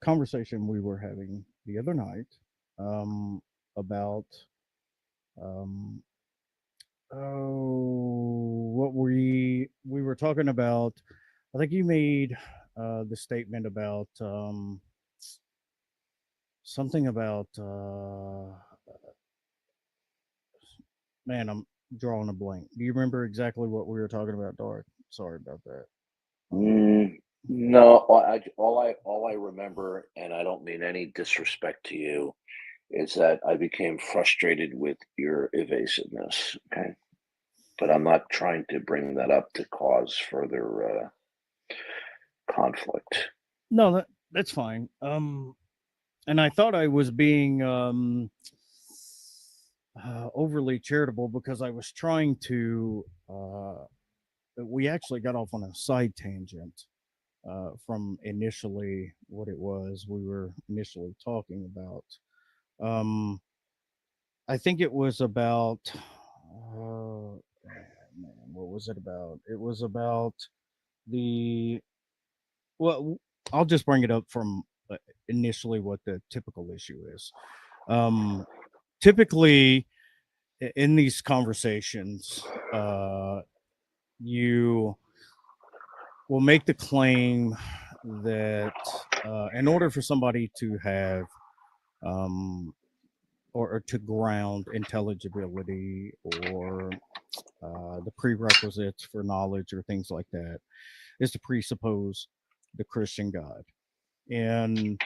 conversation we were having the other night about um, what we were talking about. I think you made the statement about something about man. I'm drawing a blank. Do you remember exactly what we were talking about, Dart? Sorry about that. Um, No, all I remember, and I don't mean any disrespect to you, is that I became frustrated with your evasiveness. Okay, but I'm not trying to bring that up to cause further conflict. no, that's fine. And I thought I was being overly charitable because I was trying to. We actually got off on a side tangent from initially what it was we were initially talking about. Um, I think it was about. Man, what was it about? It was about the. Well, I'll just bring it up from initially what the typical issue is. Um, Typically, in these conversations, you will make the claim that in order for somebody to have um, or to ground intelligibility or the prerequisites for knowledge or things like that is to presuppose the Christian God. And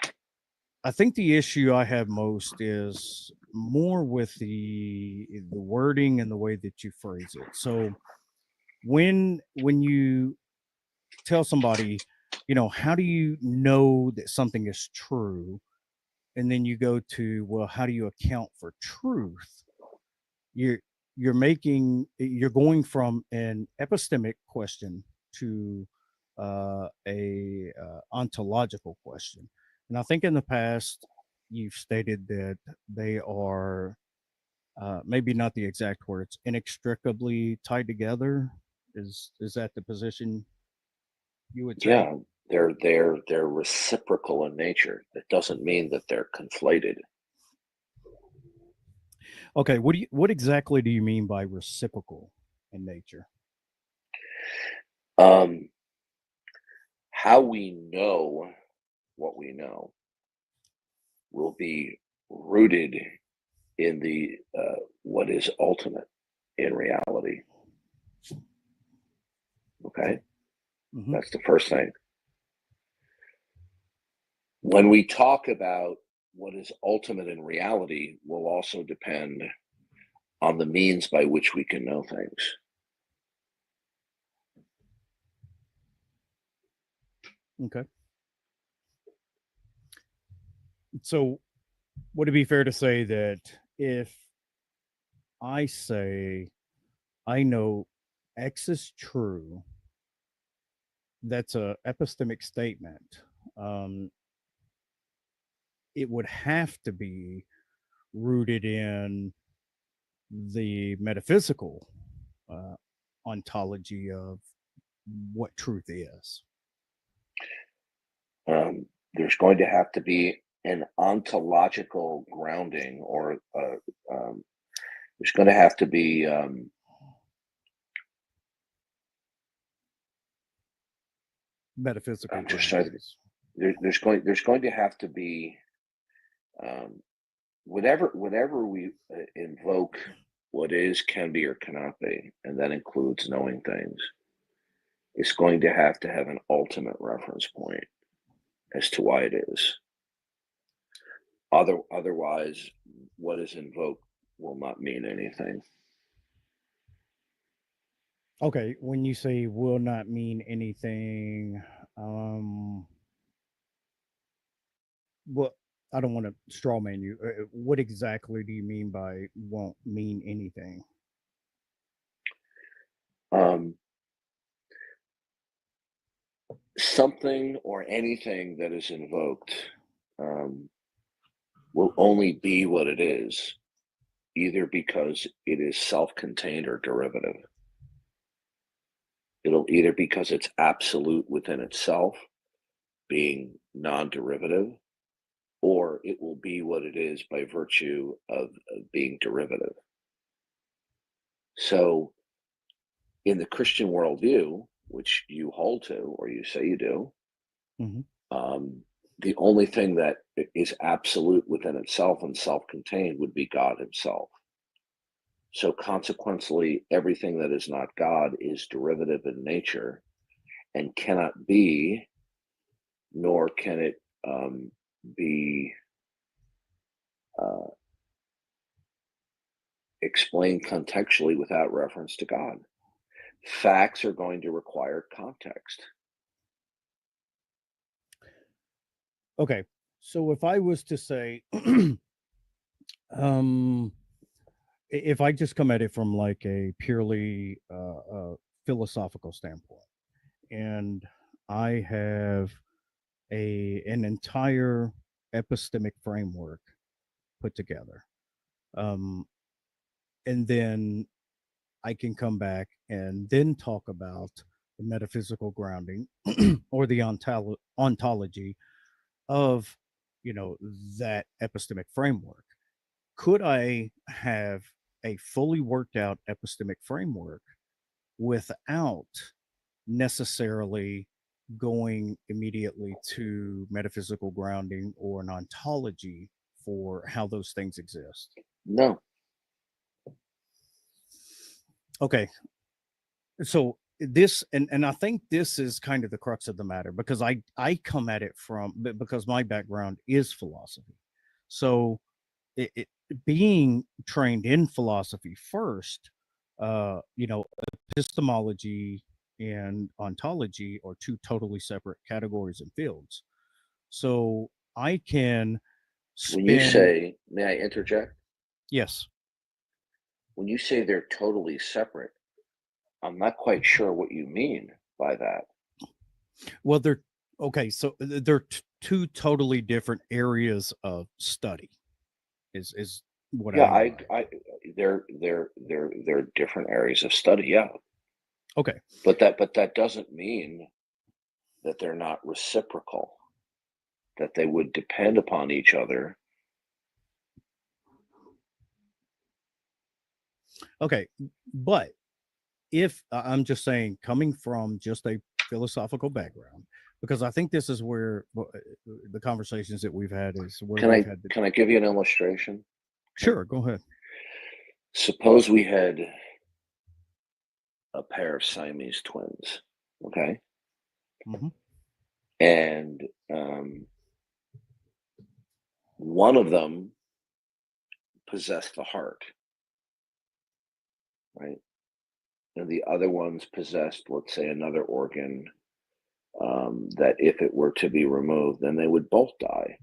I think the issue I have most is more with the wording and the way that you phrase it. So when you tell somebody, how do you know that something is true? And then you go to, well, how do you account for truth? You're you're going from an epistemic question to a ontological question. And I think in the past you've stated that they are maybe not the exact words, inextricably tied together. Is that the position you would take? Yeah, they're reciprocal in nature. That doesn't mean that they're conflated. Okay, what exactly do you mean by reciprocal in nature? Um, how we know what we know will be rooted in the what is ultimate in reality. Okay. Okay, Hmm. that's the first thing. When we talk about what is ultimate in reality, will also depend on the means by which we can know things. Okay. So would it be fair to say that if I say I know X is true, that's a epistemic statement. Um, it would have to be rooted in the metaphysical uh, ontology of what truth is. There's going to have to be an ontological grounding, or there's going to have to be. Metaphysical I'm just trying. groundings. There's going to have to be um, whatever we invoke. What is, can be, or cannot be, and that includes knowing things. It's going to have an ultimate reference point as to why it is. Otherwise, what is invoked will not mean anything. Okay, when you say will not mean anything, um, what I don't want to straw man you. What exactly do you mean by won't mean anything? Um, Something or anything that is invoked um, will only be what it is, either because it is self-contained or derivative. It'll either because it's absolute within itself, being non-derivative, or it will be what it is by virtue of being derivative. So, in the Christian worldview, which you hold to, or you say you do, Hmm. um, the only thing that is absolute within itself and self-contained would be God Himself. So, consequently, everything that is not God is derivative in nature and cannot be, nor can it be uh, explained contextually without reference to God. Facts are going to require context. Okay. So if I was to say, um, if I just come at it from like a purely philosophical standpoint, and I have an entire epistemic framework put together, um, and then I can come back and then talk about the metaphysical grounding or the ontology of, you know, that epistemic framework. Could I have a fully worked out epistemic framework without necessarily going immediately to metaphysical grounding or an ontology for how those things exist? No, Okay, so this, and I think this is kind of the crux of the matter, because I come at it from, because my background is philosophy. So it being trained in philosophy first, you know, epistemology and ontology are two totally separate categories and fields. So I can when you spend, say, may I interject? yes. When you say they're totally separate, I'm not quite sure what you mean by that. Well, they're okay. So they're two totally different areas of study. Is what I Yeah, mean by it. they're different areas of study. Yeah, Okay. but that doesn't mean that they're not reciprocal. That they would depend upon each other. Okay. But if I'm just saying, coming from just a philosophical background, because I think this is where the conversations that we've had is where Can we've I had the. can I give you an illustration? Okay. Sure, go ahead. Suppose we had a pair of Siamese twins, okay, Hmm. and one of them possessed the heart, right, and the other one's possessed, let's say, another organ that, if it were to be removed, then they would both die.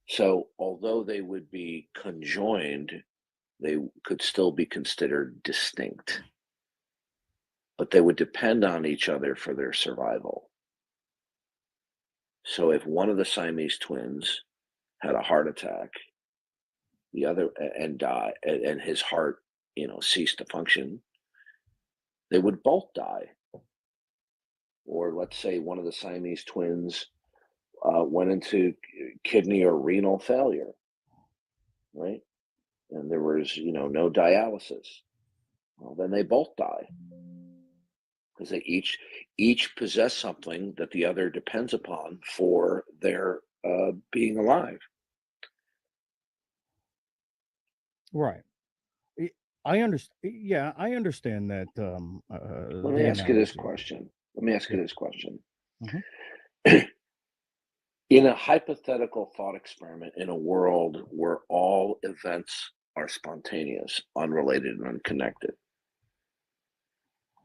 So, although they would be conjoined, they could still be considered distinct, but they would depend on each other for their survival. So, if one of the Siamese twins had a heart attack, the other and die, and his heart, ceased to function, they would both die. Or let's say one of the Siamese twins went into kidney or renal failure, right? And there was, no dialysis. Well, then they both die because they each possess something that the other depends upon for their being alive. Right. I understand. Yeah, I understand that, Let me the ask you this analogy. question. Let me ask you Yeah. this question. Hmm. In a hypothetical thought experiment in a world where all events are spontaneous, unrelated, and unconnected,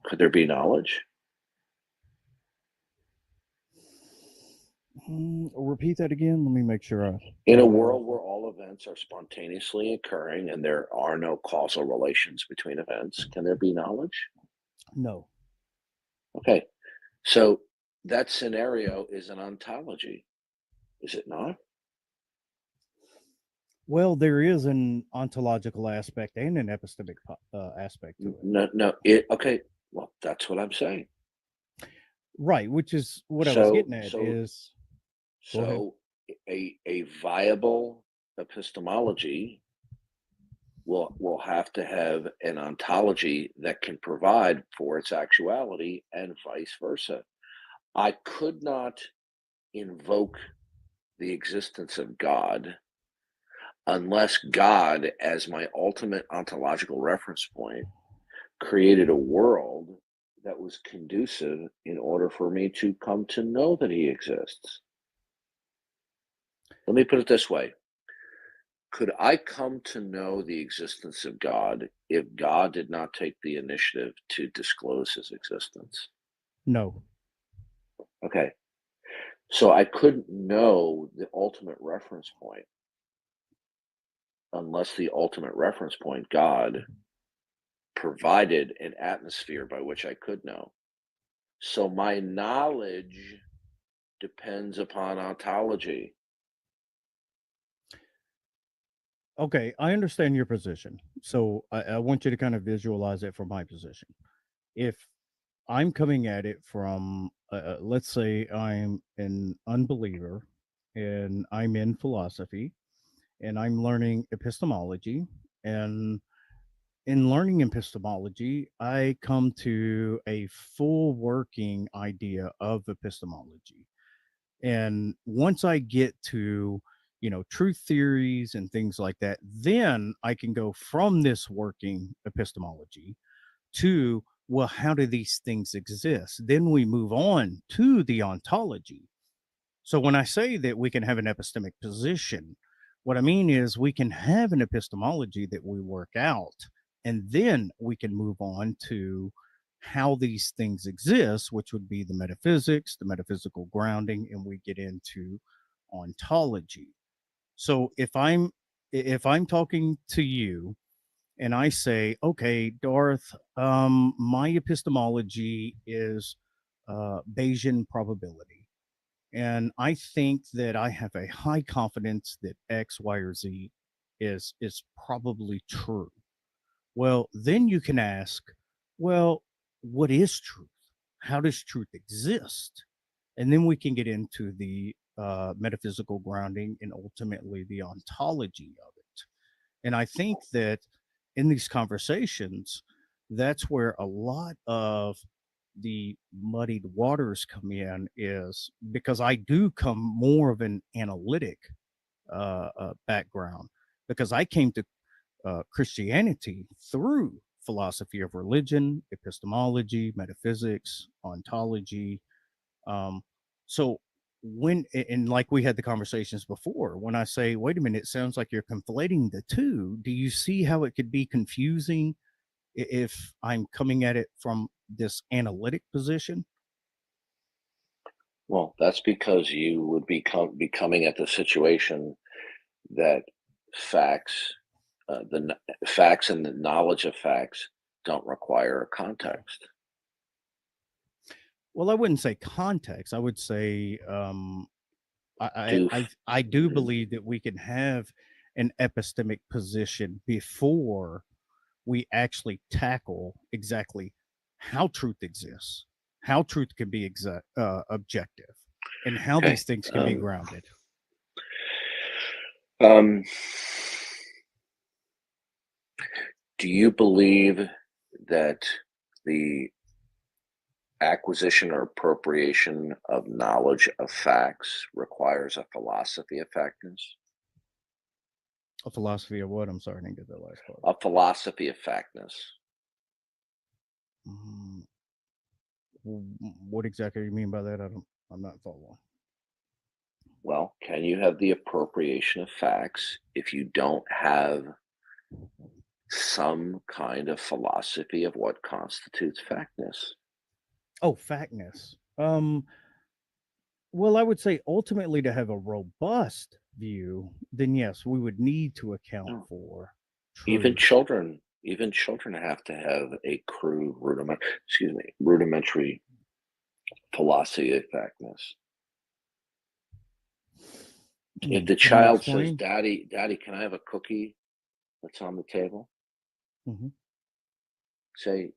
could there be knowledge? Repeat that again. Let me make sure In I a heard. world where all events are spontaneously occurring and there are no causal relations between events, can there be knowledge? No. Okay, so that scenario is an ontology, is it not? Well, there is an ontological aspect and an epistemic aspect to it. No, no. Okay. Well, that's what I'm saying. Right, which is what I was So, getting at so, is. Go ahead. so a viable epistemology will have to have an ontology that can provide for its actuality and vice versa. I could not invoke the existence of God unless God, as my ultimate ontological reference point, created a world that was conducive in order for me to come to know that he exists. Let me put it this way. Could I come to know the existence of God if God did not take the initiative to disclose his existence? No. Okay. So I couldn't know the ultimate reference point unless the ultimate reference point, God, provided an atmosphere by which I could know. So my knowledge depends upon ontology. Okay, I understand your position. So I want you to kind of visualize it from my position. If I'm coming at it from, let's say I'm an unbeliever and I'm in philosophy and I'm learning epistemology. And in learning epistemology, I come to a full working idea of epistemology. And once I get to, truth theories and things like that, then I can go from this working epistemology to, well, how do these things exist? Then we move on to the ontology. So when I say that we can have an epistemic position, what I mean is we can have an epistemology that we work out, and then we can move on to how these things exist, which would be the metaphysics, the metaphysical grounding, and we get into ontology. So if I'm talking to you and I say, okay, Darth, my epistemology is Bayesian probability. And I think that I have a high confidence that X, Y, or Z is probably true. Well, then you can ask, well, what is truth? How does truth exist? And then we can get into the metaphysical grounding and ultimately the ontology of it. And I think that in these conversations, that's where a lot of the muddied waters come in, is because I do come more of an analytic background, because I came to Christianity through philosophy of religion, epistemology, metaphysics, ontology. Um, so and like we had the conversations before, when I say, wait a minute, it sounds like you're conflating the two, do you see how it could be confusing if I'm coming at it from this analytic position? Well, that's because you would be coming at the situation that facts, facts and the knowledge of facts don't require a context. Well, I wouldn't say context. I would say Do I do mhm. believe that we can have an epistemic position before we actually tackle exactly how truth exists, how truth can be objective, and how Okay. these things can be grounded. Um, do you believe that the acquisition or appropriation of knowledge of facts requires a philosophy of factness? A philosophy of what? I'm sorry, I didn't get that last part. A philosophy of factness. Mm, what exactly do you mean by that? I'm not following. Well, can you have the appropriation of facts if you don't have some kind of philosophy of what constitutes factness? Oh, fatness. Well, I would say ultimately to have a robust view, then yes, we would need to account No. for Even truth. children, even children have to have a crude rudimentary philosophy of factness. If the Can you child says, explain? "Daddy, Daddy, can I have a cookie that's on the table?" Hmm. Say,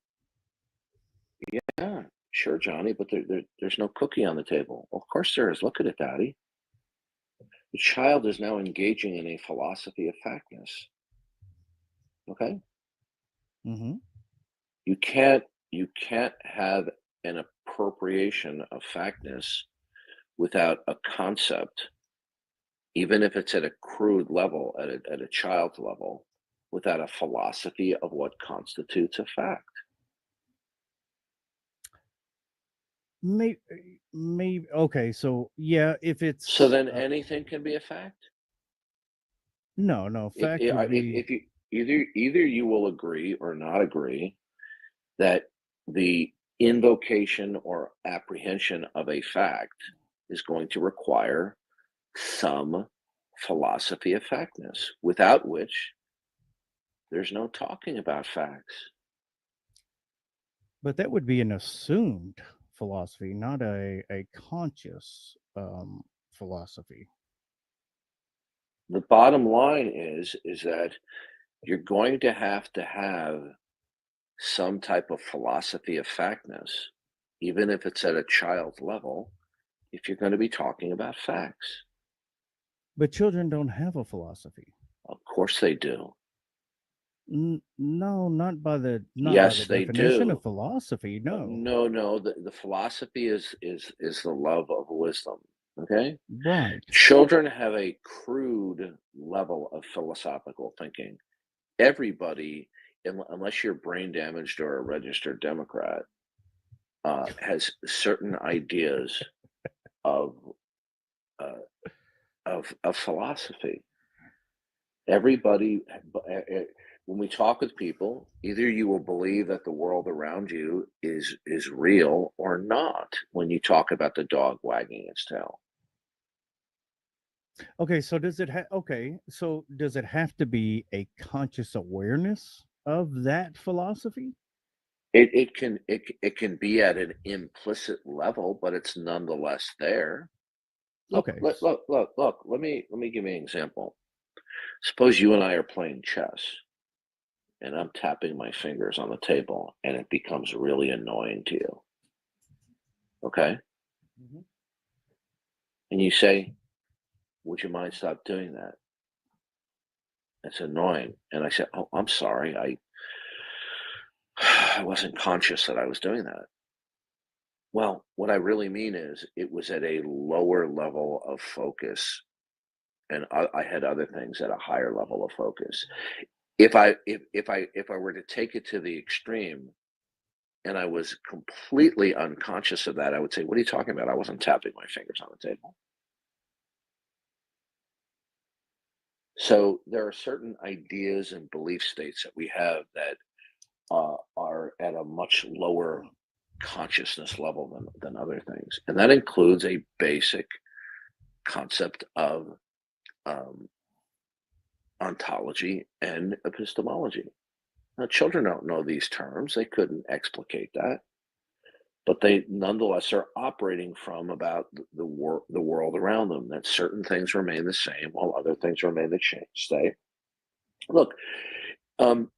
"Yeah, sure, Johnny, but there's no cookie on the table." "Well, of course there is. Look at it, Daddy." The child is now engaging in a philosophy of factness. Okay? Hmm. You can't have an appropriation of factness without a concept, even if it's at a crude level, at a child level, without a philosophy of what constitutes a fact. Maybe, maybe. Okay, so yeah, if So it's then anything can be a fact. no, no, fact would be. If you either you will agree or not agree that the invocation or apprehension of a fact is going to require some philosophy of factness, without which there's no talking about facts. But that would be an assumed philosophy, not a conscious philosophy. The bottom line is that you're going to have some type of philosophy of factness, even if it's at a child level, if you're going to be talking about facts. But children don't have a philosophy. Of course they do. No, not by the Yes, they definition of do. philosophy. No. No. The philosophy is the love of wisdom. Okay? Right. Children have a crude level of philosophical thinking. Everybody, unless you're brain damaged or a registered Democrat, has certain ideas of uh, of philosophy. Everybody, when we talk with people, either you will believe that the world around you is real or not. When you talk about the dog wagging its tail, Okay, so does it have to be a conscious awareness of that philosophy? it can be at an implicit level, but it's nonetheless there. Okay. Look. Let me give you an example. Suppose you and I are playing chess, and I'm tapping my fingers on the table, and it becomes really annoying to you. Okay, Mhm. and you say, "Would you mind stop doing that? It's annoying." And I said, "Oh, I'm sorry. I wasn't conscious that I was doing that." Well, what I really mean is it was at a lower level of focus, and I had other things at a higher level of focus. If I were to take it to the extreme and I was completely unconscious of that, I would say, "What are you talking about? I wasn't tapping my fingers on the table." So there are certain ideas and belief states that we have that are at a much lower consciousness level than other things, and that includes a basic concept of um, ontology and epistemology. Now, children don't know these terms; they couldn't explicate that, but they nonetheless are operating from about the world around them. That certain things remain the same while other things remain the stay. Look, um,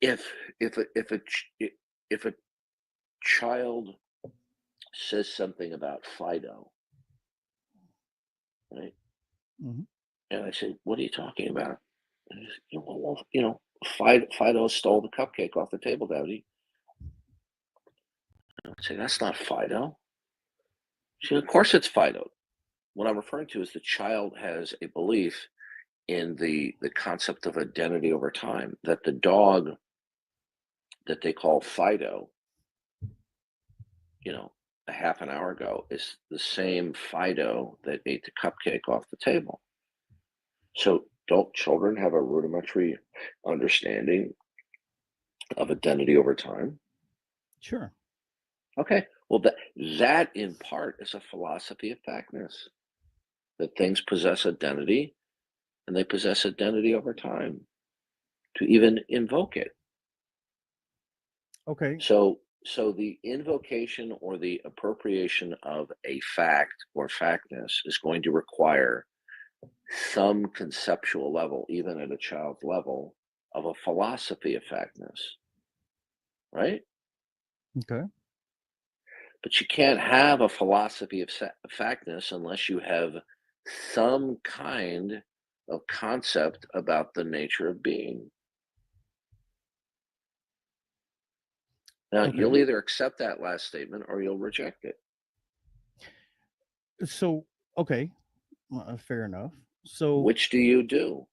if if a child says something about Fido, right? Mhm. And I say, "What are you talking about?" And he said, Fido stole the cupcake off the table, Daddy. And I say, "That's not Fido." She said, "Of course it's Fido." What I'm referring to is the child has a belief in the concept of identity over time, that the dog that they call Fido, you know, a half an hour ago is the same Fido that ate the cupcake off the table. So don't children have a rudimentary understanding of identity over time? Sure. Okay. Well, that in part is a philosophy of factness, that things possess identity and they possess identity over time to even invoke it. Okay. So the invocation or the appropriation of a fact or factness is going to require some conceptual level, even at a child's level, of a philosophy of factness, right? Okay. But you can't have a philosophy of factness unless you have some kind of concept about the nature of being. Now, you'll Okay. either accept that last statement or you'll reject it. So, okay, fair enough. So, Which do you do?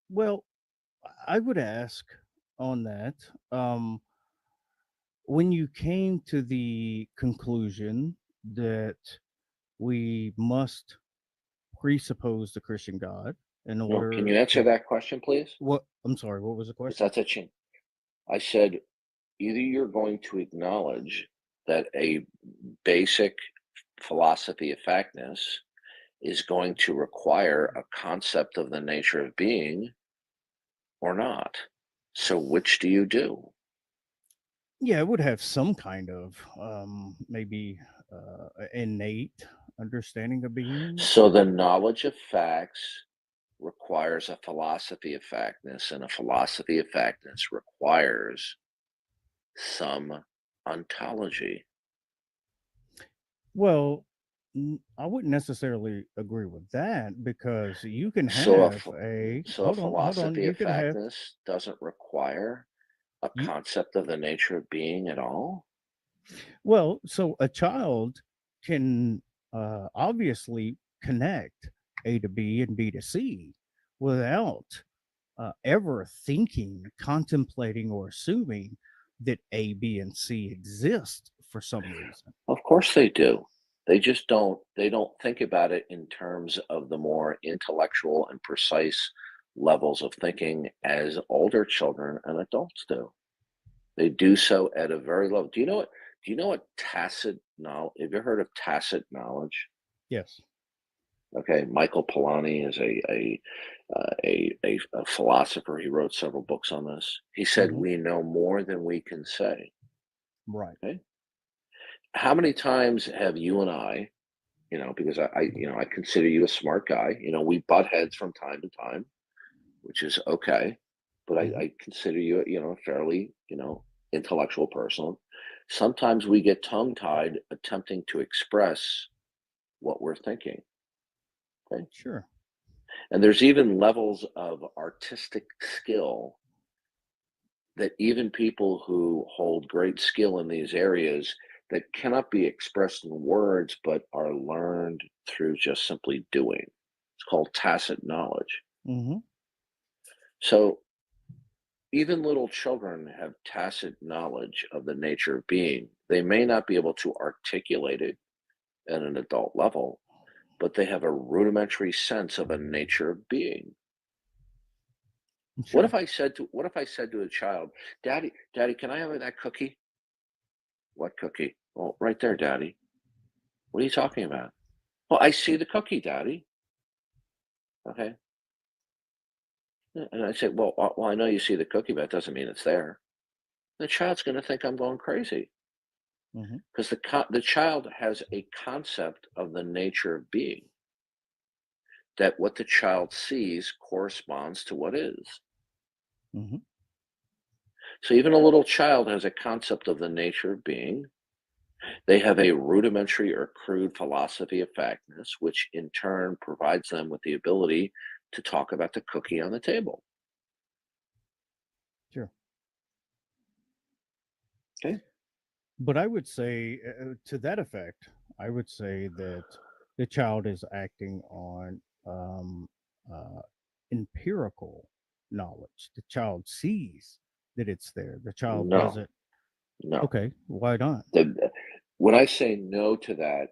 well, I would ask on that, um, when you came to the conclusion that we must presuppose the Christian God in No, can you order answer to that question, please? what? I'm sorry, what was the Because question? that's a change. I said either you're going to acknowledge that a basic philosophy of factness is going to require a concept of the nature of being or not. So, which do you do? Yeah, it would have some kind of maybe innate understanding of being. So, the knowledge of facts requires a philosophy of factness, and a philosophy of factness requires some ontology. Well, I wouldn't necessarily agree with that because you can So, have a a hold on, philosophy you of can have factness doesn't require a you concept of the nature of being at all. well, so a child can obviously connect A to B and B to C without ever thinking, contemplating, or assuming that A, B, and C exist for some reason. Of course they do. They just don't think about it in terms of the more intellectual and precise levels of thinking as older children and adults do. They do so at a very low. Do you know what tacit knowledge? Have you heard of tacit knowledge? Yes. Okay, Michael Polanyi is a philosopher. He wrote several books on this. He said, Hmm. "We know more than we can say." Right. Okay, how many times have you and I, because I consider you a smart guy. We butt heads from time to time, which is okay, but Hmm. I consider you, a fairly, intellectual person. Sometimes we get tongue tied attempting to express what we're thinking. Okay, Sure. and there's even levels of artistic skill that even people who hold great skill in these areas that cannot be expressed in words but are learned through just simply doing. It's called tacit knowledge. Hmm. So even little children have tacit knowledge of the nature of being. They may not be able to articulate it at an adult level, but they have a rudimentary sense of a nature of being. Sure. What if I said to a child, Daddy, can I have that cookie? What cookie? Well, right there, Daddy. What are you talking about? Well, I see the cookie, Daddy. Okay. Yeah, and I say, well, I know you see the cookie, but that doesn't mean it's there. The child's going to think I'm going crazy Hmm. because the child has a concept of the nature of being, that what the child sees corresponds to what is. Hmm. So even a little child has a concept of the nature of being. They have a rudimentary or crude philosophy of factness, which in turn provides them with the ability to talk about the cookie on the table. Sure. Okay. But I would say, to that effect, I would say that the child is acting on uh, empirical knowledge. The child sees that it's there. The child No, doesn't. no. Okay, why not? When I say no to that,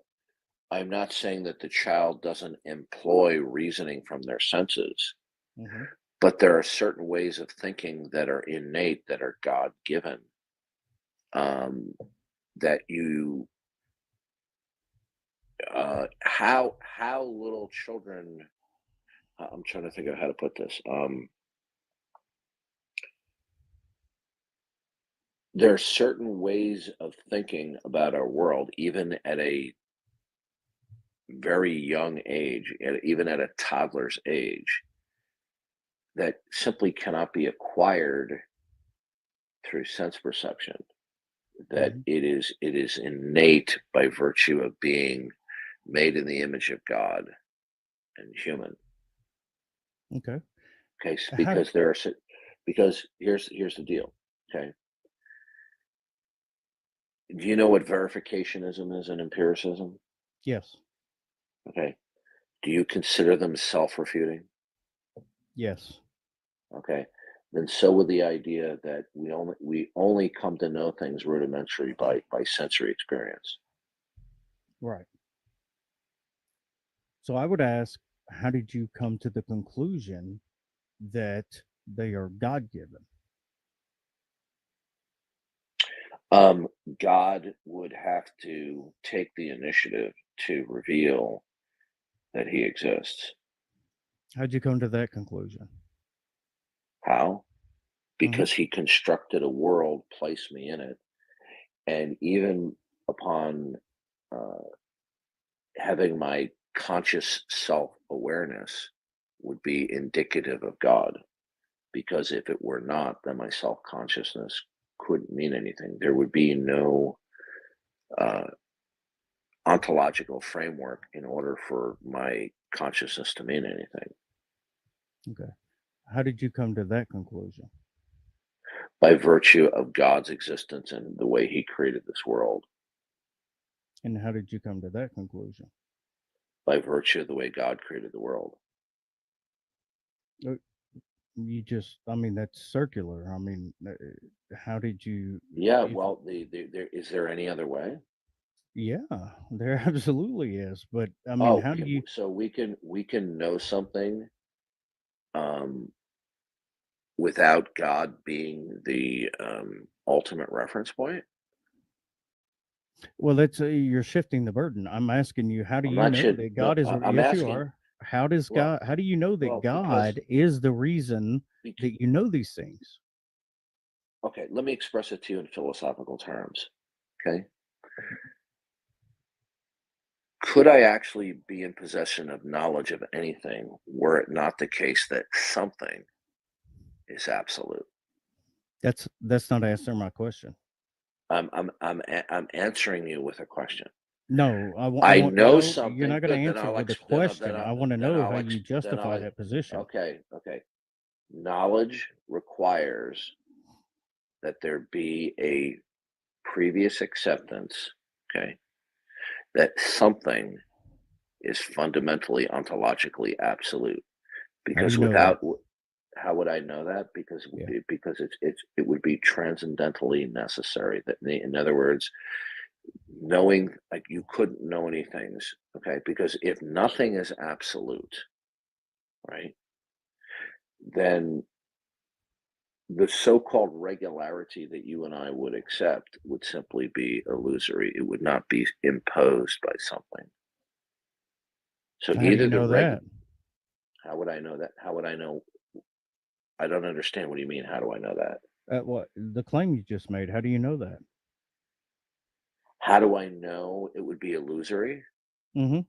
I'm not saying that the child doesn't employ reasoning from their senses, Hmm. but there are certain ways of thinking that are innate, that are God given, um, that how little children. I'm trying to think of how to put this. There are certain ways of thinking about our world, even at a very young age, even at a toddler's age, that simply cannot be acquired through sense perception. That Hmm. it is innate by virtue of being made in the image of God and human. Okay. Okay, How? because here's the deal. Okay, do you know what verificationism is and empiricism? Yes. Okay, do you consider them self-refuting? Yes. Okay, then so would the idea that we only come to know things rudimentary by sensory experience. Right. So I would ask, how did you come to the conclusion that they are God given? Um, God would have to take the initiative to reveal that he exists. How'd you come to that conclusion? How? Hmm. Because he constructed a world, placed me in it, and even upon uh, having my conscious self-awareness would be indicative of God. Because if it were not, then my self-consciousness couldn't mean anything. There would be no uh, ontological framework in order for my consciousness to mean anything. Okay. How did you come to that conclusion? By virtue of God's existence and the way he created this world, And how did you come to that conclusion? by virtue of the way God created the world. Uh, You just, I mean, that's circular. I mean, how did you, Yeah, if, well, there is there any other way? yeah, there absolutely is. But I mean, Oh, how do you, so we can know something um, without God being the ultimate reference point. well, that's, you're shifting the burden. I'm asking you, how do I'm you not know sure. that No, God is, I'm yes, you asking. are. How does Well, God, how do you know that because God is the reason bec- that you know these things? okay, let me express it to you in philosophical terms. Okay, could I actually be in possession of knowledge of anything were it not the case that something is absolute? That's not answering my question. I'm answering you with a question. No, I I want know no, you're something. not going to Good. Then answer I'll with a ex- then I'll then question. I'll I want to then know how I'll you ex- then justify I'll that position. okay, okay. Knowledge requires that there be a previous acceptance, okay, that something is fundamentally ontologically absolute. How do Because you know that? how would I know that? Yeah. Because it would be transcendentally necessary. That in other words, knowing like you couldn't know any things, okay? Because if nothing is absolute, right, then the so-called regularity that you and I would accept would simply be illusory. It would not be imposed by something. So How do you either the know reg that? how would I know that? How would I know? I don't understand. What do you mean? How do I know that? What the claim you just made? How do you know that? How do I know it would be illusory? Hmm.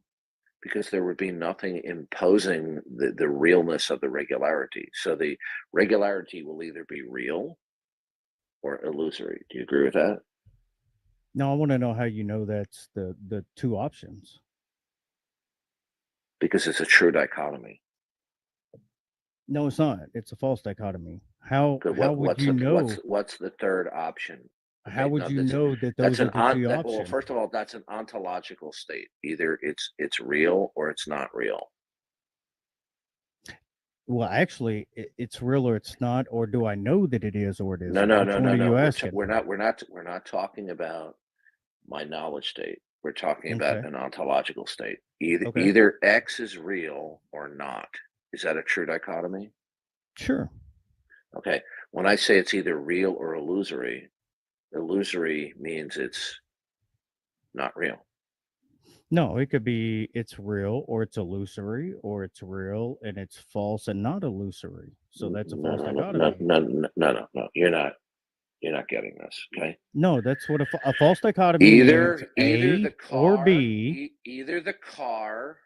Because there would be nothing imposing the realness of the regularity. So the regularity will either be real or illusory. Do you agree with that? No, I want to know how you know that's the two options. Because it's a true dichotomy. No, it's not. It's a false dichotomy. How Good. how would you know? What's the third option? How Okay, would no, you know that that's those are the two well, options? first of all, that's an ontological state. Either it's real or it's not real. Well, actually, it's real or it's not, or do I know that it is or it No, isn't? no, Which no, one no, are no. you asking? We're not talking about my knowledge state. We're talking about Okay. an ontological state. Okay. Either X is real or not. Is that a true dichotomy? Sure. Okay. When I say it's either real or illusory means it's not real. No, it could be it's real or it's illusory or it's real and it's false and not illusory. So that's a No, false no, no, no, dichotomy. no, no, no, no, no. You're not getting this. Okay. No, that's what a false dichotomy means. A or B. Either the car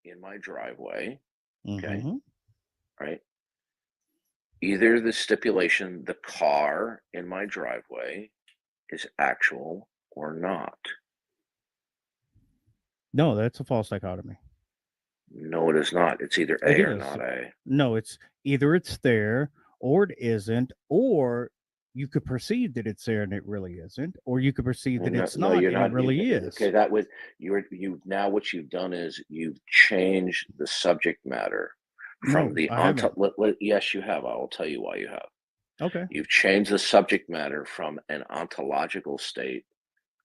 in my driveway, okay, Hmm. right? Either the stipulation, the car in my driveway is actual or not. No, that's a false dichotomy. No, it is not. It's either It A or is. not A. No, it's either it's there or it isn't, or you could perceive that it's there and it really isn't, or you could perceive that No, it's no, not you're and it not. really Okay, is. that would you now what you've done is you've changed the subject matter from No, the I haven't. yes, you have. I will tell you why you have. Okay. You've changed the subject matter from an ontological state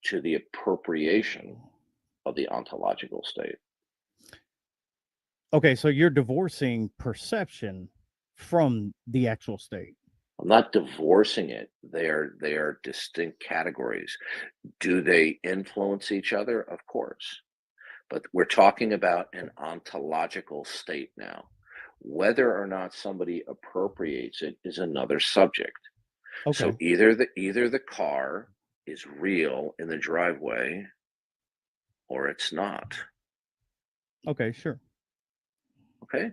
to the appropriation of the ontological state. Okay, so you're divorcing perception from the actual state. I'm not divorcing it. They are distinct categories. Do they influence each other? Of course. But we're talking about an ontological state now. Whether or not somebody appropriates it is another subject. Okay. So either the car is real in the driveway or it's not. Okay, sure. Okay?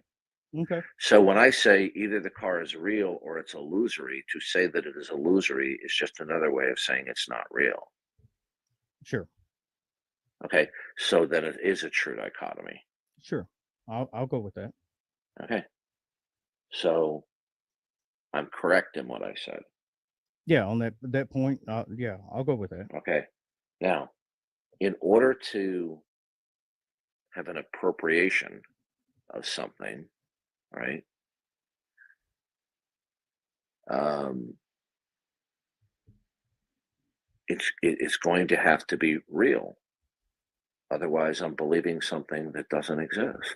Okay. So when I say either the car is real or it's illusory, to say that it is illusory is just another way of saying it's not real. Sure. Okay? So then it is a true dichotomy. Sure. I'll go with that. Okay? So I'm correct in what I said. Yeah, on that point, yeah, I'll go with that. Okay? Now, in order to have an appropriation of something, right? Um, it's going to have to be real. Otherwise, I'm believing something that doesn't exist.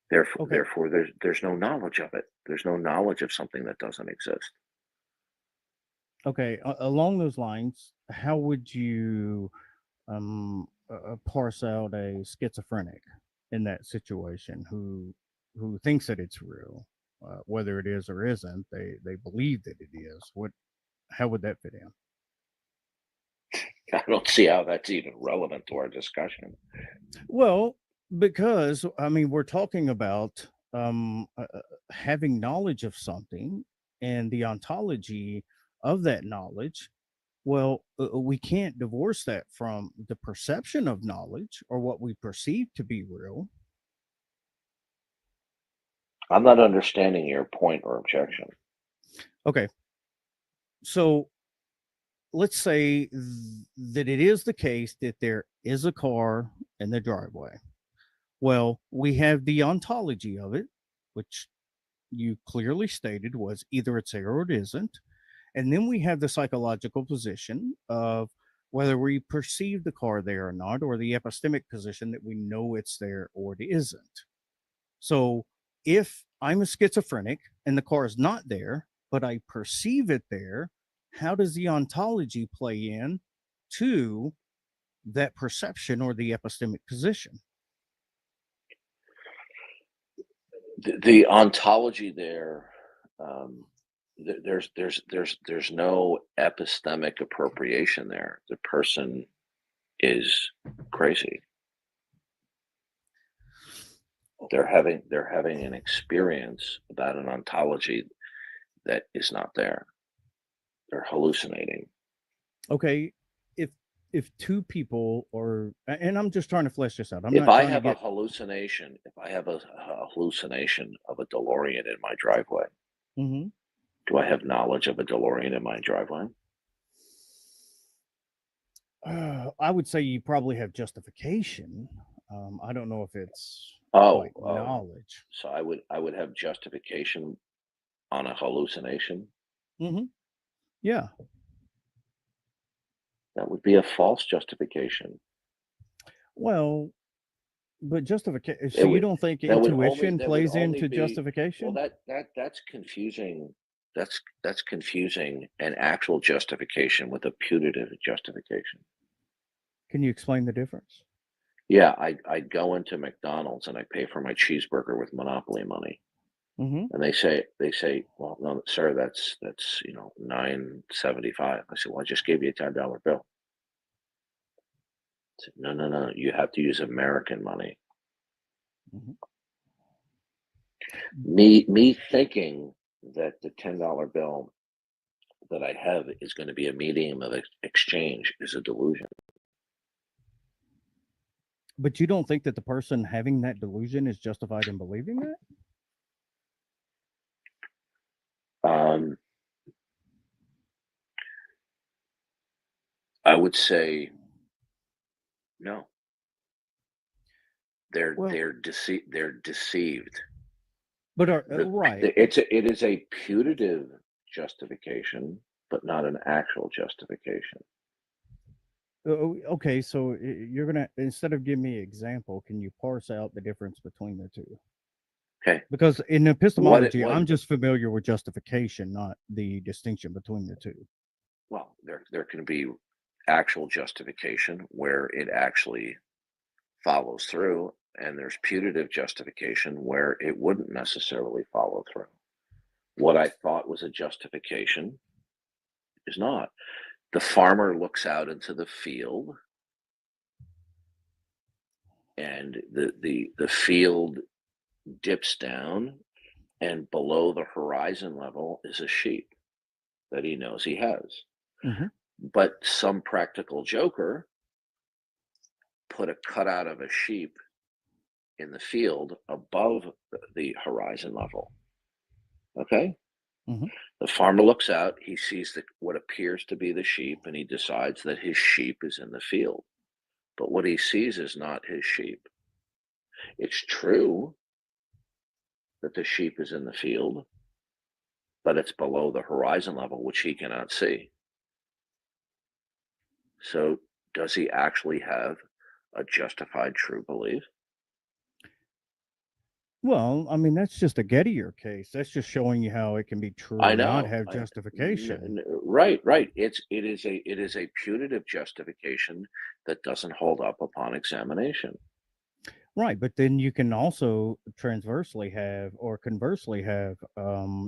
Therefore, Okay. there's no knowledge of it. There's no knowledge of something that doesn't exist. Okay. Along those lines, how would you parse out a schizophrenic in that situation who thinks that it's real, whether it is or isn't? They believe that it is. What? How would that fit in? I don't see how that's even relevant to our discussion. Well, because I mean, we're talking about having knowledge of something and the ontology of that knowledge. Well, we can't divorce that from the perception of knowledge or what we perceive to be real. I'm not understanding your point or objection. Okay, so let's say that it is the case that there is a car in the driveway. Well, we have the ontology of it, which you clearly stated was either it's there or it isn't. And then we have the psychological position of whether we perceive the car there or not, or the epistemic position that we know it's there or it isn't. So if I'm a schizophrenic and the car is not there, but I perceive it there, how does the ontology play in to that perception or the epistemic position? The ontology there, um, there's no epistemic appropriation there. The person is crazy. They're having an experience about an ontology that is not there. They're hallucinating. Okay, if if two people or and I'm just trying to flesh this out. I'm If not I trying to have a get hallucination, if I have a hallucination of a DeLorean in my driveway, Mhm. do I have knowledge of a DeLorean in my driveway? I would say you probably have justification. I don't know if it's Oh, quite oh. knowledge. So I would have justification on a hallucination. Mhm. Yeah. That would be a false justification. Well, but justification. It So you would don't think that would only intuition that would plays only into be well justification? that's confusing. That's confusing an actual justification with a putative justification. Can you explain the difference? Yeah, I go into McDonald's and I pay for my cheeseburger with Monopoly money. Mhm. And they say, well, no, sir, that's $9.75. I said, well, I just gave you a $10 bill. I said, no, no, no, you have to use American money. Mhm. Me thinking that the $10 bill that I have is going to be a medium of exchange is a delusion. But you don't think that the person having that delusion is justified in believing that? Um, I would say no. They're Well, they're deceived. They're deceived. but right. It is a putative justification, but not an actual justification. Okay, so you're gonna, instead of giving me an example, can you parse out the difference between the two? Okay, Because in epistemology, what? I'm just familiar with justification, not the distinction between the two. Well, there can be actual justification where it actually follows through, and there's putative justification where it wouldn't necessarily follow through. What I thought was a justification is not. The farmer looks out into the field, and the field dips down, and below the horizon level is a sheep that he knows he has. Hmm. But some practical joker put a cutout of a sheep in the field above the horizon level. Okay? Hmm. The farmer looks out, he sees what appears to be the sheep, and he decides that his sheep is in the field. But what he sees is not his sheep. It's true that the sheep is in the field, but it's below the horizon level, which he cannot see. So, does he actually have a justified true belief? Well, I mean, that's just a Gettier case. That's just showing you how it can be true I and not know. have justification. Right, right. It is a putative justification that doesn't hold up upon examination. Right, but then you can also transversely have or conversely have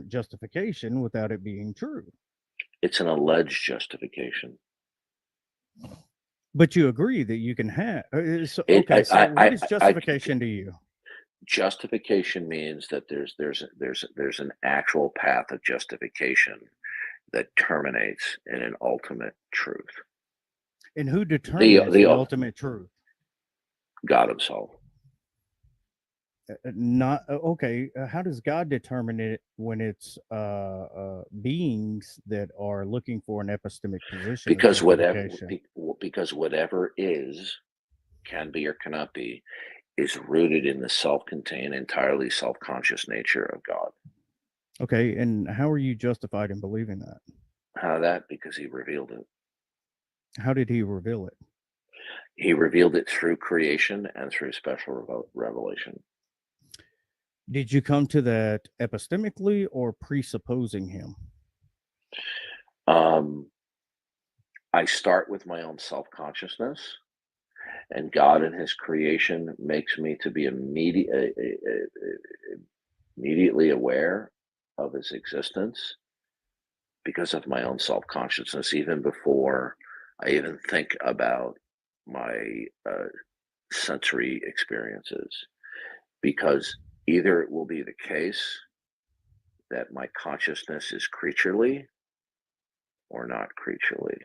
justification without it being true. It's an alleged justification. But you agree that you can have. So, It, okay, so what is I justification to you? justification means that there's an actual path of justification that terminates in an ultimate truth. And who The determines the the ultimate truth? God Himself. Not okay. How does God determine it when it's beings that are looking for an epistemic position of Because whatever justification? because whatever is, can be or cannot be, is rooted in the self-contained, entirely self-conscious nature of God. Okay, and how are you justified in believing that? How that? Because He revealed it. How did He reveal it? He revealed it through creation and through special revelation. Did you come to that epistemically or presupposing Him? Um, I start with my own self-consciousness, and God in His creation makes me to be immediately aware of His existence because of my own self-consciousness, even before I even think about my sensory experiences. Because either it will be the case that my consciousness is creaturely or not creaturely.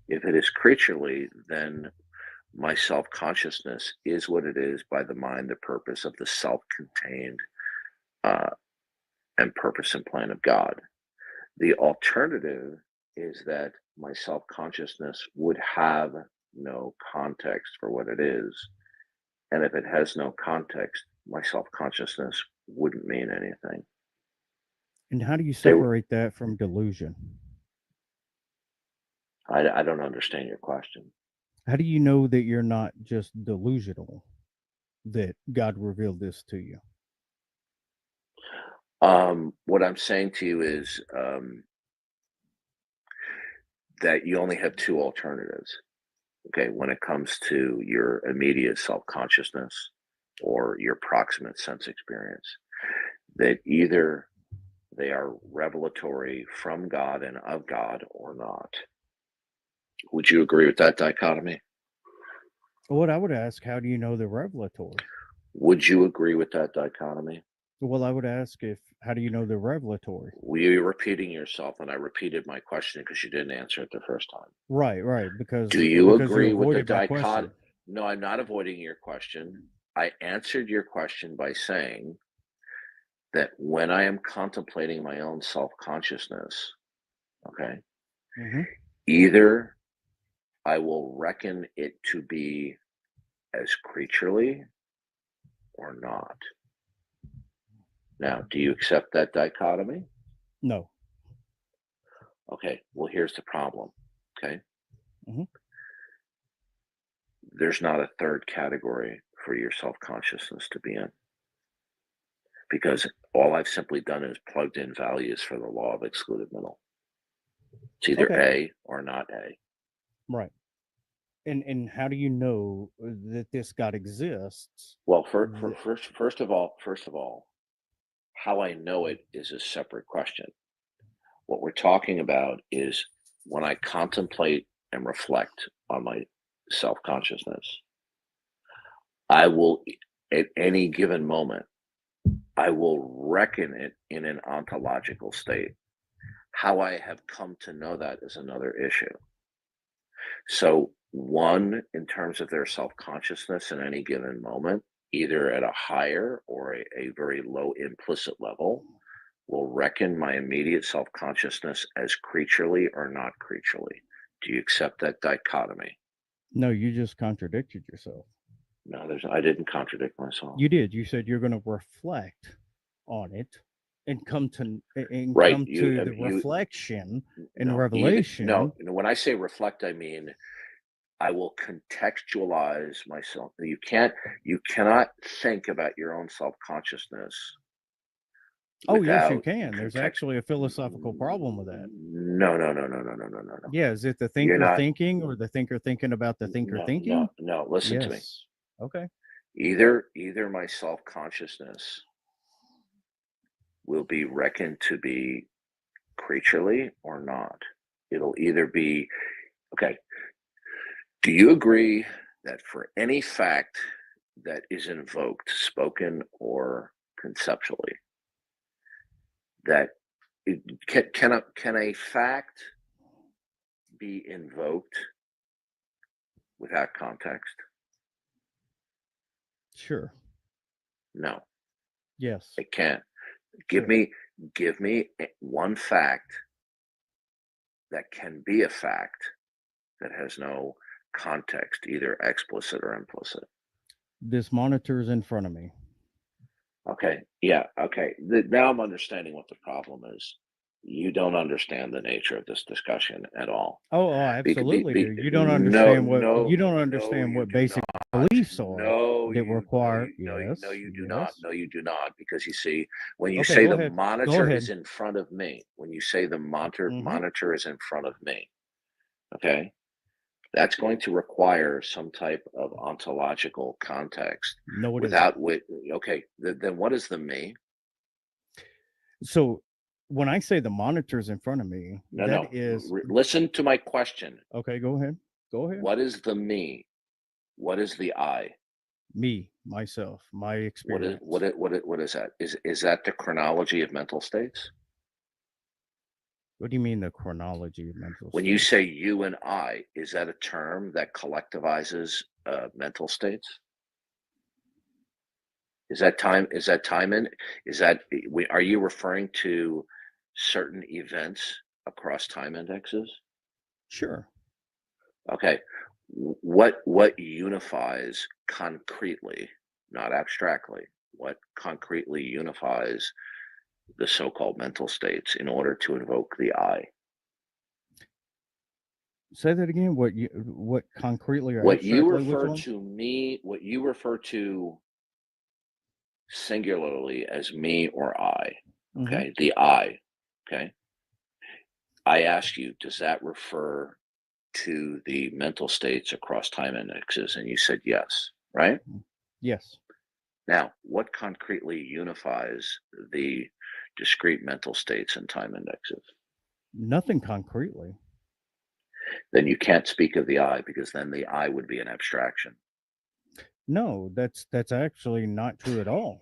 If it is creaturely, then my self consciousness is what it is by the mind, the purpose of the self contained uh, and purpose and plan of God. The alternative is that my self consciousness would have no context for what it is. And if it has no context, my self consciousness wouldn't mean anything. And how do you They, separate that from delusion? I don't understand your question. How do you know that you're not just delusional, that God revealed this to you? What I'm saying to you is that you only have two alternatives. Okay, when it comes to your immediate self consciousness or your proximate sense experience, that either they are revelatory from God and of God or not. Would you agree with that dichotomy? What I would ask, how do you know they're revelatory? Would you agree with that dichotomy? Well, I would ask if, how do you know they're revelatory? Were you repeating yourself? And I repeated my question because you didn't answer it the first time. Right, right, Do you because you agree with the avoided my question. No, I'm not avoiding your question. I answered your question by saying that when I am contemplating my own self-consciousness, okay, Mm-hmm. either I will reckon it to be as creaturely or not. Now, do you accept that dichotomy? No. Okay, well, here's the problem. Okay, Mm-hmm. there's not a third category for your self consciousness to be in because all I've simply done is plugged in values for the law of excluded middle. It's either Okay. A or not A. Right. And how do you know that this God exists? Well, Th- first of all, how I know it is a separate question. What we're talking about is when I contemplate and reflect on my self consciousness, I will, at any given moment, I will reckon it in an ontological state. How I have come to know that is another issue. So, one, in terms of their self consciousness in any given moment, either at a higher or a very low implicit level, will reckon my immediate self consciousness as creaturely or not creaturely. Do you accept that dichotomy? no, you just contradicted yourself. No, I didn't contradict myself. You did. You said you're going to reflect on it and come to Right. the reflection and No, revelation. when I say reflect, I mean I will contextualize myself. You cannot think about your own self consciousness Oh, yes, you without can. There's context. actually a philosophical problem with that. No, no, no, no, no, no, no, no, no. Yeah, is it the You're thinker not. thinking or the thinker thinking about the thinker No, no, thinking? no. Listen to me. Yes. Okay. Either my self consciousness will be reckoned to be creaturely or not. It'll either be okay. Do you agree that for any fact that is invoked, spoken or conceptually, that can a fact be invoked without context? Sure. No, Yes. it can't. Give Sure. me one fact that can be a fact that has no context, either explicit or implicit. This monitor is in front of me. Okay. Yeah. Okay. Now I'm understanding what the problem is. You don't understand the nature of this discussion at all. I absolutely do. No, You no, don't no, understand you what do basic not. beliefs are No, that require. no, Yes. you do not. Yes. No, you do not. Because you see, when you Okay, say go the ahead. Go monitor is ahead. in front of me, when you say the Mm-hmm. monitor is in front of me, okay, that's going to require some type of ontological context. No, it isn't. Without which, okay, then what is the me? So when I say the monitor's in front of me, No, that no. is Listen to my question. okay. Go ahead. Go ahead. What is the me? What is the I? Me, myself, my What is experience. what is that? Is that the chronology of mental states? What do you mean the chronology of mental When you say states? you and I, is that a term that collectivizes mental states? Is that time? Is that time in? Is that are you referring to certain events across time indexes? Sure. Okay. What unifies concretely, not abstractly, what concretely unifies the so-called mental states in order to invoke the I? Say that again. What concretely or What you abstractly? Which refer one? to me, what you refer to singularly as me or I, Mm-hmm. okay? The I, okay? I ask you, does that refer to the mental states across time indexes? And you said yes, right? Yes. Now, what concretely unifies the discrete mental states and time indexes? Nothing concretely. Then you can't speak of the I because then the I would be an abstraction. No, that's actually not true at all.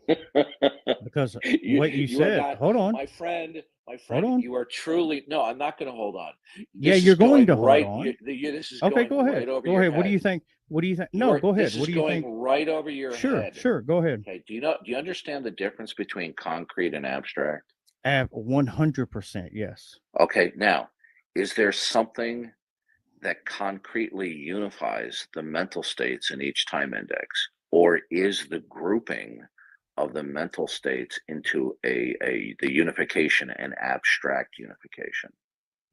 Because what you You are said. not, Hold on. my friend. My Hold friend, on. you are truly no. I'm not going to hold on. Yeah, This you're is going going to hold right. on. This is Okay, going go ahead. right over Go your ahead. What do head. you think? What do you think? You No, are. go ahead. This What is do you going think? right over your Sure, head. sure. Go ahead. Okay. Do you understand the difference between concrete and abstract? 100%. Yes. Okay. Now, is there something that concretely unifies the mental states in each time index, or is the grouping of the mental states into the unification an abstract unification?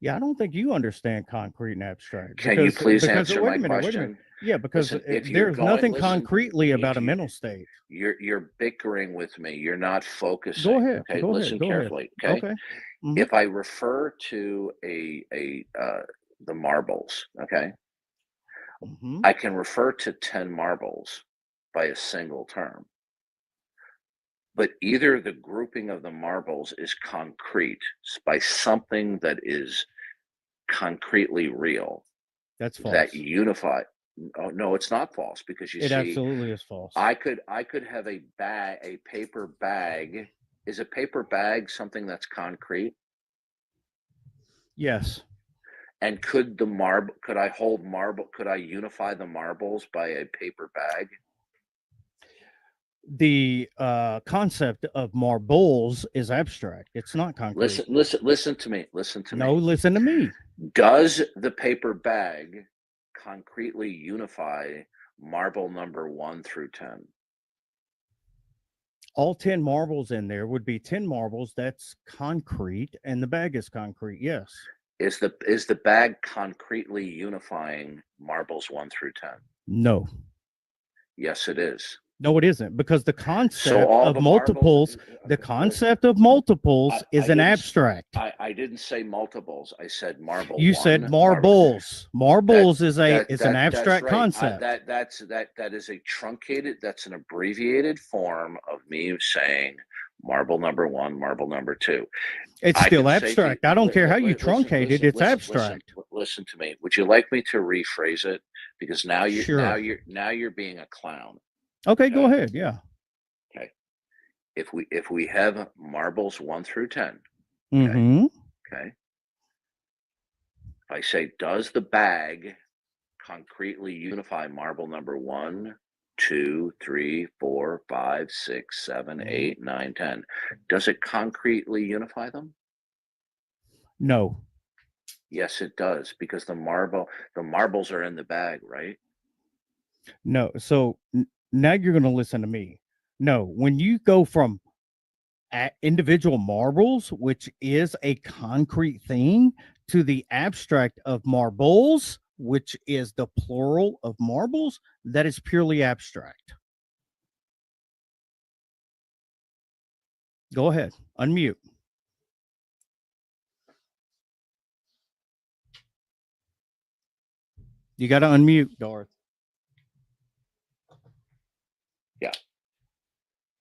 Yeah, I don't think you understand concrete and abstract Can you because please because answer wait my a minute, wait a minute. question? Yeah, because Listen, if you're there's going, nothing listen, concretely about if a you mental state. you're bickering with me, you're not Go focusing. ahead. Okay, Go ahead. listen Go ahead. carefully. Okay, Okay. Mm-hmm. if I refer to a the marbles, okay, Mm-hmm. I can refer to 10 marbles by a single term. But either the grouping of the marbles is concrete by something that is concretely real That's that false. unify. Oh, no, it's not false because you It see, absolutely is false. I could have a paper bag. Is a paper bag something that's concrete? Yes. And could I unify the marbles by a paper bag? The concept of marbles is abstract. It's not concrete. Listen to me. Listen to No, me. listen to me. Does the paper bag concretely unify marble number 1 through 10? All 10 marbles in there would be 10 marbles. That's concrete, and the bag is concrete. Yes. Is the bag concretely unifying marbles 1 through 10? No. Yes, it is. No, it isn't, because the So concept all of the marbles. multiples, the Okay, listen. concept of multiples I is an didn't. abstract. I didn't say multiples. I said marble You said one. Marble. marbles. That Marbles is an that's abstract right. concept. That is a truncated. That's an abbreviated form of me saying marble number 1, marble number 2. It's I can still say to you, abstract. I don't care how you truncate it, it's abstract. listen to me. Would you like me to rephrase it? Because Sure. now you're being a clown. Okay, go Okay. ahead. Yeah. Okay. If we have marbles 1 through 10. Okay. Mm-hmm. Okay. If I say, does the bag concretely unify marble number 1, 2, 3, 4, 5, 6, 7, Mm-hmm. 8, 9, 10? Does it concretely unify them? No. Yes, it does, because the marbles are in the bag, right? No. So now you're going to listen to me. No, when you go from individual marbles, which is a concrete thing, to the abstract of marbles, which is the plural of marbles, that is purely abstract. Go ahead, unmute. You got to unmute, Darth. Yeah.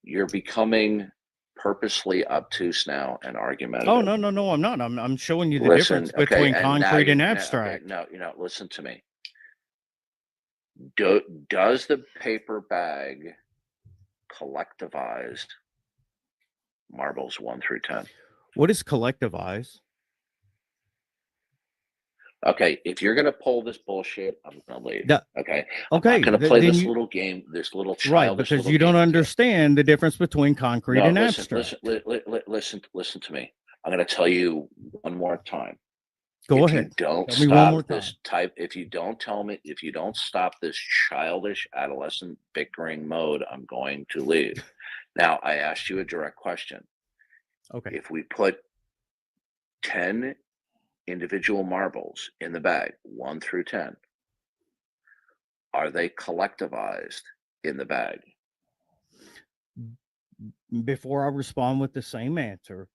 You're becoming purposely obtuse now and argumentative. Oh, no, I'm not. I'm showing you the Listen, difference okay, between and concrete and okay, abstract. no, listen to me. Does the paper bag collectivized marbles 1 through 10? What is collectivize? Okay, if you're gonna pull this bullshit, I'm gonna leave. Okay, I'm Okay, not gonna play then this you, little game, this little right, childish because little you don't game. understand the difference between concrete No, and listen, abstract. listen to me. I'm gonna tell you one more time. Go If ahead. you don't Tell me one more stop time. this type, if you don't stop this childish adolescent bickering mode, I'm going to leave. Now, I asked you a direct question. Okay. If we put 10 individual marbles in the bag, 1 through 10, are they collectivized in the bag? Before I respond with the same answer,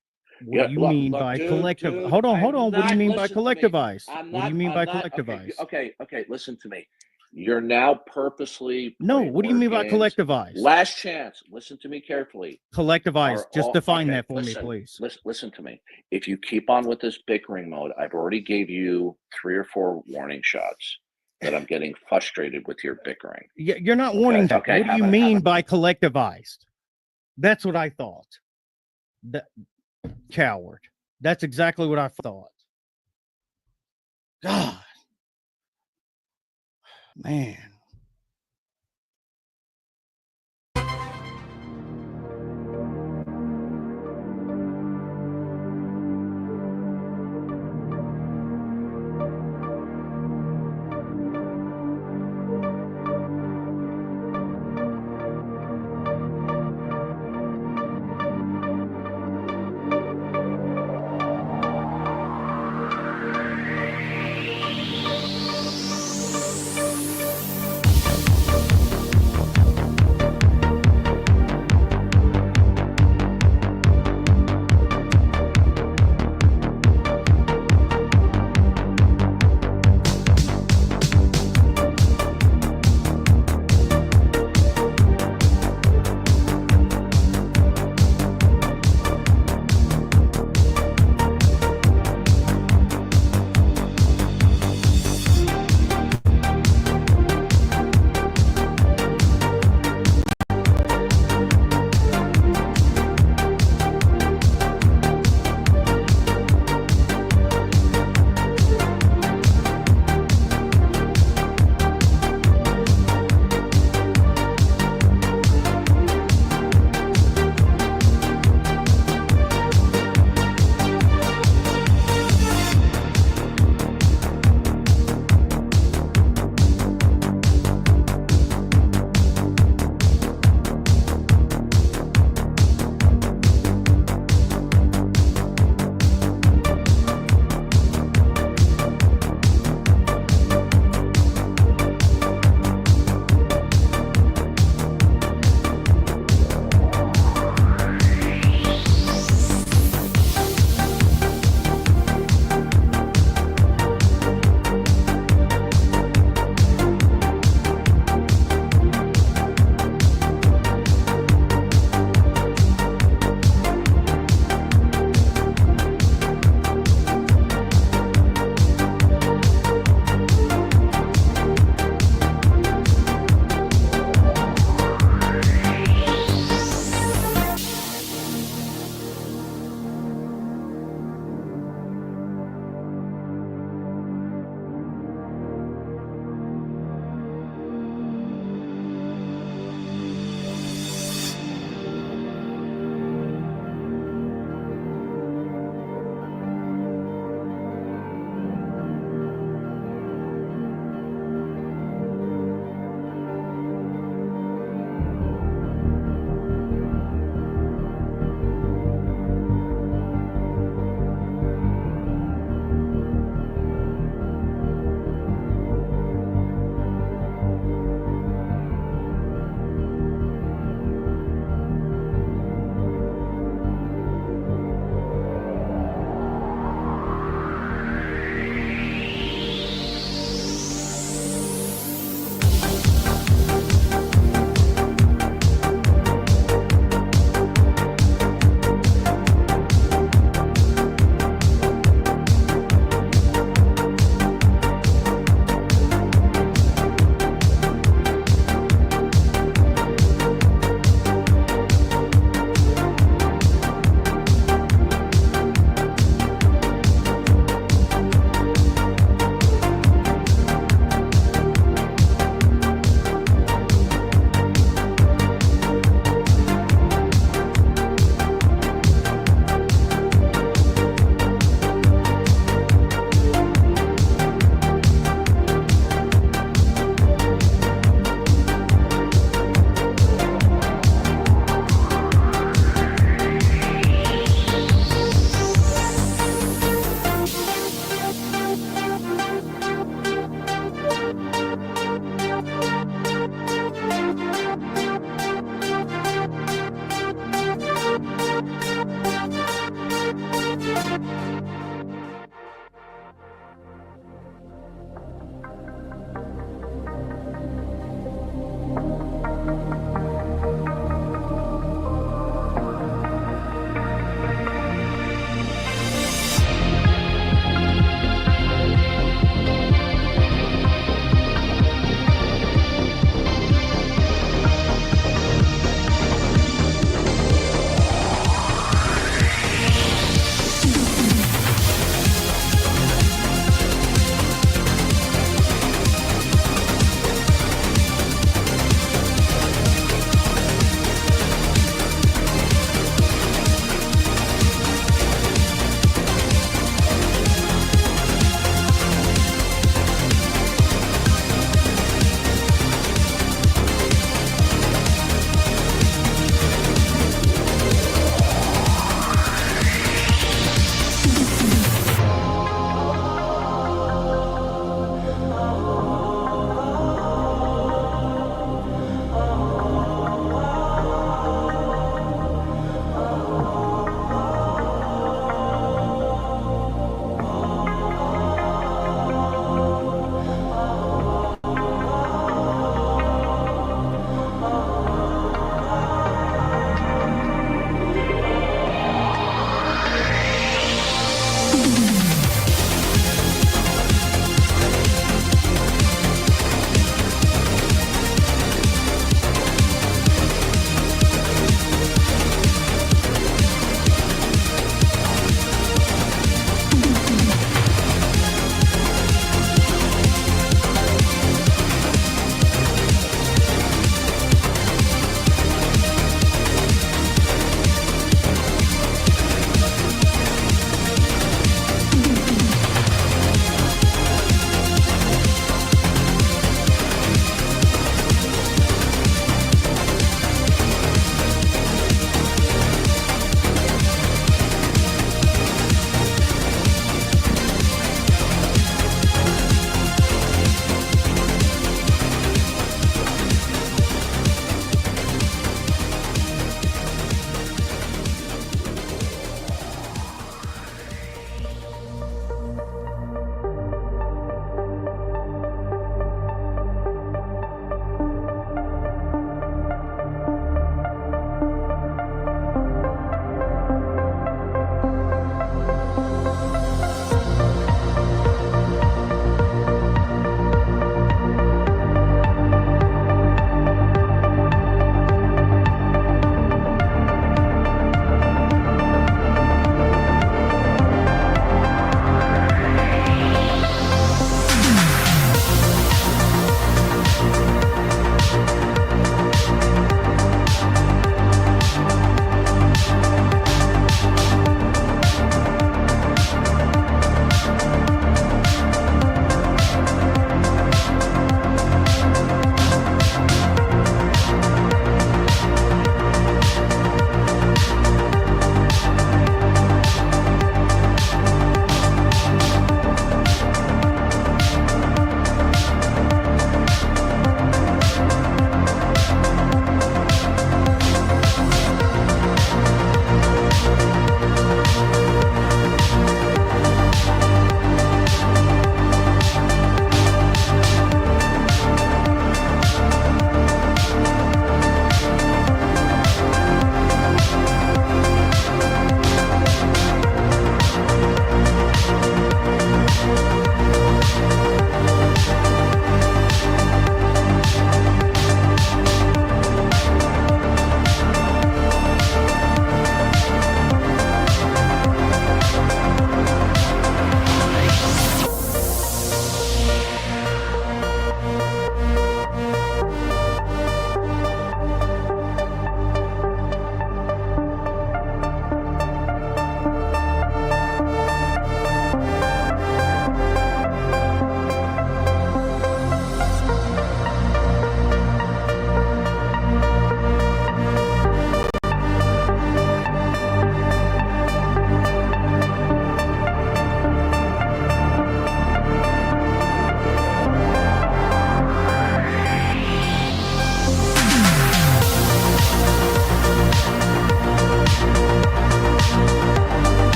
what Yeah, do you mean look, by dude, collective? dude, Hold on, hold I'm on. What do you not. mean by Listen to me. collectivized? What do you mean by Okay, collectivized? okay. Listen to me. You're now purposely No, playing what do you word mean by games. collectivized? Last chance. Listen to me carefully. Collectivized. Just define okay, that for me, please. Listen to me. If you keep on with this bickering mode, I've already gave you 3 or 4 warning shots that I'm getting frustrated with your bickering. You're not warning that. Okay, What do you mean by collectivized? That's what I thought. That coward. That's exactly what I thought. God, man.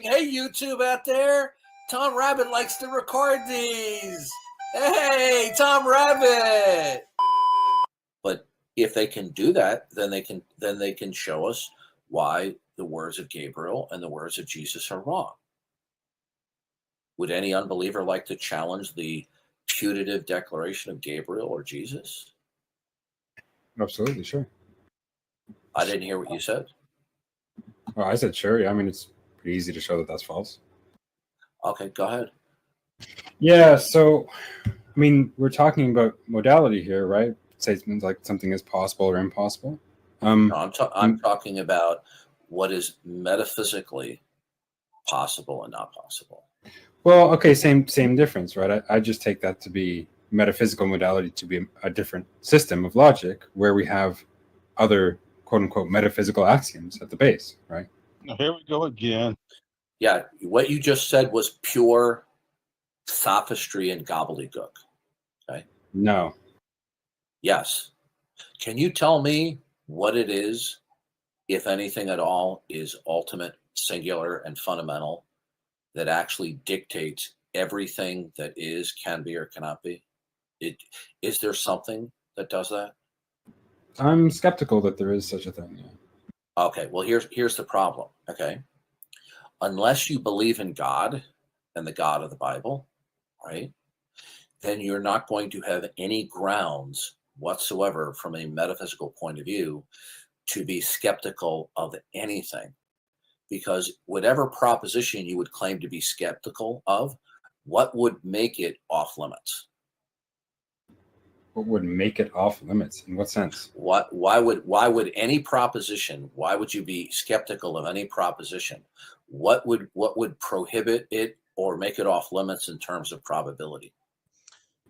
Hey, YouTube out there. Tom Rabbit likes to record these. Hey, Tom Rabbit. But if they can do that, then they can show us why the words of Gabriel and the words of Jesus are wrong. Would any unbeliever like to challenge the putative declaration of Gabriel or Jesus? Absolutely, sure. I didn't hear what you said. Well, I said sure. Yeah, I mean, it's pretty easy to show that that's false. Okay, go ahead. Yeah, so, I mean, we're talking about modality here, right? Statements like something is possible or impossible. No, I'm talking about what is metaphysically possible and not possible. Well, okay, same difference, right? I just take that to be metaphysical modality to be a different system of logic where we have other quote unquote metaphysical axioms at the base, right? Now, here we go again. Yeah, what you just said was pure sophistry and gobbledygook. Okay. No. Yes. Can you tell me what it is, if anything at all, is ultimate, singular, and fundamental that actually dictates everything that is, can be, or cannot be? Is there something that does that? I'm skeptical that there is such a thing. Yeah. Okay, well, here's the problem. Okay. Unless you believe in God and the God of the Bible, right, then you're not going to have any grounds whatsoever from a metaphysical point of view to be skeptical of anything. Because whatever proposition you would claim to be skeptical of, what would make it off limits? What would make it off limits? In what sense? Why would any proposition, why would you be skeptical of any proposition? What would prohibit it or make it off limits in terms of probability?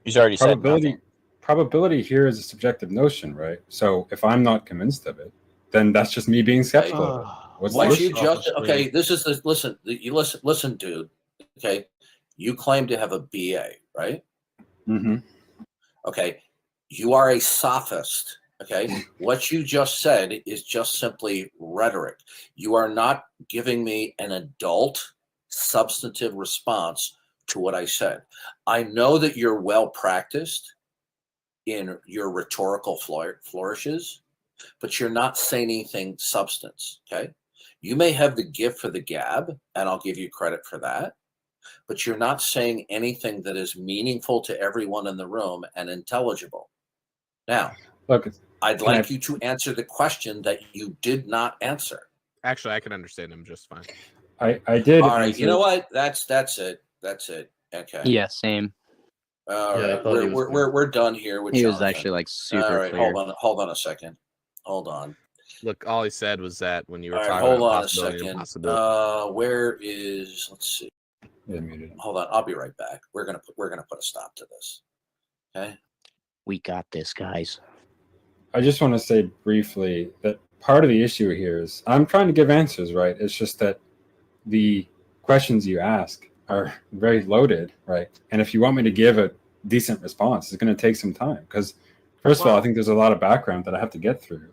He's already said nothing. Probability here is a subjective notion, right? So if I'm not convinced of it, then that's just me being skeptical of it. What's What the you issue? just okay? This is the listen, dude. Okay, you claim to have a BA, right? Mm-hmm. Okay, you are a sophist. Okay, what you just said is just simply rhetoric. You are not giving me an adult, substantive response to what I said. I know that you're well practiced in your rhetorical flourishes, but you're not saying anything substance. Okay, you may have the gift for the gab, and I'll give you credit for that, but you're not saying anything that is meaningful to everyone in the room and intelligible. Now, Look, I'd like you to answer the question that you did not answer. Actually, I can understand him just fine. I did. All right, you know what? That's it. Okay. Yeah, same. All Yeah, I right, thought he was we're done here with He was Jonathan. actually like super All right, clear. hold on a second. Hold on. Look, all he said was that when you were All right, talking hold about on a possibility and second. impossibility. Where is? Let's see. Yeah, muted. Hold on, I'll be right back. We're gonna put a stop to this. Okay. We got this, guys. I just want to say briefly that part of the issue here is I'm trying to give answers, right? It's just that the questions you ask are very loaded, right? And if you want me to give a decent response, it's going to take some time because, first of all, I think there's a lot of background that I have to get through.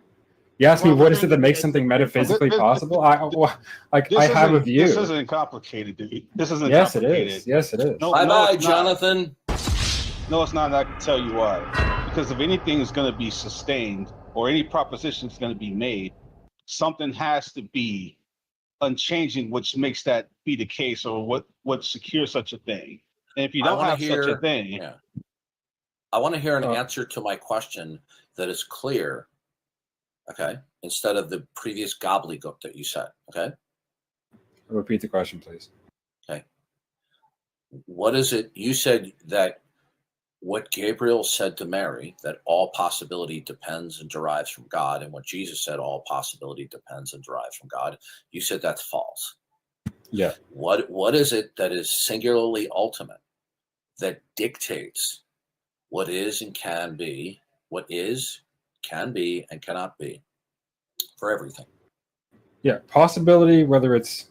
You ask me what is it that makes something metaphysically possible? I have a view. This isn't complicated, dude. This isn't Yes, it complicated. is. Yes, it is. No, Bye, it's not. Jonathan. No, it's not. And I can tell you why. Because if anything is going to be sustained or any proposition is going to be made, something has to be unchanging, which makes that be the case, or what secures such a thing. And if you don't have such a thing, yeah. I want to hear an answer to my question that is clear. Okay, instead of the previous gobbledygook that you said. Okay. Repeat the question, please. Okay. What is it? You said that what Gabriel said to Mary, that all possibility depends and derives from God, and what Jesus said, all possibility depends and derives from God, you said that's false. Yeah. What is it that is singularly ultimate that dictates what is and can be, what is, can be, and cannot be for everything? Yeah. Possibility, whether it's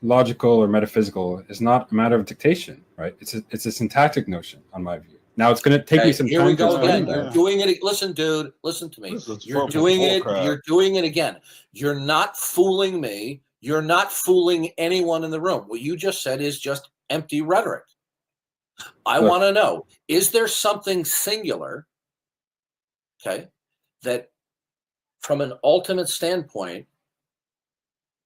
logical or metaphysical, is not a matter of dictation, right? It's a syntactic notion, on my view. Now it's going to take me some here time we go to explain again. that. You're doing it. Listen, dude. Listen to me. This is You're fucking doing it. bullcrap. You're doing it again. You're not fooling me. You're not fooling anyone in the room. What you just said is just empty rhetoric. I want to know, is there something singular, okay, that from an ultimate standpoint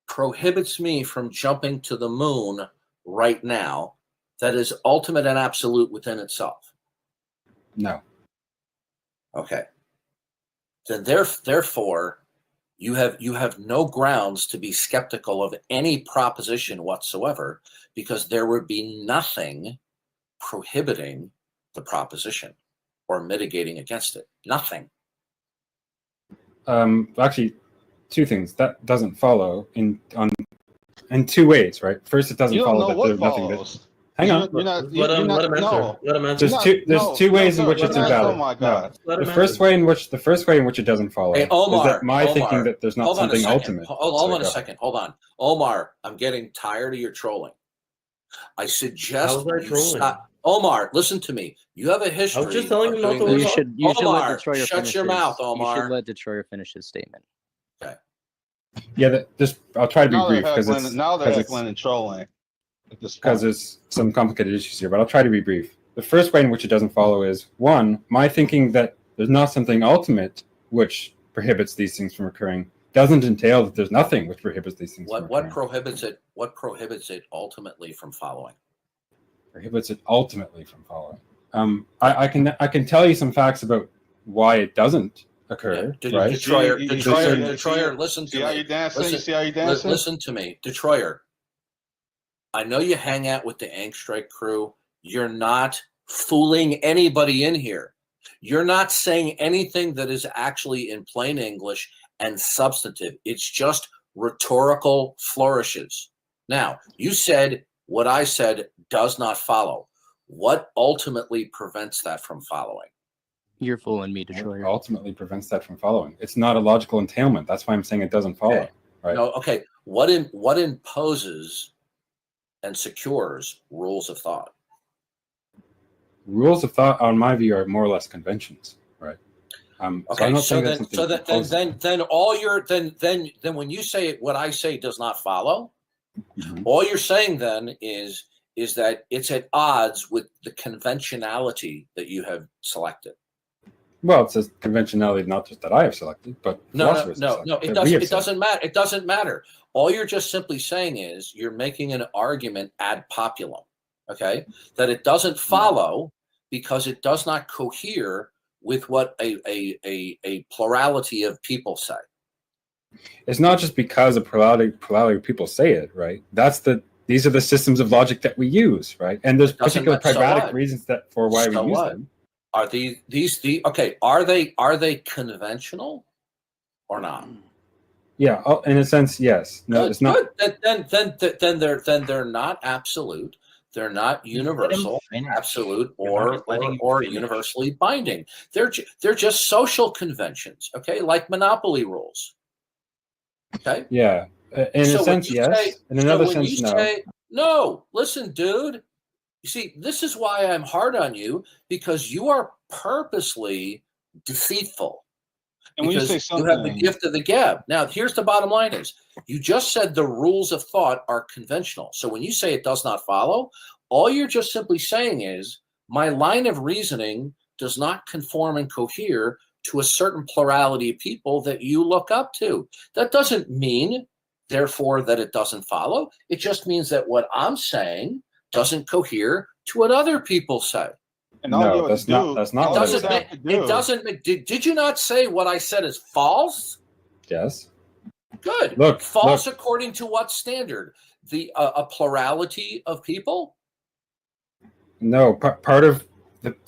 prohibits me from jumping to the moon right now that is ultimate and absolute within itself? No. Okay. Then therefore, you have no grounds to be skeptical of any proposition whatsoever, because there would be nothing prohibiting the proposition or mitigating against it. Nothing. Actually, two things. That doesn't follow in two ways, right? First, it doesn't You don't follow know that what there's nothing follows. that. Hang on. You're not, no. Let him answer. There's two ways in which it's not, invalid. oh my God. No. The first way in which it doesn't follow Hey, Omar, is that my Omar, thinking that there's not hold on a something second. ultimate. Hold on a second. Hold on. Omar, I'm getting tired of your trolling. I suggest How's that you trolling? stop. Omar, listen to me. You have a history. I was just telling of him not doing to this. You should let Omar, Detroiter shut finish your his- mouth, You Omar. should let Detroiter finish his statement. Yeah, I'll try to be Now brief they're because heckling and trolling. At this because point. there's some complicated issues here, but I'll try to be brief. The first way in which it doesn't follow is, one, my thinking that there's not something ultimate which prohibits these things from occurring doesn't entail that there's nothing which prohibits these things from What occurring. prohibits it? What prohibits it ultimately from following? Prohibits it ultimately from following. I can tell you some facts about why it doesn't occur, right? Detroiter, listen See to how me. you dancing? Listen, You see how you dancing? listen to me, Detroiter. I know you hang out with the Angstrike crew. You're not fooling anybody in here. You're not saying anything that is actually in plain English and substantive. It's just rhetorical flourishes. Now, you said what I said does not follow. What ultimately prevents that from following? You're fooling me, Detroiter. Ultimately prevents that from following. It's not a logical entailment. That's why I'm saying it doesn't follow. Okay. Right? No, okay. What imposes and secures rules of thought? Rules of thought, on my view, are more or less conventions, right? Okay, I'm not so saying then all you're then when you say what I say does not follow, Mhm. all you're saying then is that it's at odds with the conventionality that you have selected. Well, it's a conventionality not just that I have selected, but philosophers have selected, It that we have doesn't matter. It doesn't matter. All you're just simply saying is you're making an argument ad populum, okay? That it doesn't follow because it does not cohere with what a plurality of people say. It's not just because a plurality of people say it, right? These are the systems of logic that we use, right? And there's particular pragmatic reasons for why we use them. Are these okay? Are they conventional or not? Yeah, in a sense, yes. No, it's not. Good. Then they're not absolute. They're not universal, absolute, or universally binding. They're just social conventions. Okay, like monopoly rules. Okay. Yeah, in a sense, yes. In another sense, no. No, listen, dude. You see, this is why I'm hard on you, because you are purposely deceitful. And when you say you have the gift of the gab. Now, here's the bottom line is, you just said the rules of thought are conventional. So when you say it does not follow, all you're just simply saying is, my line of reasoning does not conform and cohere to a certain plurality of people that you look up to. That doesn't mean, therefore, that it doesn't follow. It just means that what I'm saying doesn't cohere to what other people say. And all that's not what it doesn't. Did you not say what I said is false? Yes. Good. False according to what standard? A plurality of people? No, part of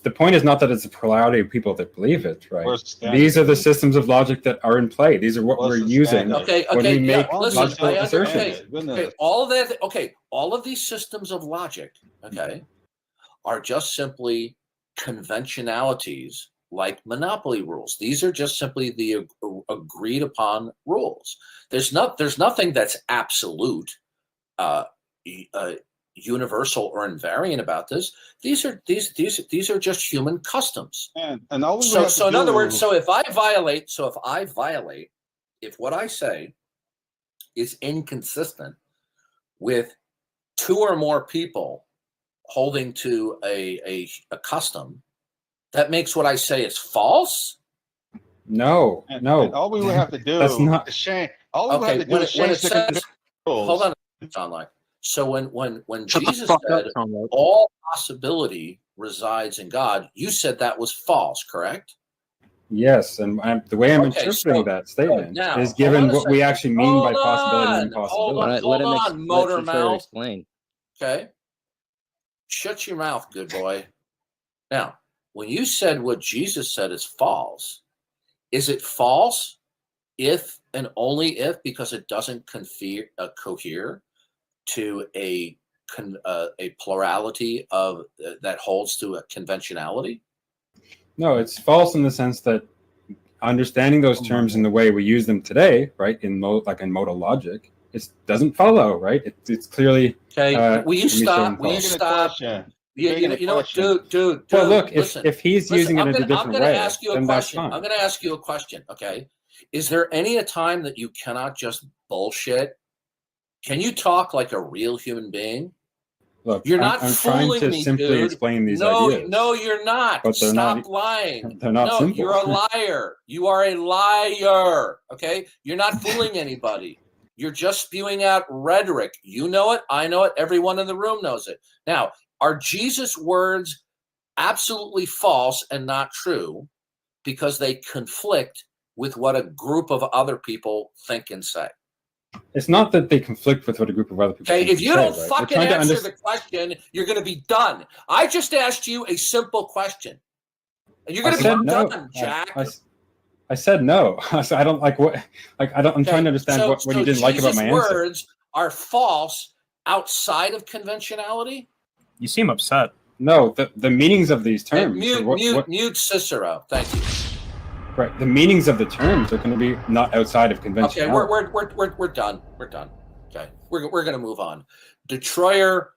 the point is not that it's a plurality of people that believe it, right? These are the systems of logic that are in play. These are what we're using when we make logical assertions. All of these systems of logic, are just simply conventionalities like monopoly rules. These are just simply the agreed upon rules. There's nothing that's absolute, universal or invariant about this. These are just human customs. And all so in other words, if what I say is inconsistent with two or more people holding to a custom, that makes what I say is false? No, And no. all we would have to do That's not. is change. All we would Okay, have to do is when change it the says, rules. hold on, John Locke. So when Shut the Jesus fuck said up, Tom Locke. all possibility resides in God, you said that was false, correct? Yes, and the way I'm Okay, interpreting so that statement now, is hold given on a what we second. actually mean by Hold possibility and on, impossibility. Let hold him on, let motor Detroit mouth. explain. Okay, shut your mouth, good boy. Now, when you said what Jesus said is false, is it false if and only if, because it doesn't cohere to a plurality of that holds to a conventionality? No, it's false in the sense that understanding those terms in the way we use them today, right, in modal logic, it doesn't follow, right? It's clearly. Okay, will you let me show him stop? Will you false. stop? You know what, dude. Well, look, listen, if he's using it in a different way, ask you a then that's question. fine. I'm going to ask you a question. Okay, is there any a time that you cannot just bullshit? Can you talk like a real human being? Look, You're not I'm trying fooling to me, simply dude. explain these No, ideas. no, you're not. But they're Stop not. lying. They're not no, simple. You're a liar. You are a liar. Okay, you're not fooling anybody. You're just spewing out rhetoric. You know it. I know it. Everyone in the room knows it. Now, are Jesus' words absolutely false and not true because they conflict with what a group of other people think and say? It's not that they conflict with what a group of other people. Okay, if you don't right? fucking answer the question, you're going to be done. I just asked you a simple question, and you're going to be done, Jack. I said no. I don't like what. Like I don't. I'm trying to understand what you didn't like about my answer. Jesus' words are false outside of conventionality. You seem upset. No, the meanings of these terms. Mute Cicero. Thank you. Right, the meanings of the terms are going to be not outside of conventionality. Okay, we're done. We're done. Okay, we're going to move on. Detroyer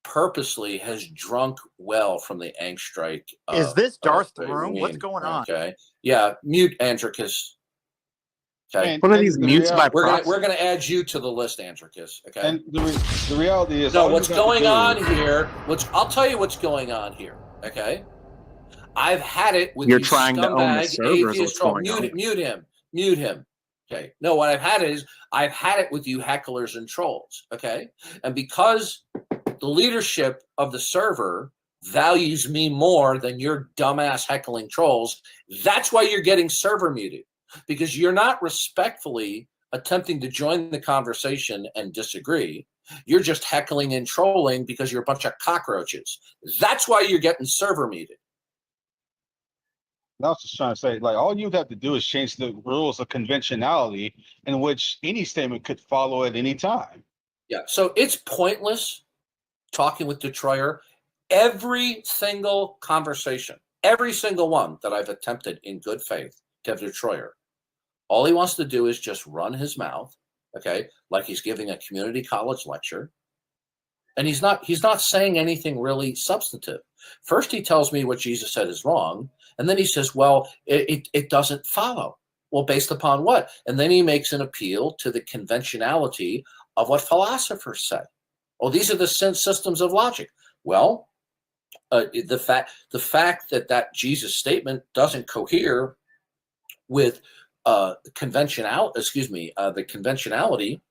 purposely has drunk well from the Ankh strike. Is this Darth Room? What's going on? Okay, yeah, mute Andricus. Okay, What are these mutes by proxy? We're gonna add you to the list, Andricus. Okay, and the reality is, no. What's going on here? I'll tell you what's going on here. Okay, I've had it with you're you trying to own the servers. Atheist troll. Mute him. Okay. No, what I've had it with you hecklers and trolls. Okay, and because the leadership of the server values me more than your dumbass heckling trolls, that's why you're getting server muted, because you're not respectfully attempting to join the conversation and disagree. You're just heckling and trolling because you're a bunch of cockroaches. That's why you're getting server muted. I was just trying to say, like, all you'd have to do is change the rules of conventionality in which any statement could follow at any time. Yeah, so it's pointless talking with Detroyer. Every single conversation, every single one that I've attempted in good faith to have Detroyer, all he wants to do is just run his mouth, okay, like he's giving a community college lecture. And he's not saying anything really substantive. First, he tells me what Jesus said is wrong. And then he says, well, it doesn't follow. Well, based upon what? And then he makes an appeal to the conventionality of what philosophers say. Oh, these are the systems of logic. Well, the fact that Jesus statement doesn't cohere with the conventionality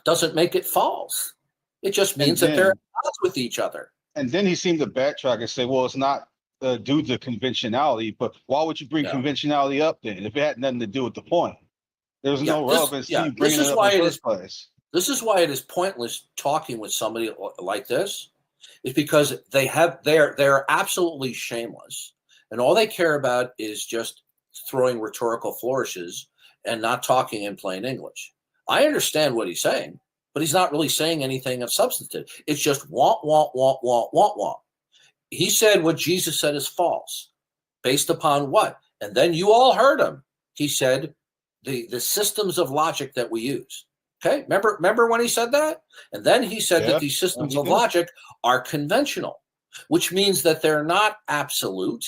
doesn't make it false. It just means that they're at odds with each other. And then he seemed to backtrack and say, well, it's not due to conventionality, but why would you bring conventionality up then if it had nothing to do with the point? There's no relevance to you bringing it up in the first place. This is why it is pointless talking with somebody like this. It's because they're absolutely shameless, and all they care about is just throwing rhetorical flourishes and not talking in plain English. I understand what he's saying, but he's not really saying anything of substantive. It's just want. He said what Jesus said is false. Based upon what? And then you all heard him. He said the systems of logic that we use. Okay, remember when he said that? And then he said that these systems of logic are conventional, which means that they're not absolute.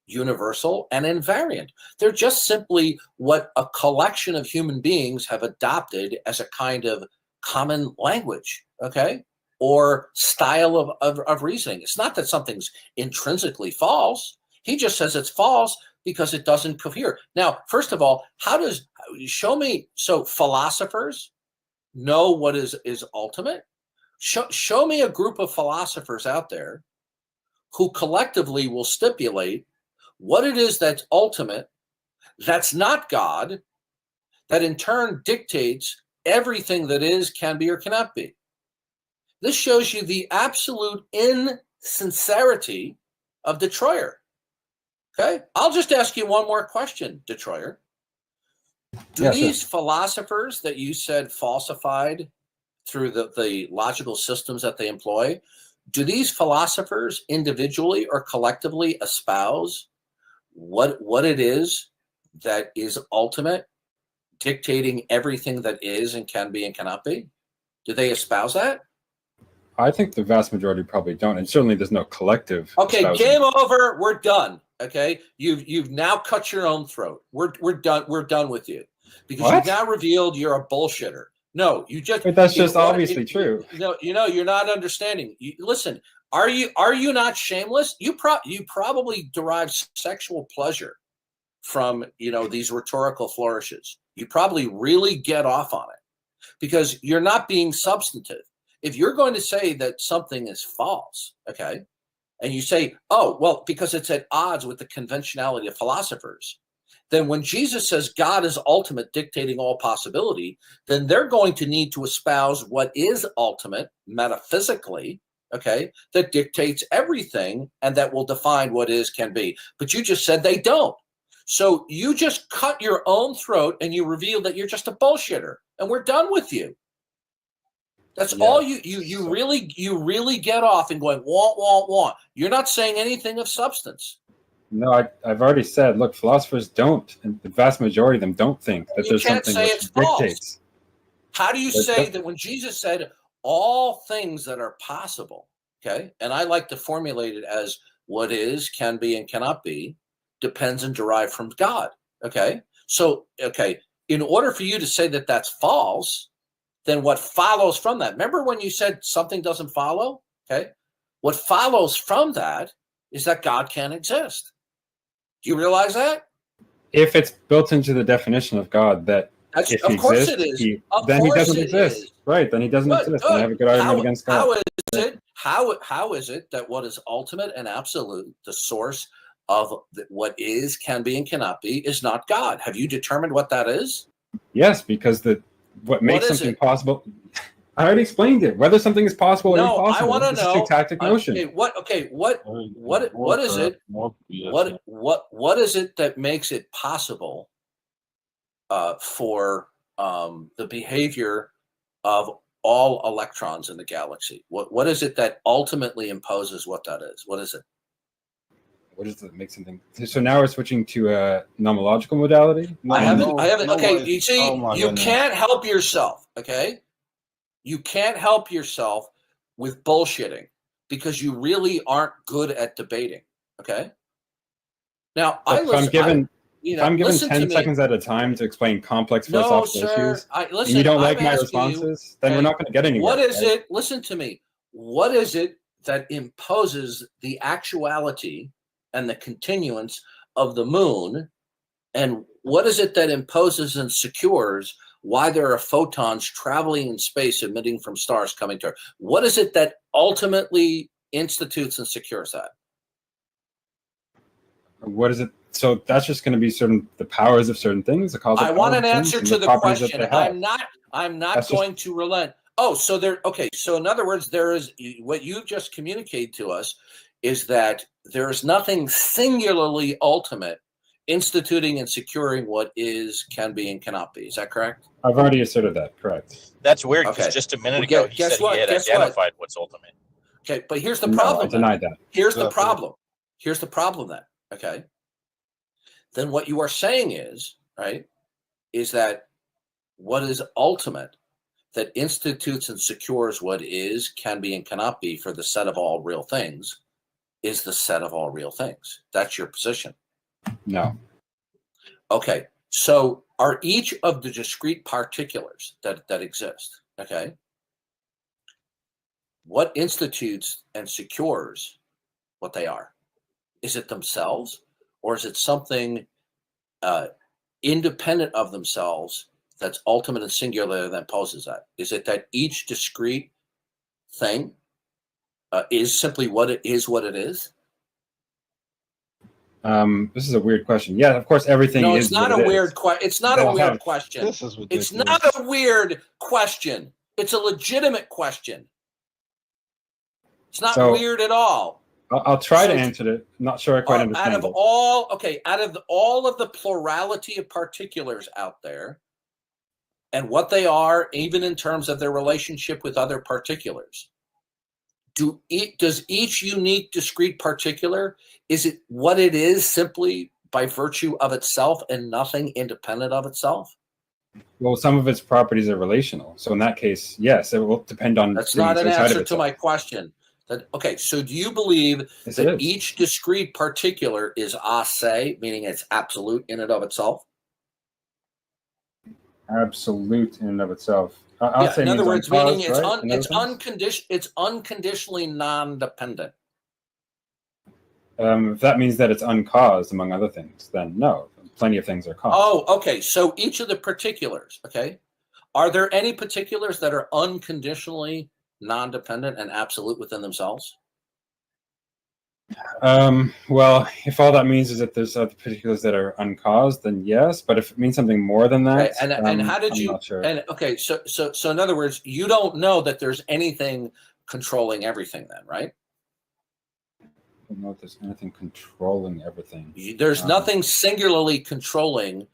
universal, and invariant. They're just simply what a collection of human beings have adopted as a kind of common language, okay? Or style of reasoning. It's not that something's intrinsically false. He just says it's false because it doesn't cohere. Now, first of all, show me, so philosophers know what is ultimate? Show me a group of philosophers out there who collectively will stipulate what it is that's ultimate, that's not God, that in turn dictates everything that is, can be, or cannot be. This shows you the absolute insincerity of Detroyer. Okay? I'll just ask you one more question, Detroyer. Do these philosophers that you said falsified through the logical systems that they employ, do these philosophers individually or collectively espouse what it is that is ultimate, dictating everything that is and can be and cannot be? Do they espouse that? I think the vast majority probably don't, and certainly there's no collective. Okay, espousing. game over. We're done. Okay, you've now cut your own throat. We're done. We're done with you because you've now revealed you're a bullshitter. No, you just. But that's just obviously true. No, you're not understanding. Listen, are you not shameless? You probably derive sexual pleasure from these rhetorical flourishes. You probably really get off on it because you're not being substantive. If you're going to say that something is false, okay, and you say, oh, well, because it's at odds with the conventionality of philosophers, then when Jesus says God is ultimate, dictating all possibility, then they're going to need to espouse what is ultimate metaphysically, okay, that dictates everything and that will define what is, can be. But you just said they don't. So you just cut your own throat and you reveal that you're just a bullshitter and we're done with you. That's all you really get off and going, want. You're not saying anything of substance. No, I've already said, look, philosophers don't, and the vast majority of them don't think that there's something which dictates. How do you say that when Jesus said all things that are possible, okay, and I like to formulate it as what is, can be, and cannot be, depends and derived from God, okay? So, okay, in order for you to say that that's false, then what follows from that? Remember when you said something doesn't follow? Okay. What follows from that is that God can't exist. Do you realize that? If it's built into the definition of God that if he exists, then he doesn't exist. Right, then he doesn't exist. And I have a good argument against God. How is it that what is ultimate and absolute, the source of what is, can be, and cannot be, is not God? Have you determined what that is? Yes, because what makes something possible, I already explained it. Whether something is possible or impossible. I want to know. Syntactic notion. What is it? What is it that makes it possible for the behavior of all electrons in the galaxy? What is it that ultimately imposes what that is? What is it? What does it make something? So now we're switching to a nomological modality. I haven't. Okay, you see, you can't help yourself. Okay, you can't help yourself with bullshitting because you really aren't good at debating. Okay. Now, if I'm given 10 seconds at a time to explain complex philosophical issues, and you don't like my responses, then we're not going to get anywhere. What is it? Listen to me. What is it that imposes the actuality and the continuance of the moon, and what is it that imposes and secures why there are photons traveling in space emitting from stars coming to Earth? What is it that ultimately institutes and secures that? What is it? So that's just going to be the powers of certain things. The causal. I want an answer to the question. I'm not going to relent. Oh, so there. Okay, so in other words, there is what you just communicated to us is that there is nothing singularly ultimate instituting and securing what is, can be, and cannot be. Is that correct? I've already asserted that. Correct. That's weird because just a minute ago he said he had identified what's ultimate. Okay, but here's the problem. I denied that. Here's the problem. Here's the problem then. Okay. Then what you are saying is, right, is that what is ultimate that institutes and secures what is, can be, and cannot be for the set of all real things is the set of all real things. That's your position. No. Okay. So are each of the discrete particulars that exist, okay, what institutes and secures what they are? Is it themselves, or is it something independent of themselves that's ultimate and singular that poses that? Is it that each discrete thing is simply what it is? This is a weird question. Yeah, of course, everything No, is. it's not a weird question. It's not a weird question. This is ridiculous. It's not a weird question. It's a legitimate question. It's not weird at all. I'll try to answer it. I'm not sure I quite understand. Out of all of the plurality of particulars out there, and what they are, even in terms of their relationship with other particulars, does each unique discrete particular, is it what it is simply by virtue of itself and nothing independent of itself? Well, some of its properties are relational. So in that case, yes, it will depend on. That's not an answer to my question. Okay, so do you believe that each discrete particular is a se, meaning it's absolute in and of itself? Absolute in and of itself. I'll say in other words, meaning it's unconditionally non-dependent. If that means that it's uncaused, among other things, then no. Plenty of things are caused. Oh, okay. So each of the particulars, okay, are there any particulars that are unconditionally non-dependent and absolute within themselves? Well, if all that means is that there's other particulars that are uncaused, then yes. But if it means something more than that, okay, and how did I'm not sure. And okay, so in other words, you don't know that there's anything controlling everything, then, right? I don't know if there's anything controlling everything. There's nothing singularly controlling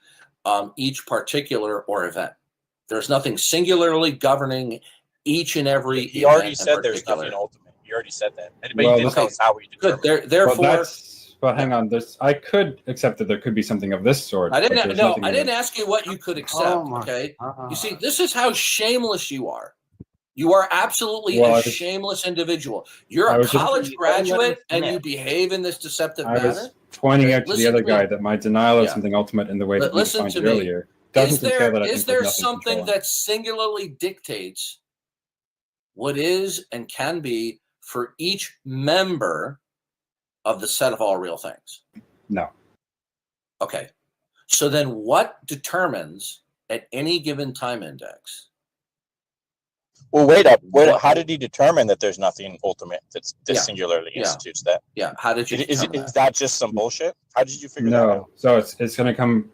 each particular or event. There's nothing singularly governing each and every. He already said there's nothing ultimate. You already said that. But you didn't tell us how we determine. Good. Therefore, but hang on. I could accept that there could be something of this sort. I didn't ask you what you could accept. Okay. You see, this is how shameless you are. You are absolutely a shameless individual. You're a college graduate, and you behave in this deceptive manner. I was pointing out to the other guy that my denial of something ultimate in the way that you defined it earlier doesn't entail that I think is there something that singularly dictates what is and can be for each member of the set of all real things? No. Okay. So then what determines at any given time index? Well, wait up. How did he determine that there's nothing ultimate that singularly institutes that? Yeah. How did you is that just some bullshit? How did you figure that out? So it's going to come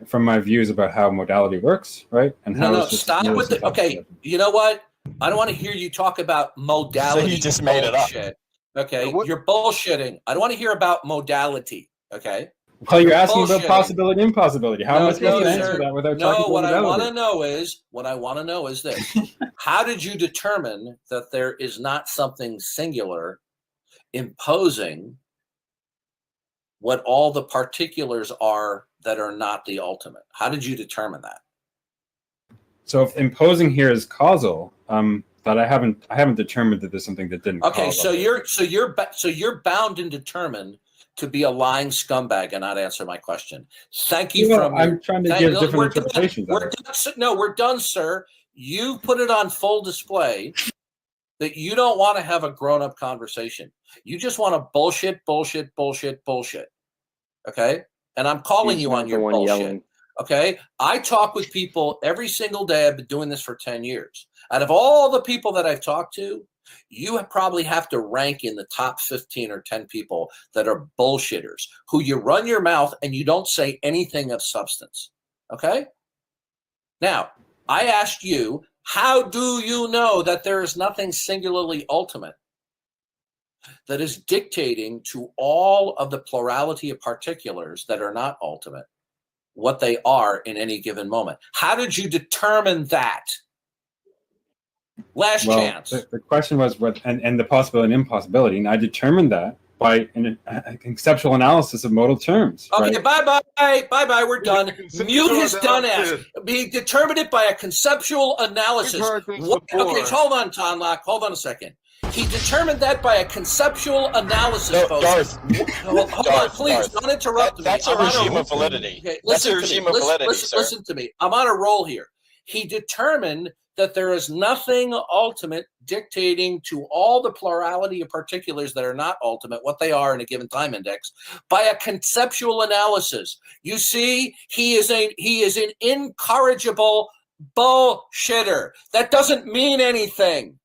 from my views about how modality works, right? And how stop with the. Okay, you know what? I don't want to hear you talk about modality. So you just made it up. Okay, you're bullshitting. I don't want to hear about modality. Okay. Well, you're asking about possibility and impossibility. How am I supposed to answer that without talking about modality? What I want to know is this. How did you determine that there is not something singular imposing what all the particulars are that are not the ultimate? How did you determine that? So if imposing here is causal, that I haven't determined that there's something that didn't. Okay, so you're bound and determined to be a lying scumbag and not answer my question. Thank you. I'm trying to give different interpretations. We're done, sir. You put it on full display that you don't want to have a grown-up conversation. You just want to bullshit. Okay? And I'm calling you on your bullshit. Yelling. Okay? I talk with people every single day. I've been doing this for 10 years. Out of all the people that I've talked to, you probably have to rank in the top 15 or 10 people that are bullshitters, who you run your mouth and you don't say anything of substance. Okay? Now, I asked you, how do you know that there is nothing singularly ultimate that is dictating to all of the plurality of particulars that are not ultimate what they are in any given moment? How did you determine that? Last chance. The question was what, and the possibility and impossibility, and I determined that by an conceptual analysis of modal terms. Okay, right? bye. We're done. Mute his done ass. He determined it by a conceptual analysis. Okay, hold on, Tonlock. Hold on a second. He determined that by a conceptual analysis, No, folks. Darth. Hold on, Darth, please, Darth. don't interrupt me. That's a I'm on regime of validity. Okay, That's a listen to regime me. of validity, sir. Listen to me. I'm on a roll here. He determined that there is nothing ultimate dictating to all the plurality of particulars that are not ultimate, what they are in a given time index, by a conceptual analysis. You see, he is an incorrigible bullshitter. That doesn't mean anything.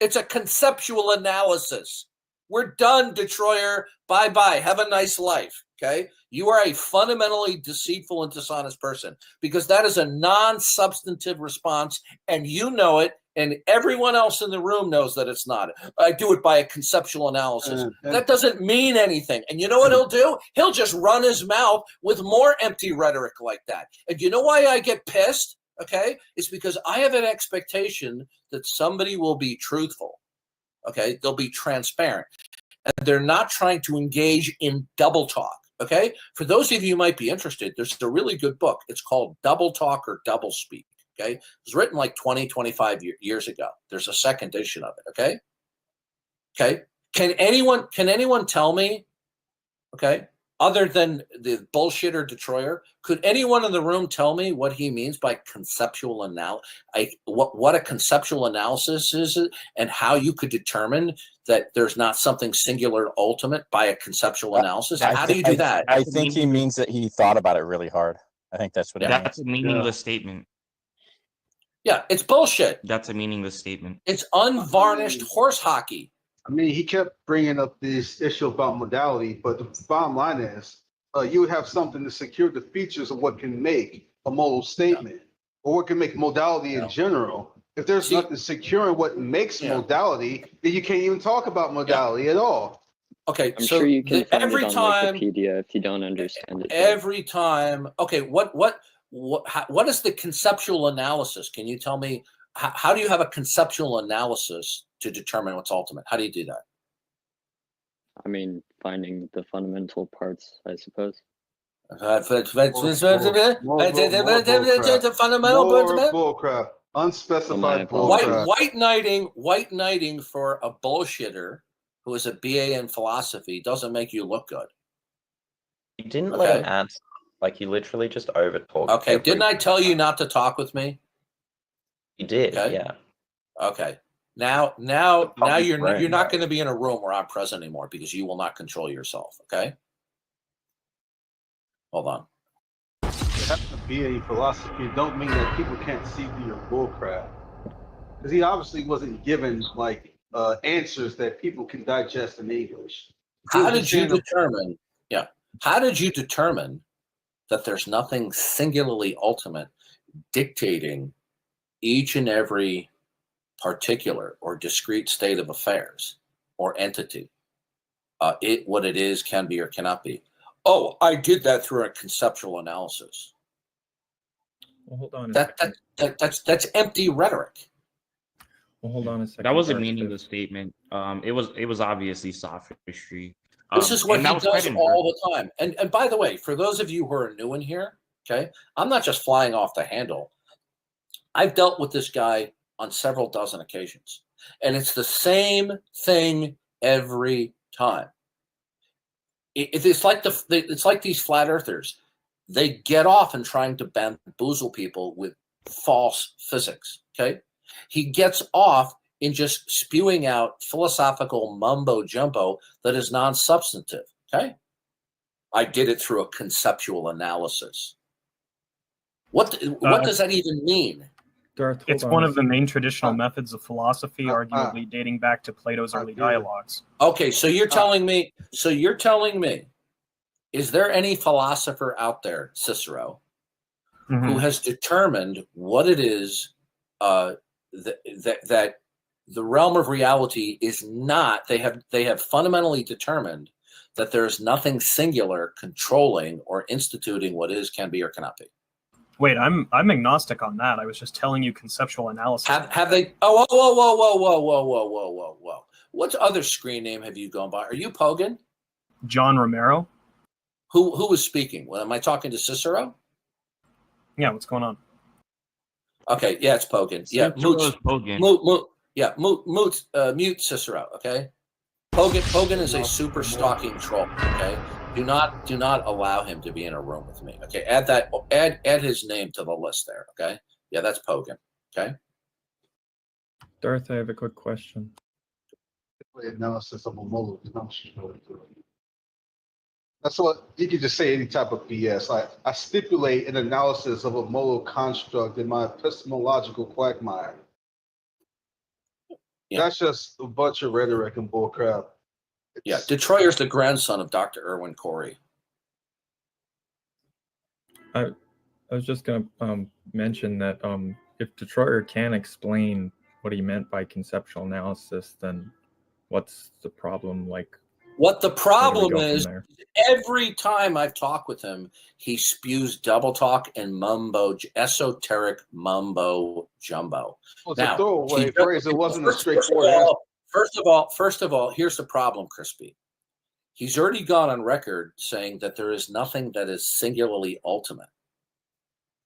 It's a conceptual analysis. We're done, Detroyer. Bye-bye. Have a nice life, okay? You are a fundamentally deceitful and dishonest person because that is a non-substantive response, and you know it, and everyone else in the room knows that it's not. I do it by a conceptual analysis. That doesn't mean anything. And you know what he'll do? He'll just run his mouth with more empty rhetoric like that. And you know why I get pissed? Okay? It's because I have an expectation that somebody will be truthful. Okay? They'll be transparent. And they're not trying to engage in double talk. Okay? For those of you who might be interested, there's a really good book. It's called Double Talk or Double Speak. Okay? It was written like 20, 25 years ago. There's a second edition of it. Okay? Okay? Can anyone tell me, okay, other than the bullshitter Detroyer, could anyone in the room tell me what he means by conceptual analysis? What a conceptual analysis is and how you could determine that there's not something singular ultimate by a conceptual analysis? How do you do that? I think he means that he thought about it really hard. I think that's what it means. That's a meaningless statement. Yeah, it's bullshit. That's a meaningless statement. It's unvarnished horse hockey. I mean, he kept bringing up this issue about modality, but the bottom line is you would have something to secure the features of what can make a modal statement or what can make modality in general. If there's nothing securing what makes modality, then you can't even talk about modality at all. Okay, I'm so sure you can find every it on time, Wikipedia if you don't understand it. every time. Okay, what is the conceptual analysis? Can you tell me how do you have a conceptual analysis to determine what's ultimate? How do you do that? I mean, finding the fundamental parts, I suppose. Bullcrap. Unspecified bullcrap. White knighting for a bullshitter who is a BA in philosophy doesn't make you look good. You didn't let him answer. Like, he literally just over-talked. Okay, didn't I tell you not to talk with me? You did, okay. Yeah. Okay. Now you're not going to be in a room where I'm present anymore because you will not control yourself. Okay. Hold on. Having a BA in philosophy don't mean that people can't see through your bullcrap. Because he obviously wasn't given like answers that people can digest in English. How did you determine? Yeah. How did you determine that there's nothing singularly ultimate dictating each and every particular or discrete state of affairs or entity? What it is, can be, or cannot be. Oh, I did that through a conceptual analysis. Well, hold on. That's empty rhetoric. Well, hold on a second. That was a meaningless statement. It was obviously sophistry. This is what he does all the time. And by the way, for those of you who are new in here, okay, I'm not just flying off the handle. I've dealt with this guy on several dozen occasions, and it's the same thing every time. It's like these flat earthers. They get off in trying to bamboozle people with false physics. Okay, he gets off in just spewing out philosophical mumbo jumbo that is non-substantive. Okay, I did it through a conceptual analysis. What does that even mean? Darth, it's one of the main traditional methods of philosophy, arguably dating back to Plato's early dialogues. Okay, so you're telling me, is there any philosopher out there, Cicero, who has determined what it is that the realm of reality is not? They have fundamentally determined that there is nothing singular controlling or instituting what is, can be, or cannot be. Wait, I'm agnostic on that. I was just telling you conceptual analysis. Have they? Oh, whoa! What other screen name have you gone by? Are you Pogan? John Romero. Who was speaking? Well, am I talking to Cicero? Yeah, what's going on? Okay, yeah, it's Pogan. Yeah, Cicero's Pogan. Yeah, mute Cicero. Okay. Pogan is a super stalking troll. Okay. Do not allow him to be in a room with me. Okay. Add his name to the list there. Okay. Yeah, that's Pogan. Okay. Darth, I have a quick question. Analysis of a modal construct. That's what you can just say any type of BS. I stipulate an analysis of a modal construct in my epistemological quagmire. Yeah. That's just a bunch of rhetoric and bullcrap. Yeah, Detroyer's the grandson of Dr. Irwin Corey. I was just going to mention that if Detroyer can explain what he meant by conceptual analysis, then what's the problem? Like, what the problem where do we go is, from there? every time I've talked with him, he spews double talk and esoteric mumbo jumbo. Well, it's now, a throwaway phrase. It wasn't a straightforward answer. First of all, here's the problem, Crispy. He's already gone on record saying that there is nothing that is singularly ultimate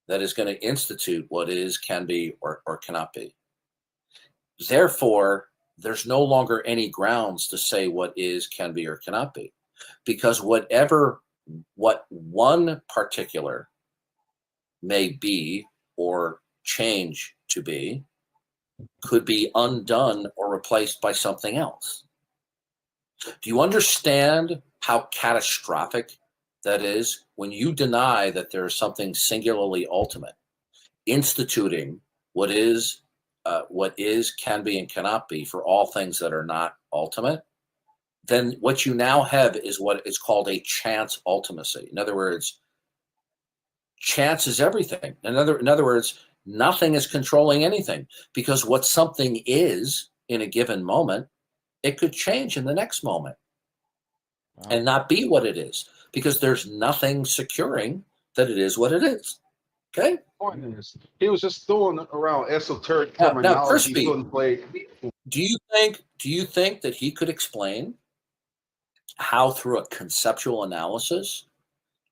that is going to institute what is, can be, or cannot be. Therefore, there's no longer any grounds to say what is, can be, or cannot be. Because what one particular may be or change to be could be undone or replaced by something else. Do you understand how catastrophic that is when you deny that there is something singularly ultimate, instituting what is, can be, and cannot be for all things that are not ultimate? Then what you now have is what is called a chance ultimacy. In other words, chance is everything. In other words, nothing is controlling anything, because what something is in a given moment, it could change in the next moment and not be what it is, because there's nothing securing that it is what it is. Okay? Point is, he was just throwing around esoteric terminology. Now, Crispy, do you think that he could explain how, through a conceptual analysis,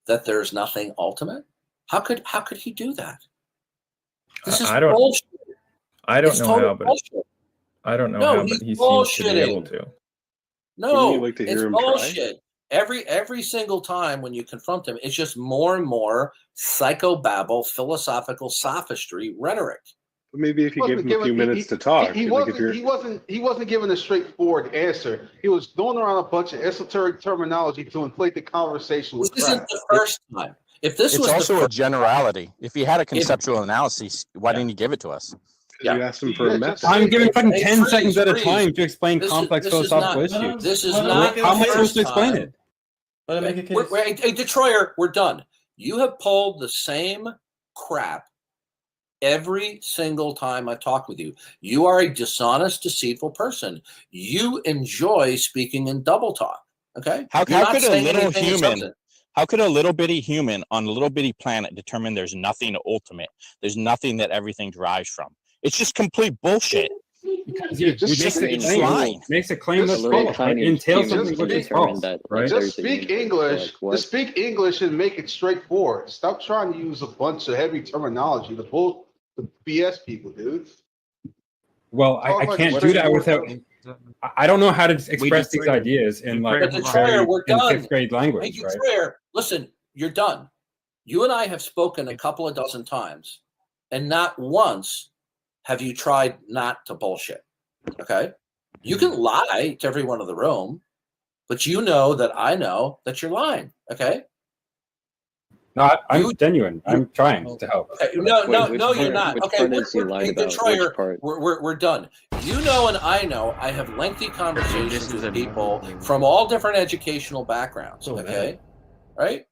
that there's nothing ultimate? How could he do that? This is bullshit. I don't know how, but bullshit. I don't know how, but he seems to be able to. No, like to hear it's bullshit. Every single time when you confront him, it's just more and more psychobabble, philosophical sophistry rhetoric. Maybe if you give him a few minutes to talk. He wasn't giving a straightforward answer. He was throwing around a bunch of esoteric terminology to inflate the conversation with This isn't the first time. If this was also a generality. If he had a conceptual analysis, why didn't he give it to us? You asked him for a method. I'm giving fucking 10 seconds at a time to explain complex philosophical issues. This is not. How am I supposed to explain it? Hey, Detroyer, we're done. You have pulled the same crap every single time I talk with you. You are a dishonest, deceitful person. You enjoy speaking in double talk. Okay? How could a little human? How could a little bitty human on a little bitty planet determine there's nothing ultimate? There's nothing that everything derives from. It's just complete bullshit. Because makes a claim that's false. Entails something which is false, right? Just speak English. Just speak English and make it straightforward. Stop trying to use a bunch of heavy terminology. The BS people, dude. Well, I can't do that without. I don't know how to express these ideas in like fifth grade language, right? Detroyer, listen, you're done. You and I have spoken a couple of dozen times, and not once have you tried not to bullshit. Okay? You can lie to everyone in the room, but you know that I know that you're lying. Okay? No, I'm genuine. I'm trying to help. Okay. No, you're not. Okay, Detroyer, we're done. You know and I know I have lengthy conversations with people from all different educational backgrounds. Okay? Right?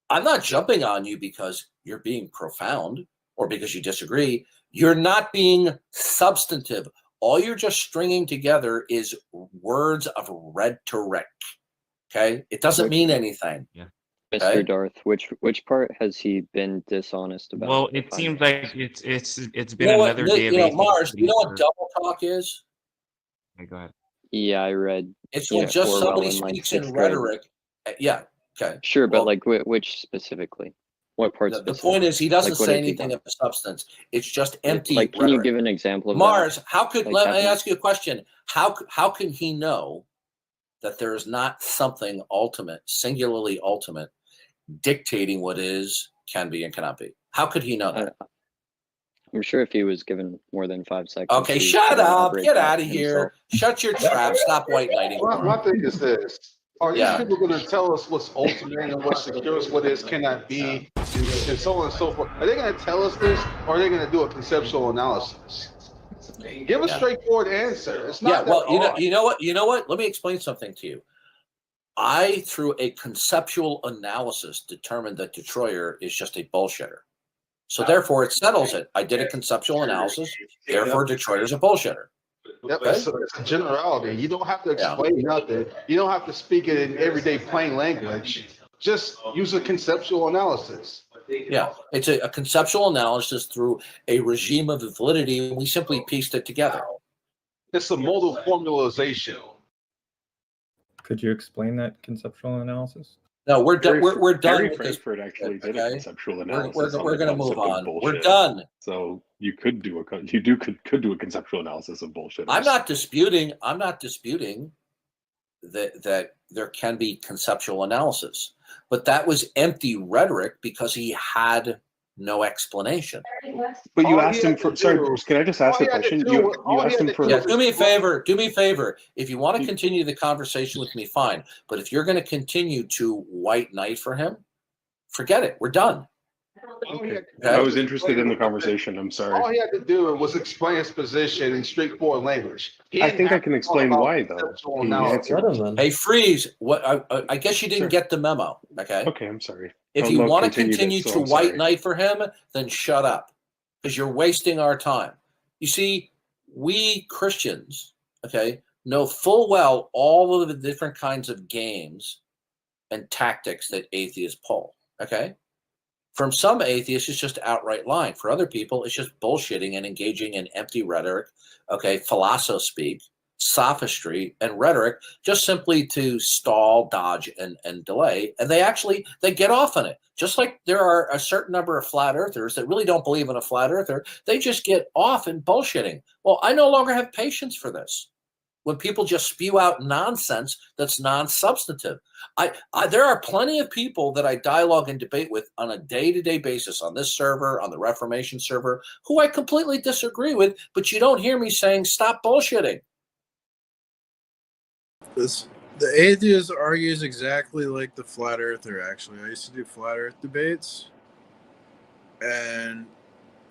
I'm not jumping on you because you're being profound or because you disagree. You're not being substantive. All you're just stringing together is words of rhetoric. Okay? It doesn't mean anything. Yeah. Mr. Darth, which part has he been dishonest about? Well, it seems like it's been another day of Mars, you know what double talk is? Okay, go ahead. Yeah, I read. It's when just somebody speaks in rhetoric. Yeah. Okay. Sure, but like which specifically? What parts? The point is, he doesn't Like, what say have you anything done? of substance. It's just empty Like, can you rhetoric. give an example of Mars, that? how could Like, let me happened? ask you a question? How can he know that there is not something ultimate, singularly ultimate, dictating what is, can be, and cannot be? How could he know that? I'm sure if he was given more than 5 seconds. Okay, he shut could up. elaborate Get that out of himself. here. Shut your trap. Stop white knighting. My thing is this. Are these Yeah. people going to tell us what's ultimate and what secures what is, cannot be, and so on and so forth? Are they going to tell us this, or are they going to do a conceptual analysis? Give a straightforward answer. It's not Yeah, well, that hard. you know what? Let me explain something to you. I, through a conceptual analysis, determined that Detroyer is just a bullshitter. So therefore, it settles it. I did a conceptual analysis. Therefore, Detroyer's a bullshitter. Yep, it's a generality. You don't have to explain nothing. You don't have to speak it in everyday plain language. Just use a conceptual analysis. Yeah, it's a conceptual analysis through a regime of validity. We simply pieced it together. It's a modal formalization. Could you explain that conceptual analysis? No, we're done. We're done. Gary with this. Frankfurt actually did a conceptual analysis. We're going to move on. We're Bullshit. done. So you could do a could do a conceptual analysis of bullshit. I'm not disputing that there can be conceptual analysis, but that was empty rhetoric because he had no explanation. But you asked him for. Sorry, Bruce. Can I just ask a question? You asked him for. Yeah, do me a favor. Do me a favor. If you want to continue the conversation with me, fine. But if you're going to continue to white knight for him, forget it. We're done. Okay. I was interested in the conversation. I'm sorry. All he had to do was explain his position in straightforward language. I think I can explain why, though. He answered. Hey, Freeze. What? I guess you didn't get the memo. Okay. Okay, I'm sorry. If you want to continue to white knight for him, then shut up, because you're wasting our time. You see, we Christians, okay, know full well all of the different kinds of games and tactics that atheists pull. Okay. From some atheists, it's just outright lying. For other people, it's just bullshitting and engaging in empty rhetoric, okay, philosophy, sophistry, and rhetoric, just simply to stall, dodge, and delay. And they get off on it. Just like there are a certain number of flat earthers that really don't believe in a flat earther, they just get off in bullshitting. Well, I no longer have patience for this. When people just spew out nonsense that's non-substantive. There are plenty of people that I dialogue and debate with on a day-to-day basis on this server, on the Reformation server, who I completely disagree with, but you don't hear me saying, stop bullshitting. The atheist argues exactly like the flat earther, actually. I used to do flat earth debates, and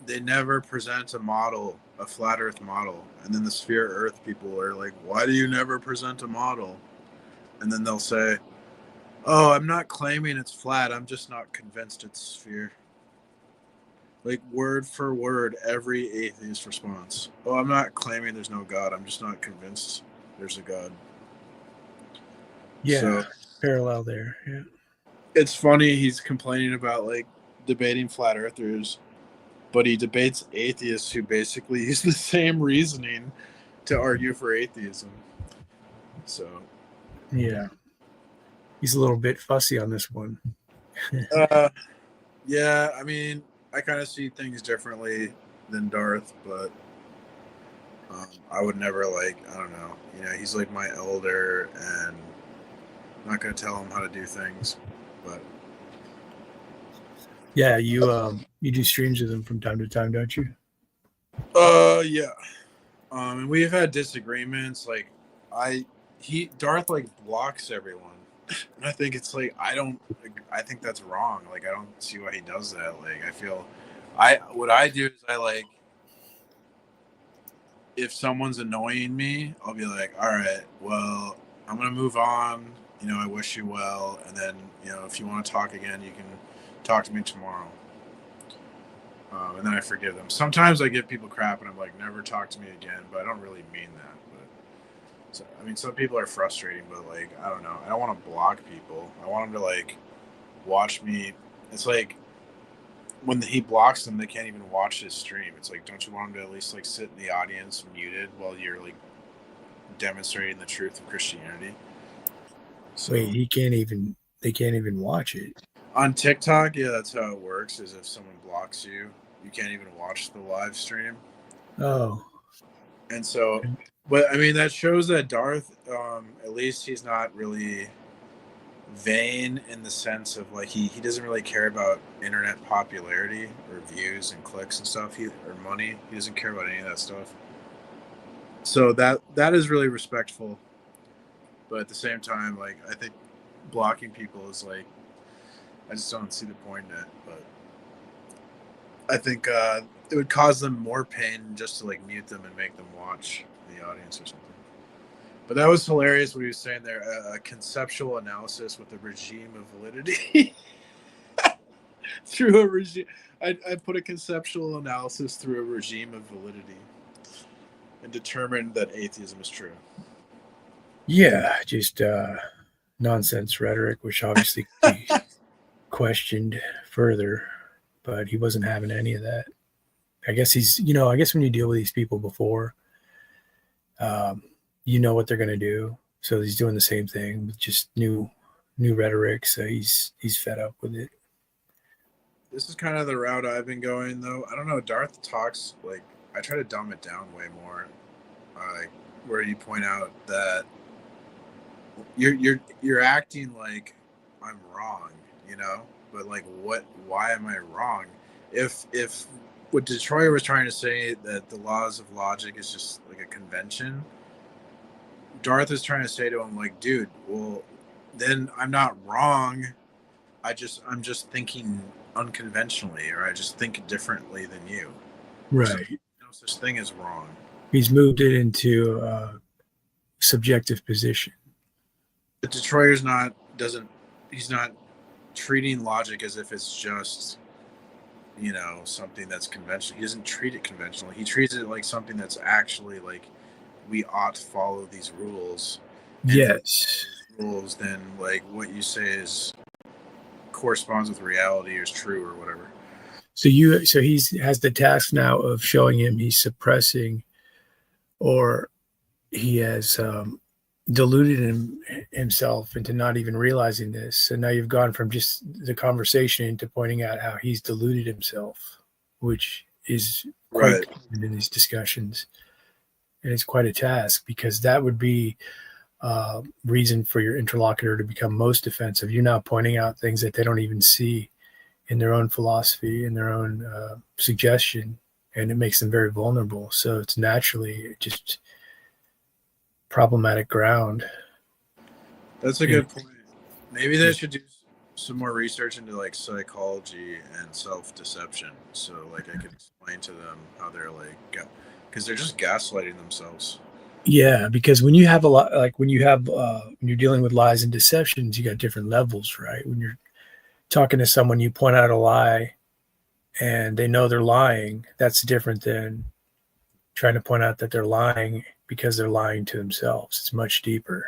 they never present a flat earth model. And then the sphere earth people are like, why do you never present a model? And then they'll say, oh, I'm not claiming it's flat. I'm just not convinced it's sphere. Like word for word, every atheist response. Oh, I'm not claiming there's no God. I'm just not convinced there's a God. Yeah, So, parallel there. Yeah. It's funny he's complaining about like debating flat earthers, but he debates atheists who basically use the same reasoning to argue for atheism. So, Yeah. He's a little bit fussy on this one. yeah, I mean, I kind of see things differently than Darth, but I would never I don't know. You know, he's like my elder, and I'm not going to tell him how to do things, but. Yeah, you do streams with him from time to time, don't you? Yeah. And we've had disagreements. Like, Darth blocks everyone. And I think it's I think that's wrong. Like, I don't see why he does that. Like, I feel, what I do is if someone's annoying me, I'll be like, all right, well, I'm going to move on. You know, I wish you well. And then, you know, if you want to talk again, you can talk to me tomorrow. And then I forgive them. Sometimes I give people crap and I'm like, never talk to me again, but I don't really mean that. But so, I mean, some people are frustrating, but I don't know. I don't want to block people. I want them to watch me. It's like when he blocks them, they can't even watch his stream. It's like, don't you want them to at least sit in the audience muted while you're demonstrating the truth of Christianity? So, wait, they can't even watch it. On TikTok, yeah, that's how it works. Is if someone blocks you, you can't even watch the live stream. Oh. And so, but I mean, that shows that Darth, at least he's not really vain in the sense of like he doesn't really care about internet popularity or views and clicks and stuff. Or money. He doesn't care about any of that stuff. So that is really respectful. But at the same time, like I think blocking people is like I just don't see the point in it. But I think it would cause them more pain just to like mute them and make them watch the audience or something. But that was hilarious what he was saying there. A conceptual analysis with a regime of validity through a regime. I put a conceptual analysis through a regime of validity and determined that atheism is true. Yeah, just nonsense rhetoric, which obviously could be questioned further, but he wasn't having any of that. I guess I guess when you deal with these people before, you know what they're going to do. So he's doing the same thing with just new rhetoric. So he's fed up with it. This is kind of the route I've been going, though. I don't know. Darth talks like I try to dumb it down way more, like where you point out that you're acting like I'm wrong, but like what? Why am I wrong? If what Detroit was trying to say that the laws of logic is just like a convention, Darth is trying to say to him like, dude, well, then I'm not wrong. I'm just thinking unconventionally, or I just think differently than you. Right. So, no such thing as wrong. He's moved it into a subjective position. But Detroiter's he's not treating logic as if it's just, something that's conventional. He doesn't treat it conventionally. He treats it like something that's actually like, we ought to follow these rules. And yes. Rules, then like what you say corresponds with reality or is true or whatever. So he has the task now of showing him he's suppressing, or he has deluded himself into not even realizing this. So now you've gone from just the conversation into pointing out how he's deluded himself, which is quite common in these discussions. And it's quite a task, because that would be reason for your interlocutor to become most defensive. You're now pointing out things that they don't even see in their own philosophy, in their own suggestion, and it makes them very vulnerable. So it's naturally just problematic ground. That's a good point. Maybe they should do some more research into like psychology and self-deception, so like I could explain to them how they're like, because they're just gaslighting themselves. Yeah, because when you have when you're dealing with lies and deceptions, you got different levels, right? When you're talking to someone, you point out a lie and they know they're lying. That's different than trying to point out that they're lying because they're lying to themselves. It's much deeper,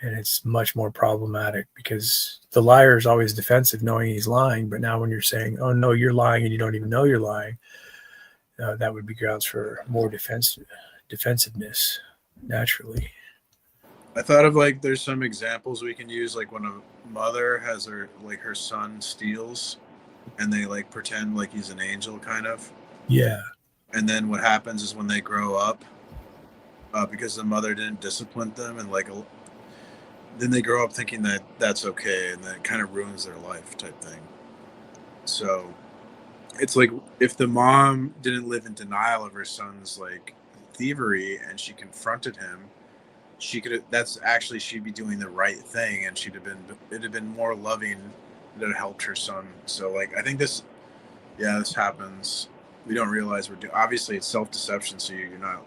and it's much more problematic, because the liar is always defensive, knowing he's lying. But now when you're saying, oh no, you're lying and you don't even know you're lying, that would be grounds for more defensiveness naturally. I thought of like there's some examples we can use, like when a mother has her son steals and they like pretend like he's an angel kind of. Yeah. And then what happens is when they grow up, because the mother didn't discipline them, and like then they grow up thinking that that's okay, and then it kind of ruins their life type thing. So it's like if the mom didn't live in denial of her son's like thievery and she confronted him, she'd be doing the right thing, and it'd have been more loving, that it helped her son. So like I think this happens. We don't realize obviously it's self-deception, so you're not.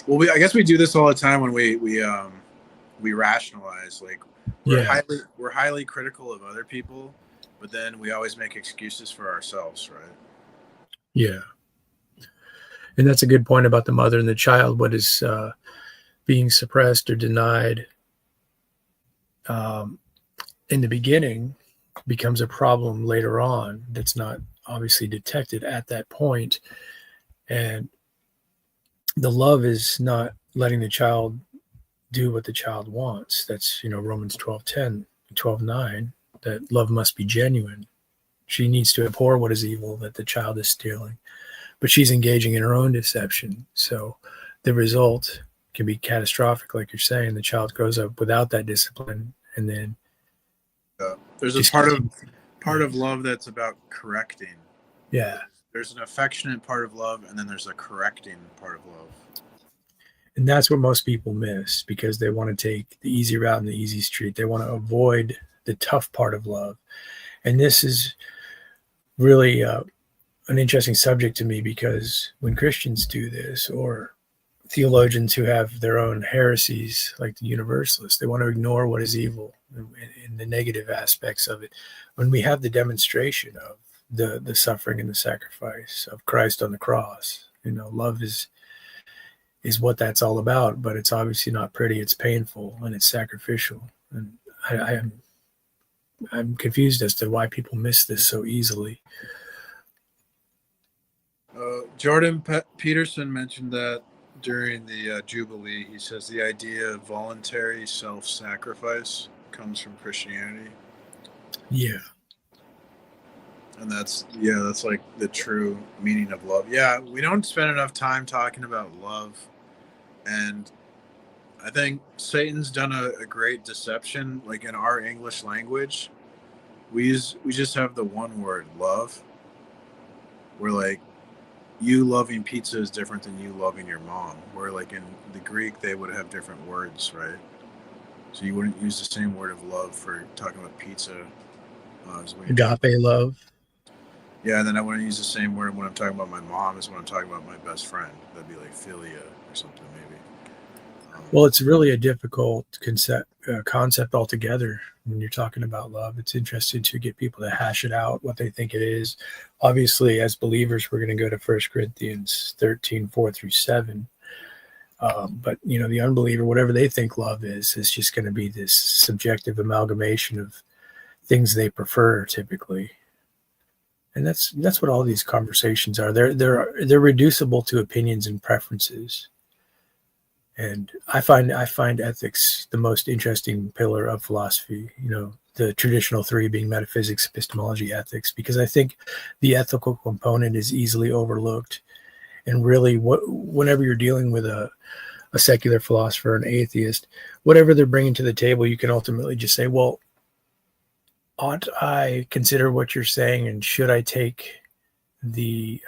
Well, I guess we do this all the time when we rationalize, like we're highly critical of other people, but then we always make excuses for ourselves, right? Yeah. And that's a good point about the mother and the child. What is being suppressed or denied in the beginning becomes a problem later on that's not obviously detected at that point. And the love is not letting the child do what the child wants. That's, Romans 12:10, 12:9. that love must be genuine. She needs to abhor what is evil that the child is stealing, but she's engaging in her own deception. So the result can be catastrophic, like you're saying. The child grows up without that discipline, and then there's a just part of love that's about correcting. Yeah. There's an affectionate part of love, and then there's a correcting part of love. And that's what most people miss because they want to take the easy route and the easy street. They want to avoid the tough part of love. And this is really an interesting subject to me because when Christians do this, or theologians who have their own heresies like the universalists, they want to ignore what is evil and the negative aspects of it. When we have the demonstration of the suffering and the sacrifice of Christ on the cross, love is what that's all about, but it's obviously not pretty. It's painful and it's sacrificial. And I'm confused as to why people miss this so easily. Jordan Peterson mentioned that during the Jubilee. He says the idea of voluntary self-sacrifice comes from Christianity. Yeah. And that's like the true meaning of love. Yeah, we don't spend enough time talking about love. And I think Satan's done a great deception. Like in our English language, we just have the one word, love. We're like, you loving pizza is different than you loving your mom. Where like in the Greek, they would have different words, right? So you wouldn't use the same word of love for talking about pizza. Agape love. Yeah, and then I wouldn't use the same word when I'm talking about my mom as when I'm talking about my best friend. That'd be like philia or something, maybe. Well, it's really a difficult concept altogether when you're talking about love. It's interesting to get people to hash it out, what they think it is. Obviously, as believers, we're going to go to 1 Corinthians 13, 4-7. But, the unbeliever, whatever they think love is just going to be this subjective amalgamation of things they prefer typically. And that's what all these conversations are. They're reducible to opinions and preferences. And I find ethics the most interesting pillar of philosophy, the traditional three being metaphysics, epistemology, ethics, because I think the ethical component is easily overlooked. And really, whenever you're dealing with a secular philosopher, an atheist, whatever they're bringing to the table, you can ultimately just say, well, ought I consider what you're saying, and should I take the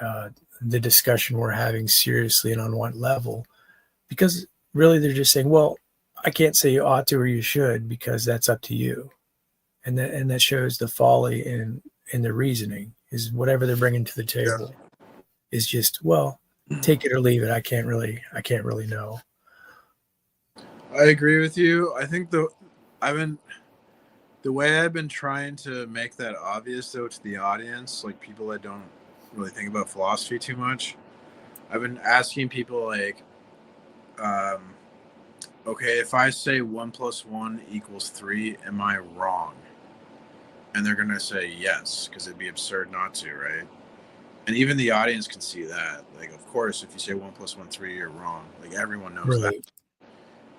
discussion we're having seriously, and on what level? Because really they're just saying, well, I can't say you ought to or you should because that's up to you. And that shows the folly in the reasoning, is whatever they're bringing to the table is just, well, take it or leave it. I can't really know. I agree with you. I think the way I've been trying to make that obvious though to the audience, like people that don't really think about philosophy too much, I've been asking people like, okay, if I say 1 + 1 = 3, am I wrong? And they're gonna say yes, because it'd be absurd not to, right? And even the audience can see that. Like, of course, if you say 1 + 1 = 3, you're wrong. Like everyone knows that.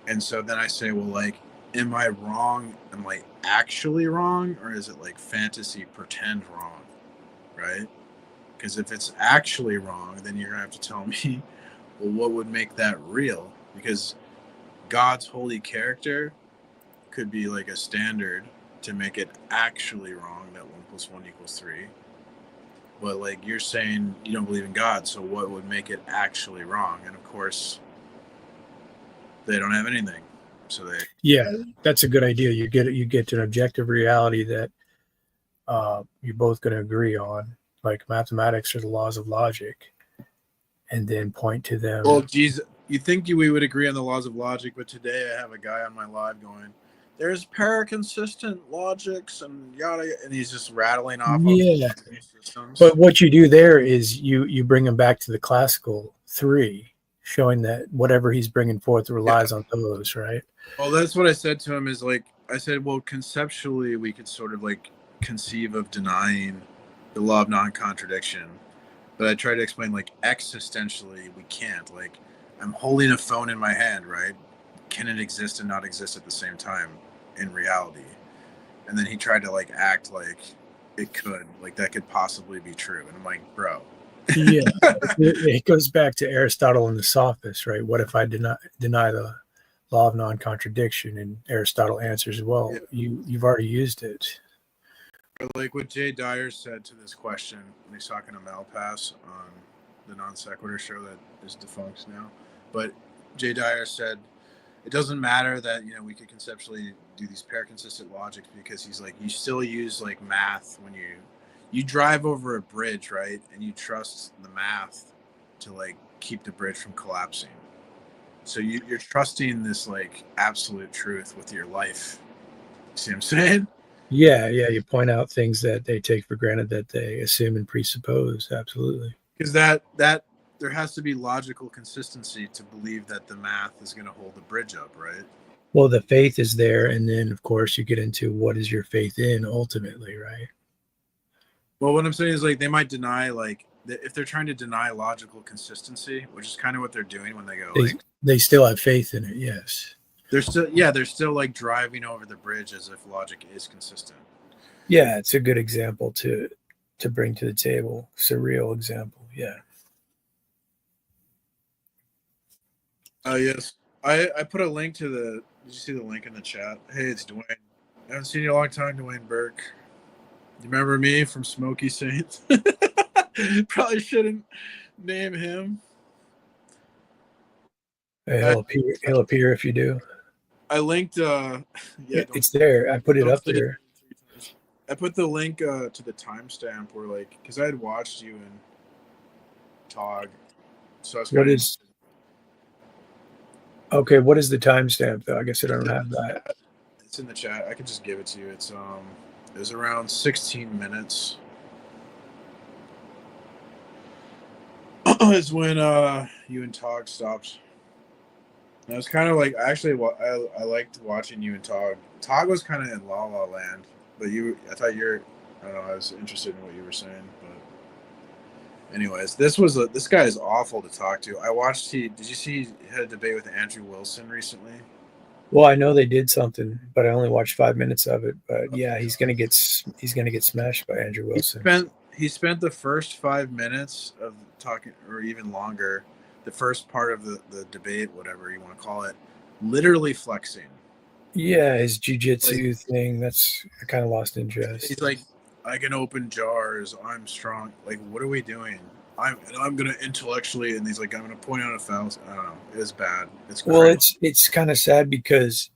And so then I say, well, like, am I wrong? Am I actually wrong, or is it like fantasy pretend wrong, right? Because if it's actually wrong, then you're gonna have to tell me, well, what would make that real? Because God's holy character could be like a standard to make it actually wrong that 1 + 1 = 3. But like you're saying, you don't believe in God, so what would make it actually wrong? And of course, they don't have anything. So that's a good idea. You get to an objective reality that you're both going to agree on, like mathematics or the laws of logic, and then point to them. Well, geez, you think we would agree on the laws of logic, but today I have a guy on my live going, there's paraconsistent logics and yada, and he's just rattling off systems. But what you do there is you bring him back to the classical three, showing that whatever he's bringing forth relies on those, right? Well, that's what I said to him, is like, I said, well, conceptually we could sort of like conceive of denying the law of non-contradiction, but I try to explain, like, existentially we can't. Like, I'm holding a phone in my hand, right? Can it exist and not exist at the same time in reality? and then he tried to like act like it could, like that could possibly be true. And I'm like, bro. Yeah, it goes back to Aristotle and the Sophists, right? What if I deny the law of non-contradiction? And Aristotle answers, well, you've already used it. But like what Jay Dyer said to this question when he's talking to Malpass on the Non Sequitur show that is defunct now, but Jay Dyer said it doesn't matter that we could conceptually do these pair consistent logics, because he's like, you still use like math when you drive over a bridge, right? And you trust the math to like keep the bridge from collapsing. So you're trusting this like absolute truth with your life. See what I'm saying? Yeah, you point out things that they take for granted, that they assume and presuppose. Absolutely. Because that there has to be logical consistency to believe that the math is going to hold the bridge up, right? Well, the faith is there, and then of course you get into what is your faith in ultimately, right? Well, what I'm saying is like they might deny, like if they're trying to deny logical consistency, which is kind of what they're doing when they go they still have faith in it. Yes. They're still like driving over the bridge as if logic is consistent. Yeah, it's a good example to bring to the table. Surreal example. Yeah. Yes. I put a link to the. Did you see the link in the chat? Hey, it's Dwayne. I haven't seen you in a long time, Dwayne Burke. You remember me from Smoky Saints? Probably shouldn't name him. Hey, he'll appear if you do. I linked. It's there. I put it up there. I put the link to the timestamp where, like, because I had watched you and Tog. So I was what is? Okay, what is the timestamp though? I guess I don't have that. It's in the chat. I could just give it to you. It's it was around 16 minutes. Is when you and Tog stopped. And it was kind of like, actually, I liked watching you and Tog. Tog was kind of in La La Land, but I thought I don't know, I was interested in what you were saying. But anyways, this guy is awful to talk to. I watched, did you see he had a debate with Andrew Wilson recently? Well, I know they did something, but I only watched 5 minutes of it. But yeah, he's gonna get smashed by Andrew Wilson. He spent the first 5 minutes of talking, or even longer, the first part of the debate, whatever you want to call it, literally flexing. Yeah, his jiu-jitsu thing, I kind of lost interest. He's like, I can open jars, I'm strong. Like, what are we doing? I'm going to intellectually, and he's like, I'm going to point out a fallacy. I don't know. It's bad. It's great. Well, it's kind of sad because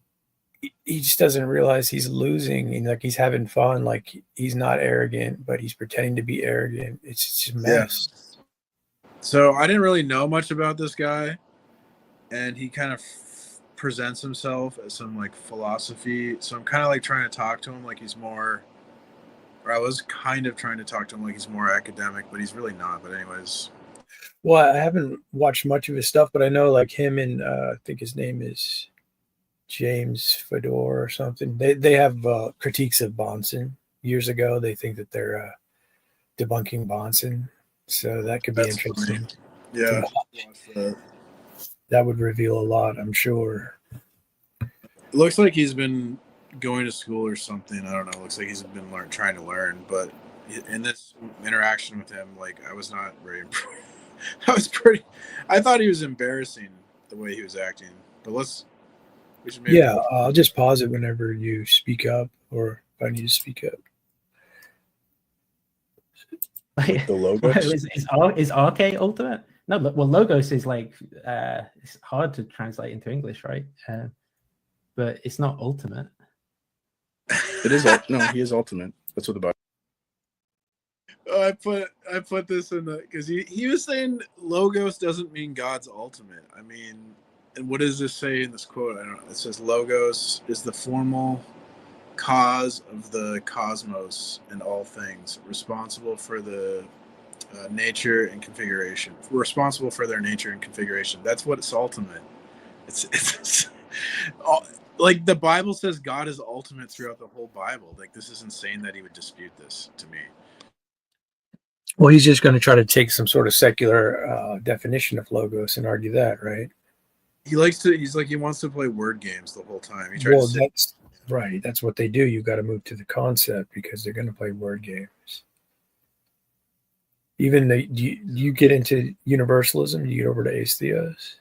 he just doesn't realize he's losing, and like he's having fun. Like he's not arrogant, but he's pretending to be arrogant. It's just a mess. Yeah. So I didn't really know much about this guy, and he kind of presents himself as some like philosophy. So I'm kind of like trying to talk to him like he's more, or I was kind of trying to talk to him like he's more academic, but he's really not. But anyways. Well, I haven't watched much of his stuff, but I know like him and I think his name is James Fedor or something. They have critiques of Bonson years ago. They think that they're debunking Bonson. So that could be interesting. Funny. Yeah. That would reveal a lot, I'm sure. It looks like he's been going to school or something. I don't know. It looks like he's been trying to learn. But in this interaction with him, like, I was not very impressed. I thought he was embarrassing the way he was acting. But we should maybe. Yeah, I'll just pause it whenever you speak up, or if I need to speak up. The logos is RK Ultimate? No, but well, logos is like it's hard to translate into English, right? But it's not ultimate. It is no, he is ultimate. That's what the Bible. I put this in the because he was saying logos doesn't mean God's ultimate. I mean, and what does this say in this quote? I don't know. It says logos is the formal cause of the cosmos and all things, responsible for the nature and configuration. Responsible for their nature and configuration. That's what it's ultimate. It's like the Bible says God is ultimate throughout the whole Bible. Like, this is insane that he would dispute this to me. Well, he's just going to try to take some sort of secular definition of logos and argue that, right? He likes to. He wants to play word games the whole time. He tries to say, Right. That's what they do. You got to move to the concept because they're going to play word games. Even do you get into universalism? Do you get over to atheos?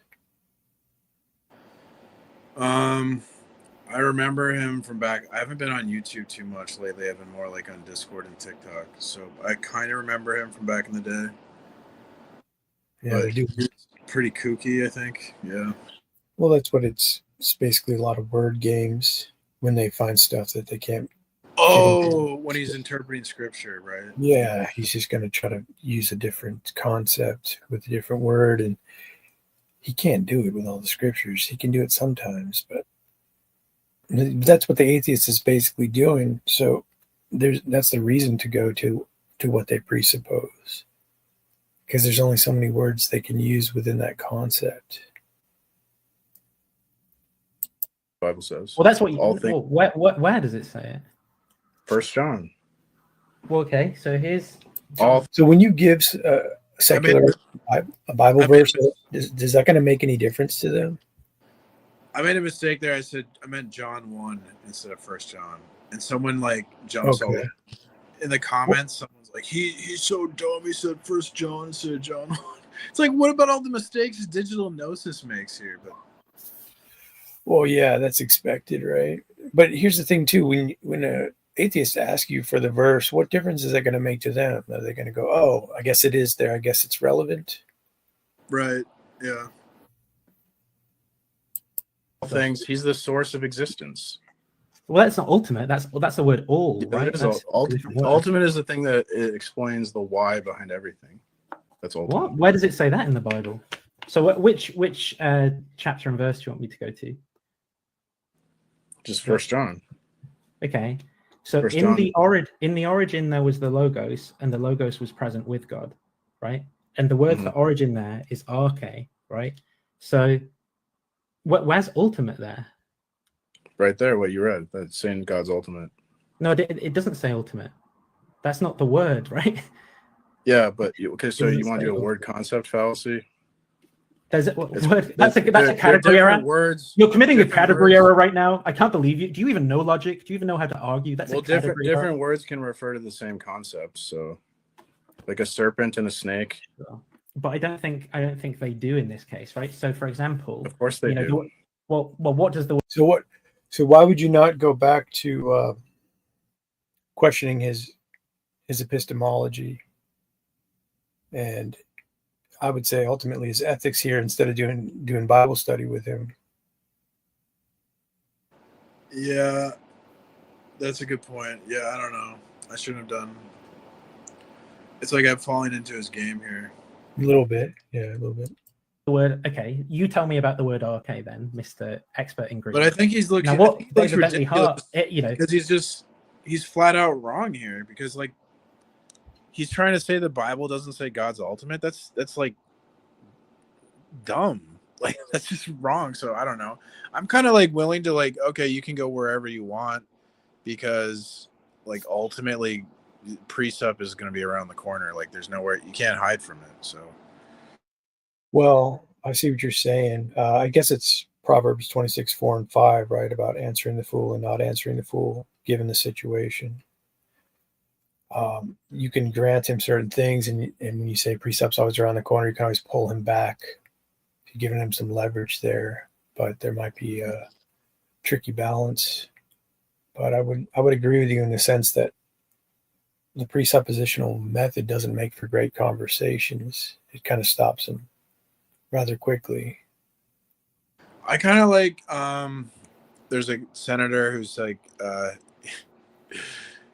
I remember him from back. I haven't been on YouTube too much lately. I've been more like on Discord and TikTok. So I kind of remember him from back in the day. Yeah, but he's pretty kooky, I think. Yeah. Well, that's what it's basically a lot of word games when they find stuff that they can't. Oh, when he's interpreting scripture, right? Yeah, he's just going to try to use a different concept with a different word, and he can't do it with all the scriptures. He can do it sometimes, but that's what the atheist is basically doing. So that's the reason to go to what they presuppose, because there's only so many words they can use within that concept. The Bible says. Well, that's what you. All Well, where does it say it? 1 John. Well, okay, so here's. So when you give a secular a Bible verse, is that going to make any difference to them? I made a mistake there. I meant John 1 instead of 1 John. And someone like jumps all in the comments. Someone's like, he's so dumb. He said 1 John instead of John 1. It's like, what about all the mistakes digital Gnosis makes here? But well, yeah, that's expected, right? But here's the thing too: when a atheist asks you for the verse, what difference is that going to make to them? Are they going to go, "Oh, I guess it is there. I guess it's relevant"? Right. Yeah. All things. He's the source of existence. Well, that's not ultimate. That's the word all, right? That's ultimate is the thing that it explains the why behind everything. That's ultimate. What? Where does it say that in the Bible? So, which chapter and verse do you want me to go to? Just 1 John. Okay. So in the origin there was the Logos, and the Logos was present with God, right? And the word for origin there is arche, right? So where's ultimate there? Right there, what you read. That's saying God's ultimate. No, it doesn't say ultimate. That's not the word, right? Yeah, but okay, so you want to do a word concept fallacy? That's a category error. Words. You're committing a category error right now. I can't believe you. Do you even know logic? Do you even know how to argue? That's a category error. Different words can refer to the same concept. So, like a serpent and a snake. But I don't think they do in this case, right? So, for example, of course they do. Well, what does the So why would you not go back to questioning his epistemology, and I would say ultimately his ethics here instead of doing Bible study with him? Yeah, that's a good point. Yeah, I don't know. I shouldn't have done. It's like I'm falling into his game here. A little bit, yeah, a little bit. The word, okay. You tell me about the word arche then, Mr. Expert in Greek. But I think he's looking. Now, what looks Bentley ridiculous, Hart, because he's flat out wrong here. Because like he's trying to say the Bible doesn't say God's ultimate. That's like dumb. Like that's just wrong. So I don't know. I'm kind of like willing to like, okay, you can go wherever you want, because like ultimately precept is going to be around the corner. Like there's nowhere you can't hide from it. So. Well, I see what you're saying. I guess it's Proverbs 26:4-5, right? About answering the fool and not answering the fool, given the situation. You can grant him certain things, and when you say precepts always around the corner, you can always pull him back. You're giving him some leverage there, but there might be a tricky balance. But I would agree with you in the sense that the presuppositional method doesn't make for great conversations. It kind of stops them rather quickly. I kind of like there's a senator who's like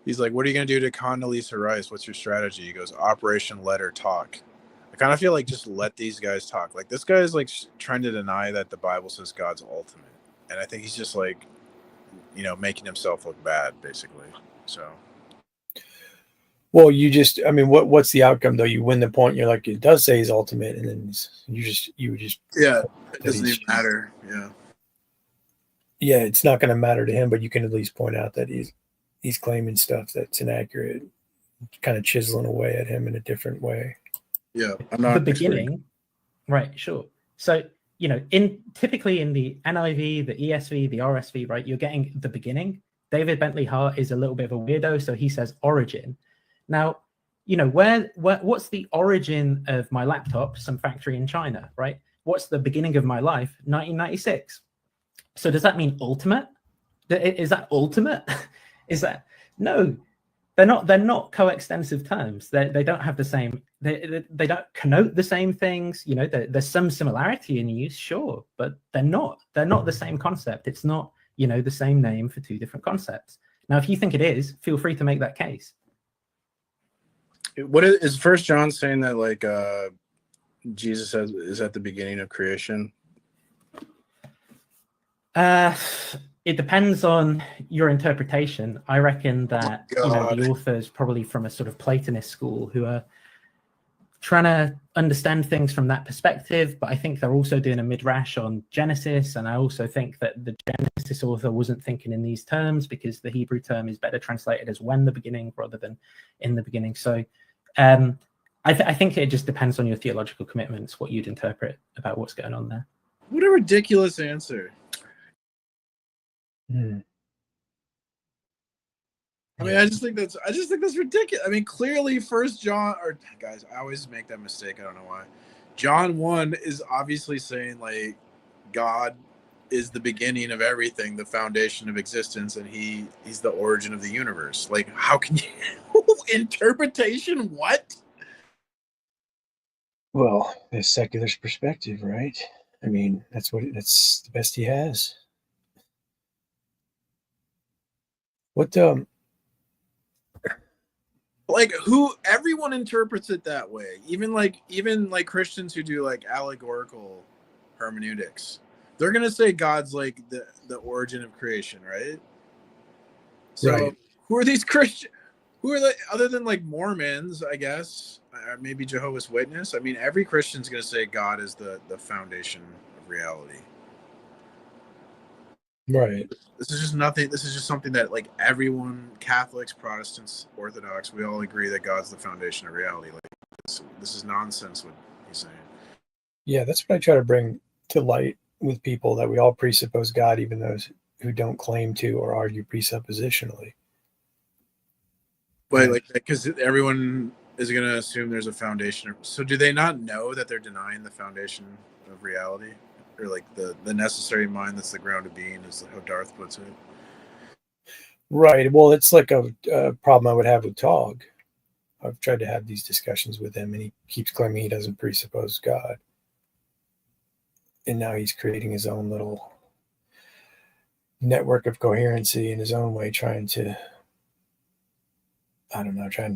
he's like, what are you going to do to Condoleezza Rice? What's your strategy? He goes, Operation Let Her Talk. I kind of feel like just let these guys talk. Like this guy is like trying to deny that the Bible says God's ultimate. And I think he's just like, making himself look bad basically. So. Well, what's the outcome though? You win the point. You're like, it does say he's ultimate, and then you would just yeah, it doesn't even matter. Yeah, it's not going to matter to him, but you can at least point out that he's claiming stuff that's inaccurate, kind of chiseling away at him in a different way. Yeah, I'm not the beginning, right? Sure. So typically in the NIV, the ESV, the RSV, right, you're getting the beginning, David Bentley Hart is a little bit of a weirdo, so he says origin. Now, what's the origin of my laptop? Some factory in China, right? What's the beginning of my life? 1996. So does that mean ultimate? Is that ultimate? Is that no? They're not coextensive terms. They don't have the same. They don't connote the same things. There's some similarity in use, sure, but they're not the same concept. It's not the same name for two different concepts. Now, if you think it is, feel free to make that case. What is First John saying that like Jesus is at the beginning of creation? It depends on your interpretation. I reckon that the author is probably from a sort of Platonist school who are trying to understand things from that perspective, but I think they're also doing a midrash on Genesis, and I also think that the Genesis author wasn't thinking in these terms because the Hebrew term is better translated as when the beginning rather than in the beginning. So I think it just depends on your theological commitments, what you'd interpret about what's going on there. What a ridiculous answer. I mean, I just think that's ridiculous. I mean, clearly, First John, or guys, I always make that mistake. I don't know why. John 1 is obviously saying like God is the beginning of everything, the foundation of existence, and he's the origin of the universe. Like, how can you interpretation? What? Well, the secular perspective, right? I mean, that's the best he has. What like everyone interprets it that way, even like Christians who do like allegorical hermeneutics, they're gonna say God's like the origin of creation, right? So right. Who are these Christians? Who are they other than like Mormons, I guess, maybe Jehovah's Witness? I mean, every Christian's gonna say God is the foundation of reality. Right. This is just nothing. This is just something that like everyone, Catholics, Protestants, Orthodox, we all agree that God's the foundation of reality. Like this is nonsense what he's saying. Yeah, that's what I try to bring to light with people, that we all presuppose God, even those who don't claim to or argue presuppositionally. But like, because everyone is going to assume there's a foundation. So do they not know that they're denying the foundation of reality? Or like the necessary mind that's the ground of being, is how Darth puts it. Right. Well, it's like a problem I would have with Tog. I've tried to have these discussions with him, and he keeps claiming he doesn't presuppose God. And now he's creating his own little network of coherency in his own way, trying to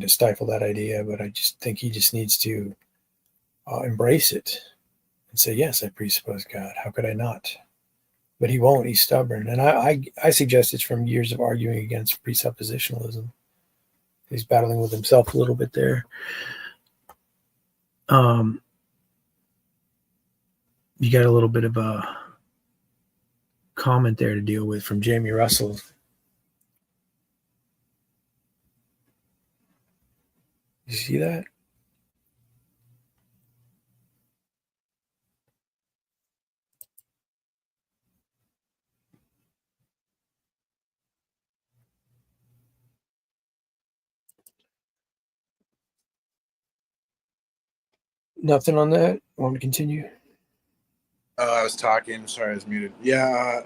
stifle that idea. But I just think he just needs to embrace it and say, yes, I presuppose God. How could I not? But he won't. He's stubborn. And I suggest it's from years of arguing against presuppositionalism. He's battling with himself a little bit there. You got a little bit of a comment there to deal with from Jamie Russell. You see that? Nothing on that? Want to continue? I was talking. Sorry, I was muted. Yeah.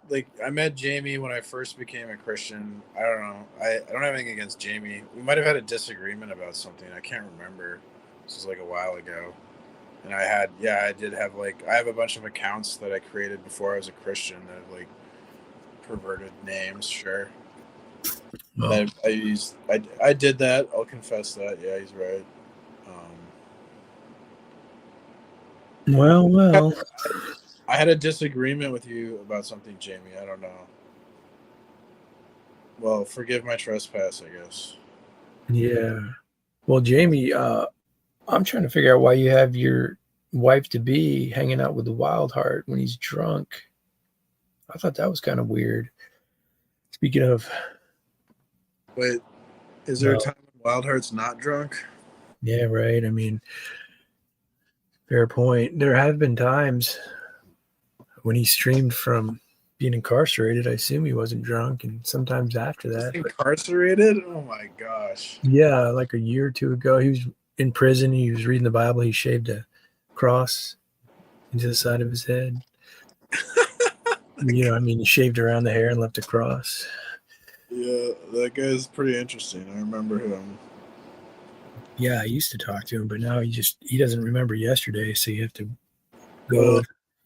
Like I met Jamie when I first became a Christian. I don't know. I don't have anything against Jamie. We might have had a disagreement about something. I can't remember. This was like a while ago. And I have a bunch of accounts that I created before I was a Christian that have like perverted names. Sure. Oh. I did that. I'll confess that. Yeah, he's right. Well. I had a disagreement with you about something, Jamie. I don't know. Well, forgive my trespass, I guess. Yeah. Well, Jamie, I'm trying to figure out why you have your wife-to-be hanging out with the Wild Heart when he's drunk. I thought that was kind of weird. Speaking of... Wait, is there a time when Wild Heart's not drunk? Yeah, right. I mean... Fair point. There have been times when he streamed from being incarcerated. I assume he wasn't drunk, and sometimes after that. Incarcerated? Oh my gosh. Yeah, like a year or two ago, he was in prison. He was reading the Bible. He shaved a cross into the side of his head. I mean, he shaved around the hair and left a cross. Yeah, that guy's pretty interesting. I remember him. Yeah, I used to talk to him, but now he doesn't remember yesterday, so you have to go over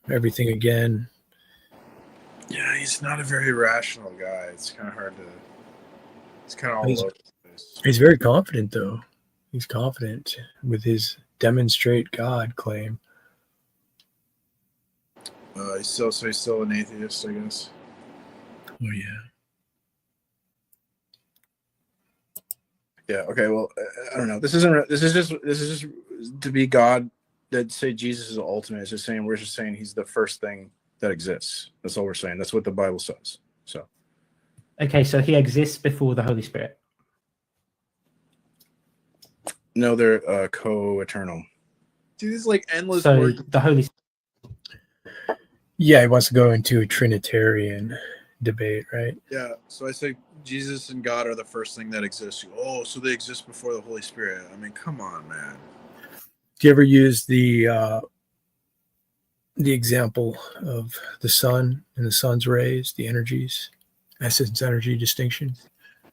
everything again. Yeah, he's not a very rational guy. It's kind of hard to. It's kind of all over the place. He's very confident, though. He's confident with his demonstrate God claim. He's still an atheist, I guess. Oh yeah. Yeah. Okay. Well, I don't know. This is just to be God. That say Jesus is the ultimate. It's just saying we're just saying he's the first thing that exists. That's all we're saying. That's what the Bible says. So. Okay, so he exists before the Holy Spirit. No, they're co-eternal. Dude, it's like endless. So work. the Holy. Yeah, he wants to go into a Trinitarian debate, right? Yeah. So I say Jesus and God are the first thing that exists. Oh, so they exist before the Holy Spirit. I mean, come on, man. Do you ever use the example of the sun and the sun's rays, the energies, essence energy distinction?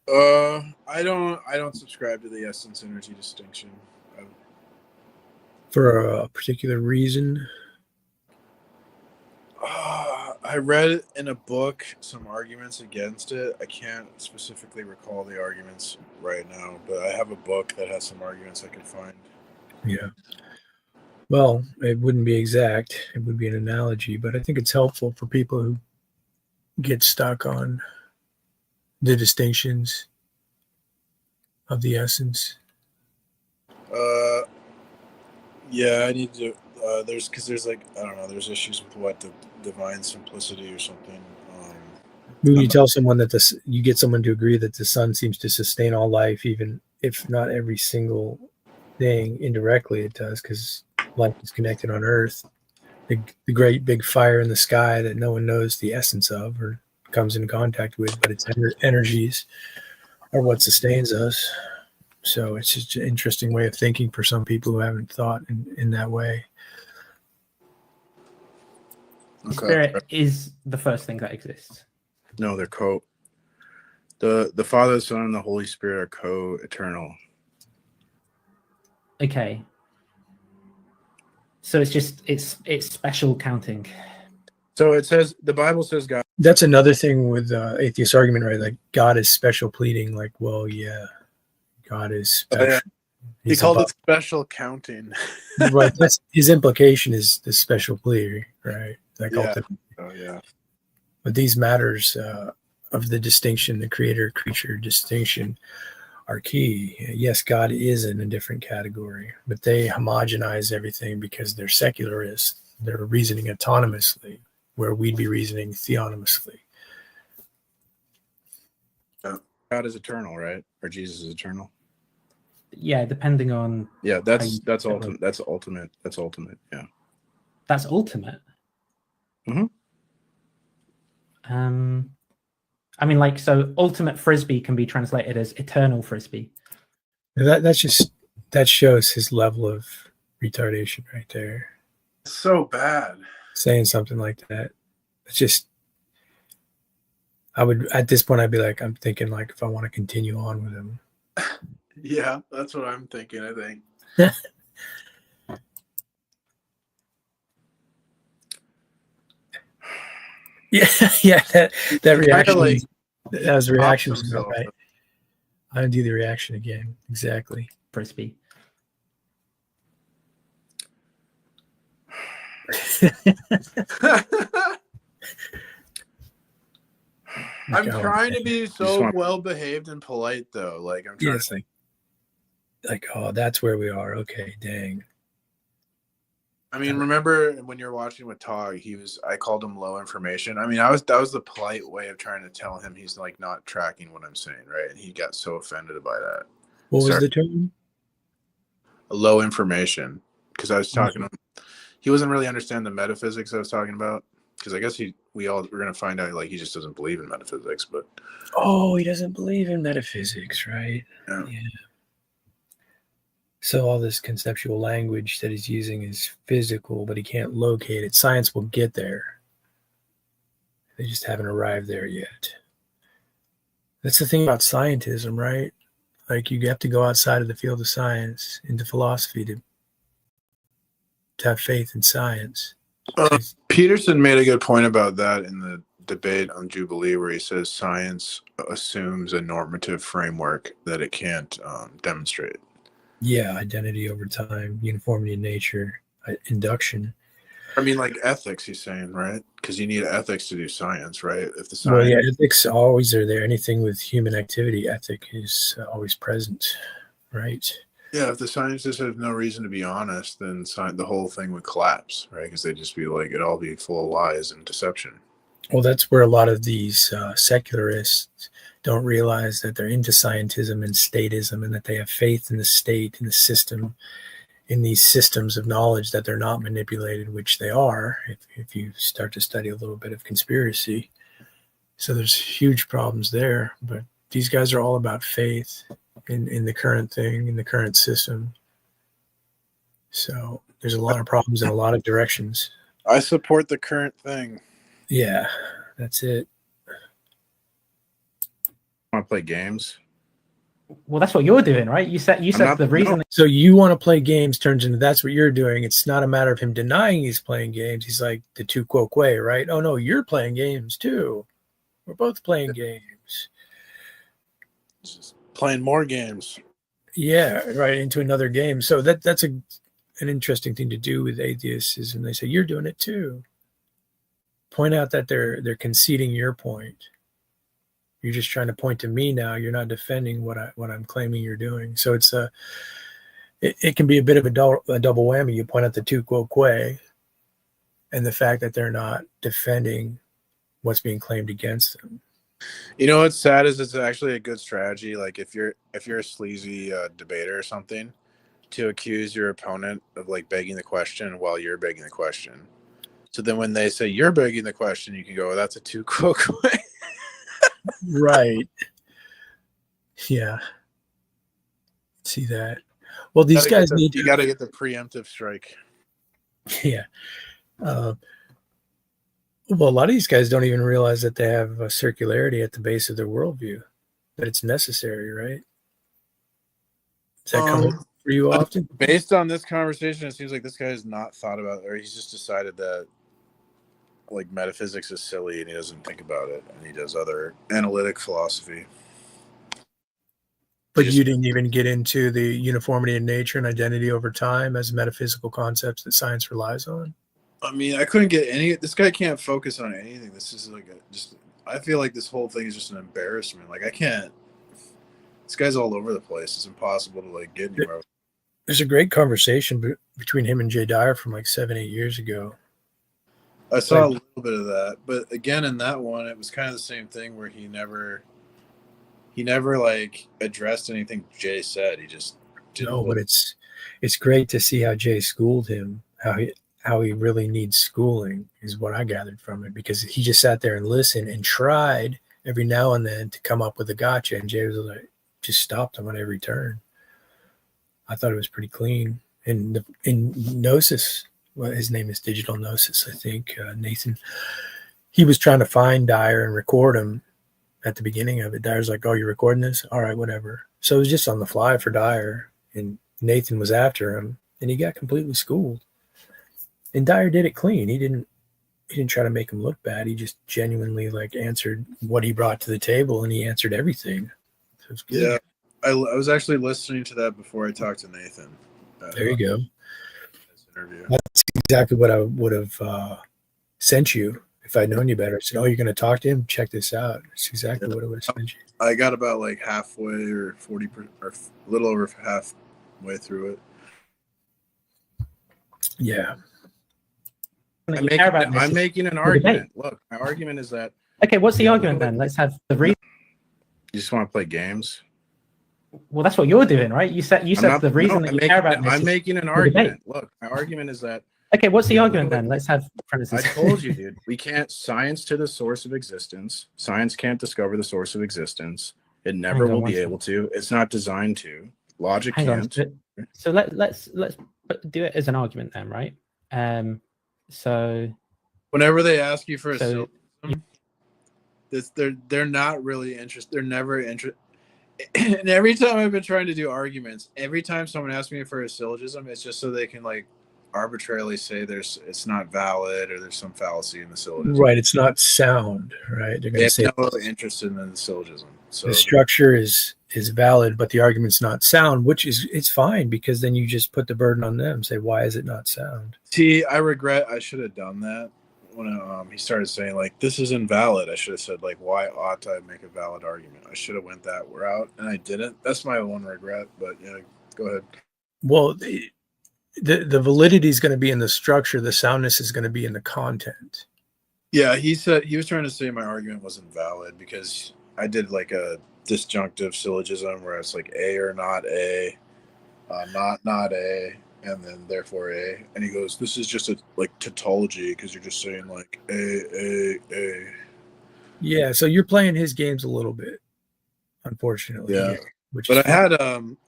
I don't subscribe to the essence energy distinction. For a particular reason? I read in a book some arguments against it. I can't specifically recall the arguments right now, but I have a book that has some arguments I could find. Yeah. Well, it wouldn't be exact. It would be an analogy, but I think it's helpful for people who get stuck on the distinctions of the essence. Yeah, I need to. There's like, I don't know. There's issues with what the divine simplicity or something. When you tell someone that you get someone to agree that the sun seems to sustain all life, even if not every single thing, indirectly it does, because life is connected on Earth. The great big fire in the sky that no one knows the essence of or comes in contact with, but its energies are what sustains us. So it's just an interesting way of thinking for some people who haven't thought in that way. The Spirit is the first thing that exists. No, they're the Father, the Son, and the Holy Spirit are co-eternal. Okay. So it's special counting. So it says, the Bible says God. That's another thing with atheist argument, right? Like God is special pleading. Like, well, yeah, God is special. Yeah. He called it special counting. Right. That's his implication is the special plea, right? Like ultimately. Oh yeah. But these matters of the distinction, the creator-creature distinction, are key. Yes, God is in a different category, but they homogenize everything because they're secularists. They're reasoning autonomously, where we'd be reasoning theonomously. God is eternal, right? Or Jesus is eternal. Yeah, depending on. Yeah, that's ultimate. That's ultimate. That's ultimate. Yeah. That's ultimate. Mm-hmm. I mean, like, so ultimate frisbee can be translated as eternal frisbee. That shows his level of retardation right there. So bad. Saying something like that. It's just, at this point, I'd be like, I'm thinking like if I want to continue on with him. Yeah, that's what I'm thinking, I think. Yeah, that reaction. That was the reaction, right? I'll do the reaction again. Exactly. Frisbee. I'm trying to be so well behaved and polite, though. Like I'm trying to think. Like, oh, that's where we are. Okay, dang. I mean, remember when you're watching with Tog, I called him low information. I mean, that was the polite way of trying to tell him he's like not tracking what I'm saying, right? And he got so offended by that. What was the term? Low information. Because I was talking to him. He wasn't really understanding the metaphysics I was talking about. Because I guess we're gonna find out like he just doesn't believe in metaphysics, but Oh, he doesn't believe in metaphysics, right? Yeah. So all this conceptual language that he's using is physical, but he can't locate it. Science will get there. They just haven't arrived there yet. That's the thing about scientism, right? Like you have to go outside of the field of science into philosophy to have faith in science. Peterson made a good point about that in the debate on Jubilee, where he says science assumes a normative framework that it can't demonstrate. Yeah, identity over time, uniformity in nature, induction. I mean, like ethics, he's saying, right? Because you need ethics to do science, right? If the science, Well, yeah, ethics always are there. Anything with human activity, ethic is always present, right? yeah, if the scientists have no reason to be honest, then the whole thing would collapse, right? Because they'd just be like, it'd all be full of lies and deception. Well, that's where a lot of these secularists don't realize that they're into scientism and statism, and that they have faith in the state, in the system, in these systems of knowledge that they're not manipulated, which they are, if you start to study a little bit of conspiracy. So there's huge problems there. But these guys are all about faith in the current thing, in the current system. So there's a lot of problems in a lot of directions. I support the current thing. Yeah, that's it. Want to play games? Well, that's what you're doing, right? You said the reason. So you want to play games turns into that's what you're doing. It's not a matter of him denying he's playing games. He's like the tu quoque, right? Oh no, you're playing games too. We're both playing games. Just playing more games. Yeah, right, into another game. So that's an interesting thing to do with atheists is when they say you're doing it too. Point out that they're conceding your point. You're just trying to point to me now. You're not defending what I'm claiming you're doing. So it's it can be a bit of a double whammy. You point out the tu quoque and the fact that they're not defending what's being claimed against them. You know what's sad is it's actually a good strategy. Like if you're a sleazy debater or something, to accuse your opponent of like begging the question while you're begging the question. So then when they say you're begging the question, you can go, that's a tu quoque. Right. Yeah. See that. Well, these guys need you got to get the preemptive strike. Yeah. Well, a lot of these guys don't even realize that they have a circularity at the base of their worldview, that it's necessary, right? Does that come up for you often? Based on this conversation, it seems like this guy has not thought about, or he's just decided that like metaphysics is silly and he doesn't think about it, and he does other analytic philosophy. But you didn't even get into the uniformity in nature and identity over time as metaphysical concepts that science relies on. I mean, I couldn't get any. This guy can't focus on anything. This is like I feel like this whole thing is just an embarrassment. Like I can't. This guy's all over the place. It's impossible to like get anywhere. There's a great conversation between him and Jay Dyer from like 7-8 years ago. I saw a little bit of that, but again, in that one, it was kind of the same thing where he never like addressed anything Jay said. He just didn't. No, but it's great to see how Jay schooled him. How he really needs schooling is what I gathered from it, because he just sat there and listened and tried every now and then to come up with a gotcha, and Jay was like just stopped him on every turn. I thought it was pretty clean. And in Gnosis, well, his name is Digital Gnosis, I think, Nathan, he was trying to find Dyer and record him at the beginning of it. Dyer's like, oh, you're recording this? All right, whatever. So it was just on the fly for Dyer, and Nathan was after him, and he got completely schooled. And Dyer did it clean. He didn't try to make him look bad. He just genuinely like answered what he brought to the table, and he answered everything. So it was good. Yeah, I was actually listening to that before I talked to Nathan. There you go. That's exactly what I would have sent you if I'd known you better. I said, oh, you're going to talk to him? Check this out. It's exactly what I would have sent you. I got about like halfway or 40% or a little over halfway through it. Yeah. I'm making an argument. Look, my argument is that. Okay, what's the argument then? Let's have the reason. You just want to play games? Well, that's what you're doing, right? You said the reason that you care about this. I'm making an argument. Look, my argument is that Okay, what's the argument then? Let's have premises. I told you, dude. We can't science to the source of existence. Science can't discover the source of existence. It never Hang on will one be able to. It's not designed to. Logic Hang on. can't. So let's do it as an argument then, right? So whenever they ask you for a So- syllogism, they're not really interested. They're never interested. And every time I've been trying to do arguments, every time someone asks me for a syllogism, it's just so they can like arbitrarily say it's not valid or there's some fallacy in the syllogism. Right. It's not sound, right? They're They going to have say no interest in the syllogism. So the structure is valid, but the argument's not sound, which is it's fine because then you just put the burden on them. Say, why is it not sound? see, I regret I should have done that when he started saying like this is invalid. I should have said like why ought I make a valid argument? I should have went that route and I didn't. That's my one regret. But yeah, go ahead. Well, the validity is going to be in the structure. The soundness is going to be in the content. Yeah, he said he was trying to say my argument wasn't valid because I did like a disjunctive syllogism where it's like A or not A, not A, and then therefore A. And he goes, "This is just a like tautology because you're just saying like A." Yeah, so you're playing his games a little bit, unfortunately. Yeah, which but is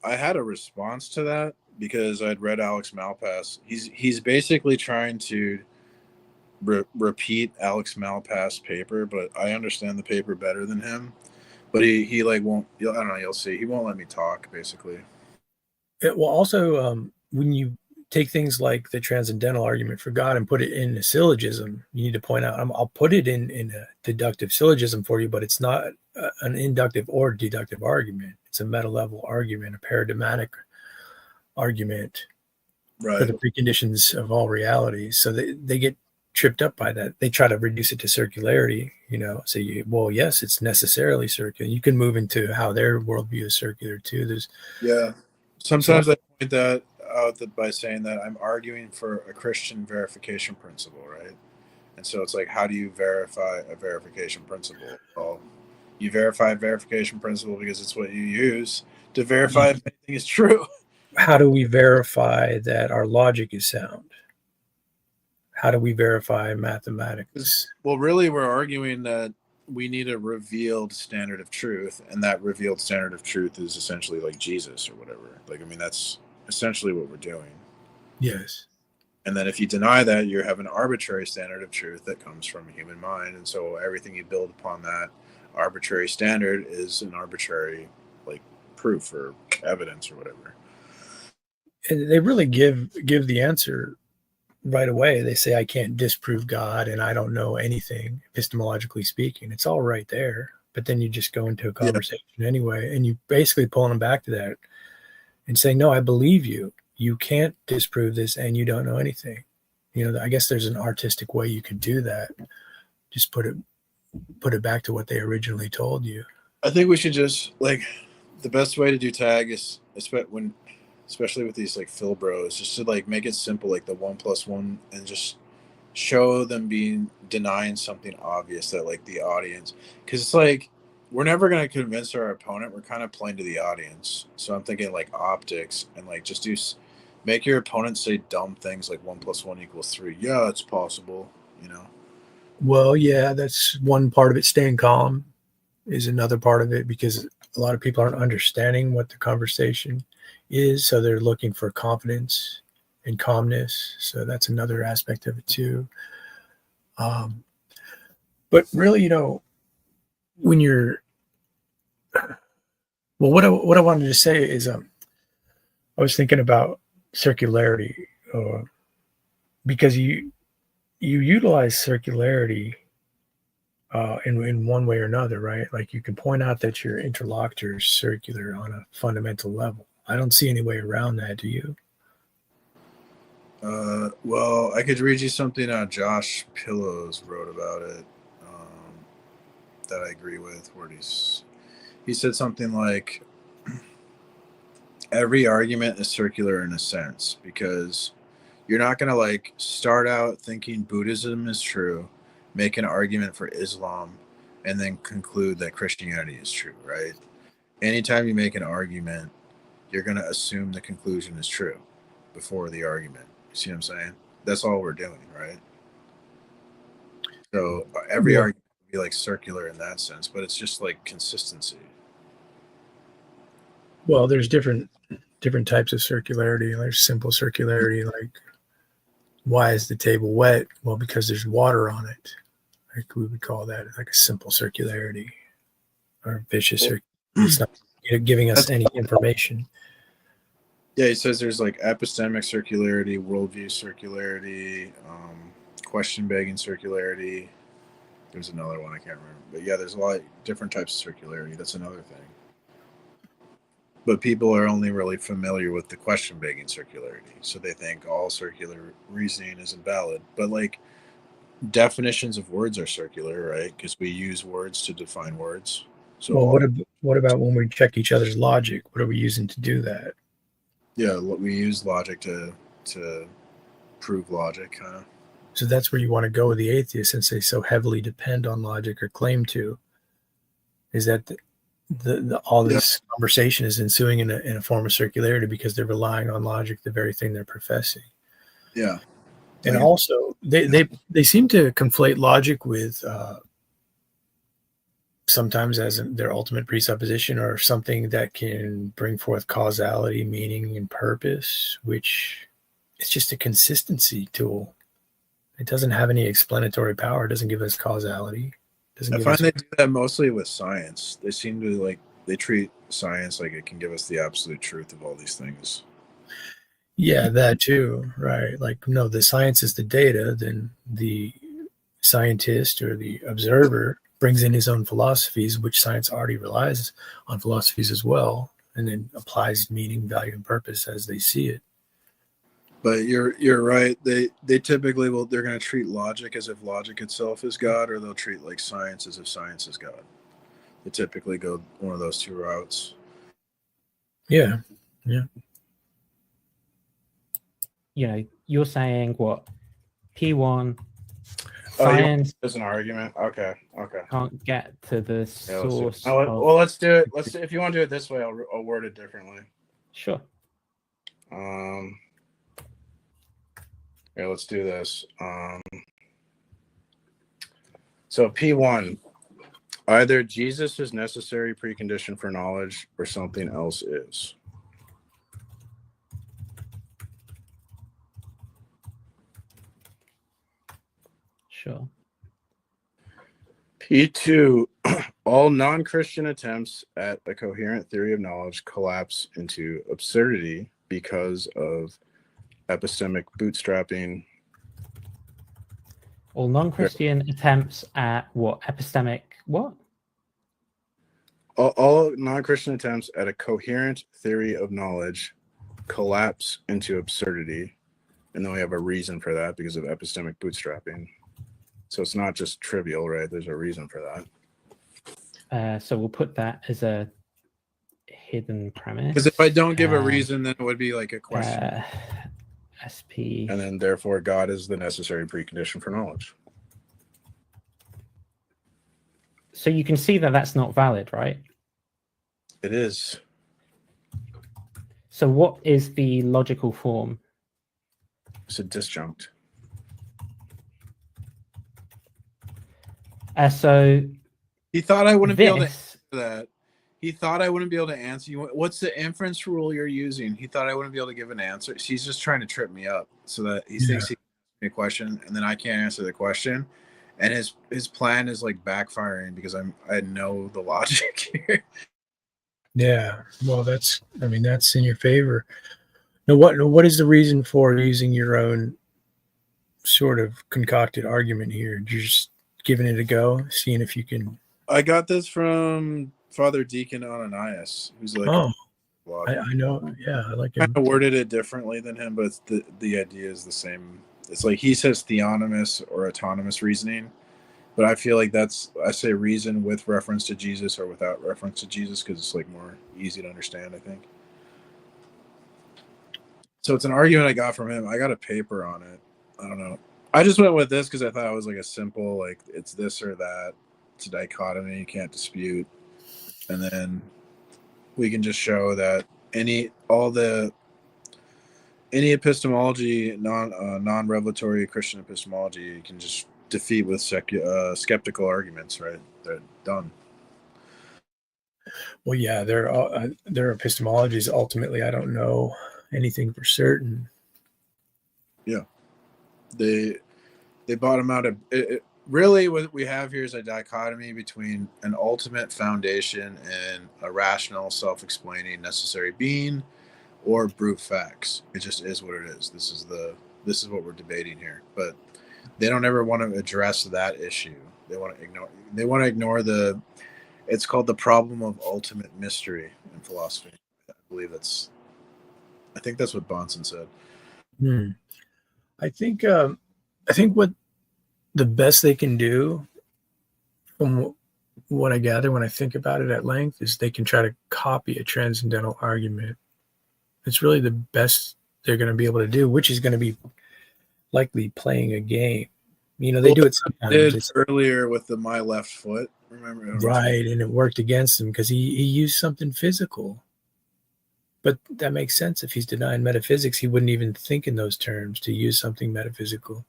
I had a response to that because I'd read Alex Malpass. He's basically trying to repeat Alex Malpass' paper, but I understand the paper better than him. But he like won't. I don't know. You'll see. He won't let me talk. Basically. Well, also, when you take things like the transcendental argument for God and put it in a syllogism, you need to point out, I'll put it in a deductive syllogism for you, but it's not an inductive or deductive argument. It's a meta-level argument, a paradigmatic argument for the preconditions of all realities. So they get tripped up by that. They try to reduce it to circularity, say, well, yes, it's necessarily circular. You can move into how their worldview is circular too. Sometimes I point that out by saying that I'm arguing for a Christian verification principle, right? And so it's like, how do you verify a verification principle? Well, you verify a verification principle because it's what you use to verify if anything is true. How do we verify that our logic is sound? How do we verify mathematics? Well, really, we're arguing that we need a revealed standard of truth, and that revealed standard of truth is essentially like Jesus or whatever. Like, I mean, that's essentially what we're doing. Yes. And then if you deny that, you have an arbitrary standard of truth that comes from a human mind, and so everything you build upon that arbitrary standard is an arbitrary, like, proof or evidence or whatever. And they really give the answer right away. They say, I can't disprove God and I don't know anything, epistemologically speaking. It's all right there. But then you just go into a conversation anyway, and you basically pulling them back to that and saying, no, I believe you. You can't disprove this and you don't know anything. I guess there's an artistic way you could do that. Just put it back to what they originally told you. I think we should just, like, the best way to do tag is, especially with these like Phil bros, just to like make it simple, like the 1+1, and just show them denying something obvious that like the audience, because it's like we're never going to convince our opponent. We're kind of playing to the audience. So I'm thinking like optics and like just make your opponent say dumb things like 1+1 = 3. Yeah, it's possible. Well, yeah, that's one part of it. Staying calm is another part of it, because a lot of people aren't understanding what the conversation is, so they're looking for confidence and calmness. So that's another aspect of it too. But really, when you're, well, what I wanted to say is, I was thinking about circularity, because you utilize circularity in one way or another, right? Like you can point out that your interlocutor is circular on a fundamental level. I don't see any way around that. Do you? Well, I could read you something Josh Pillows wrote about it that I agree with, where he said something like, every argument is circular in a sense, because you're not going to like start out thinking Buddhism is true, make an argument for Islam, and then conclude that Christianity is true, right? Anytime you make an argument, you're going to assume the conclusion is true before the argument. You see what I'm saying? That's all we're doing, right? So every argument would be like circular in that sense, but it's just like consistency. Well, there's different types of circularity. There's simple circularity, like why is the table wet? Well, because there's water on it. Like we would call that like a simple circularity, or vicious circularity. It's not giving us any information. Yeah, he says there's like epistemic circularity, worldview circularity, question begging circularity. There's another one I can't remember, but yeah, there's a lot of different types of circularity. That's another thing. But people are only really familiar with the question begging circularity, so they think all circular reasoning is invalid. But like definitions of words are circular, right? Because we use words to define words. So Well, what about when we check each other's logic? What are we using to do that? yeah, we use logic to prove logic, kind of. So that's where you want to go with the atheists, since they so heavily depend on logic or claim to. Is that all this conversation is ensuing in a form of circularity because they're relying on logic, the very thing they're professing. Yeah, and also they seem to conflate logic with sometimes as their ultimate presupposition or something that can bring forth causality, meaning, and purpose, which is just a consistency tool. It doesn't have any explanatory power. It doesn't give us causality. I find they do that mostly with science. They seem to they treat science like it can give us the absolute truth of all these things. Yeah, that too, right? Like, no, the science is the data, then the scientist or the observer brings in his own philosophies, which science already relies on philosophies as well, and then applies meaning, value, and purpose as they see it. But you're right. They typically they're going to treat logic as if logic itself is God, or they'll treat like science as if science is God. They typically go one of those two routes. Yeah. You're saying what? P1 science is an argument. Okay. Can't get to the source. Let's do it. If you want to do it this way, I'll word it differently. Sure. Yeah, let's do this. So P1, either Jesus is necessary precondition for knowledge or something else is. Sure. P2, all non-Christian attempts at a coherent theory of knowledge collapse into absurdity because of epistemic bootstrapping. All non-Christian attempts at what? Epistemic what? All non-Christian attempts at a coherent theory of knowledge collapse into absurdity. And then we have a reason for that because of epistemic bootstrapping. So it's not just trivial, right? There's a reason for that. So we'll put that as a hidden premise. Because if I don't give a reason, then it would be like a question. SP. And then therefore God is the necessary precondition for knowledge. So you can see that that's not valid, right? It is. So what is the logical form? It's a disjunct. So he thought I wouldn't be able to answer that. He thought I wouldn't be able to answer you. What's the inference rule you're using? He thought I wouldn't be able to give an answer. He's just trying to trip me up so that he thinks he can ask me a question and then I can't answer the question. And his plan is like backfiring because I know the logic here. Yeah. Well, that's in your favor. Now, what is the reason for using your own sort of concocted argument here? You're just giving it a go, seeing if you can. I got this from Father Deacon Ananias, who's like, I know. Yeah, I like him. I kind of worded it differently than him, but the idea is the same. It's like he says theonomous or autonomous reasoning, but I feel like I say reason with reference to Jesus or without reference to Jesus because it's like more easy to understand, I think. So it's an argument I got from him. I got a paper on it. I don't know. I just went with this because I thought it was like a simple, like it's this or that. It's a dichotomy you can't dispute. And then we can just show that any epistemology, non-revelatory Christian epistemology, you can just defeat with skeptical arguments, right? They're done. Well, yeah, their epistemologies. Ultimately, I don't know anything for certain. Yeah, they bottom out. Really, what we have here is a dichotomy between an ultimate foundation and a rational, self-explaining, necessary being, or brute facts. It just is what it is. This is what we're debating here. But they don't ever want to address that issue. They want to ignore the. It's called the problem of ultimate mystery in philosophy. I think that's what Bonson said. I think what the best they can do, from what I gather when I think about it at length, is they can try to copy a transcendental argument. It's really the best they're going to be able to do, which is going to be likely playing a game. They do it sometimes. Earlier with the my left foot, remember? Right, and it worked against him because he used something physical. But that makes sense. If he's denying metaphysics, he wouldn't even think in those terms to use something metaphysical.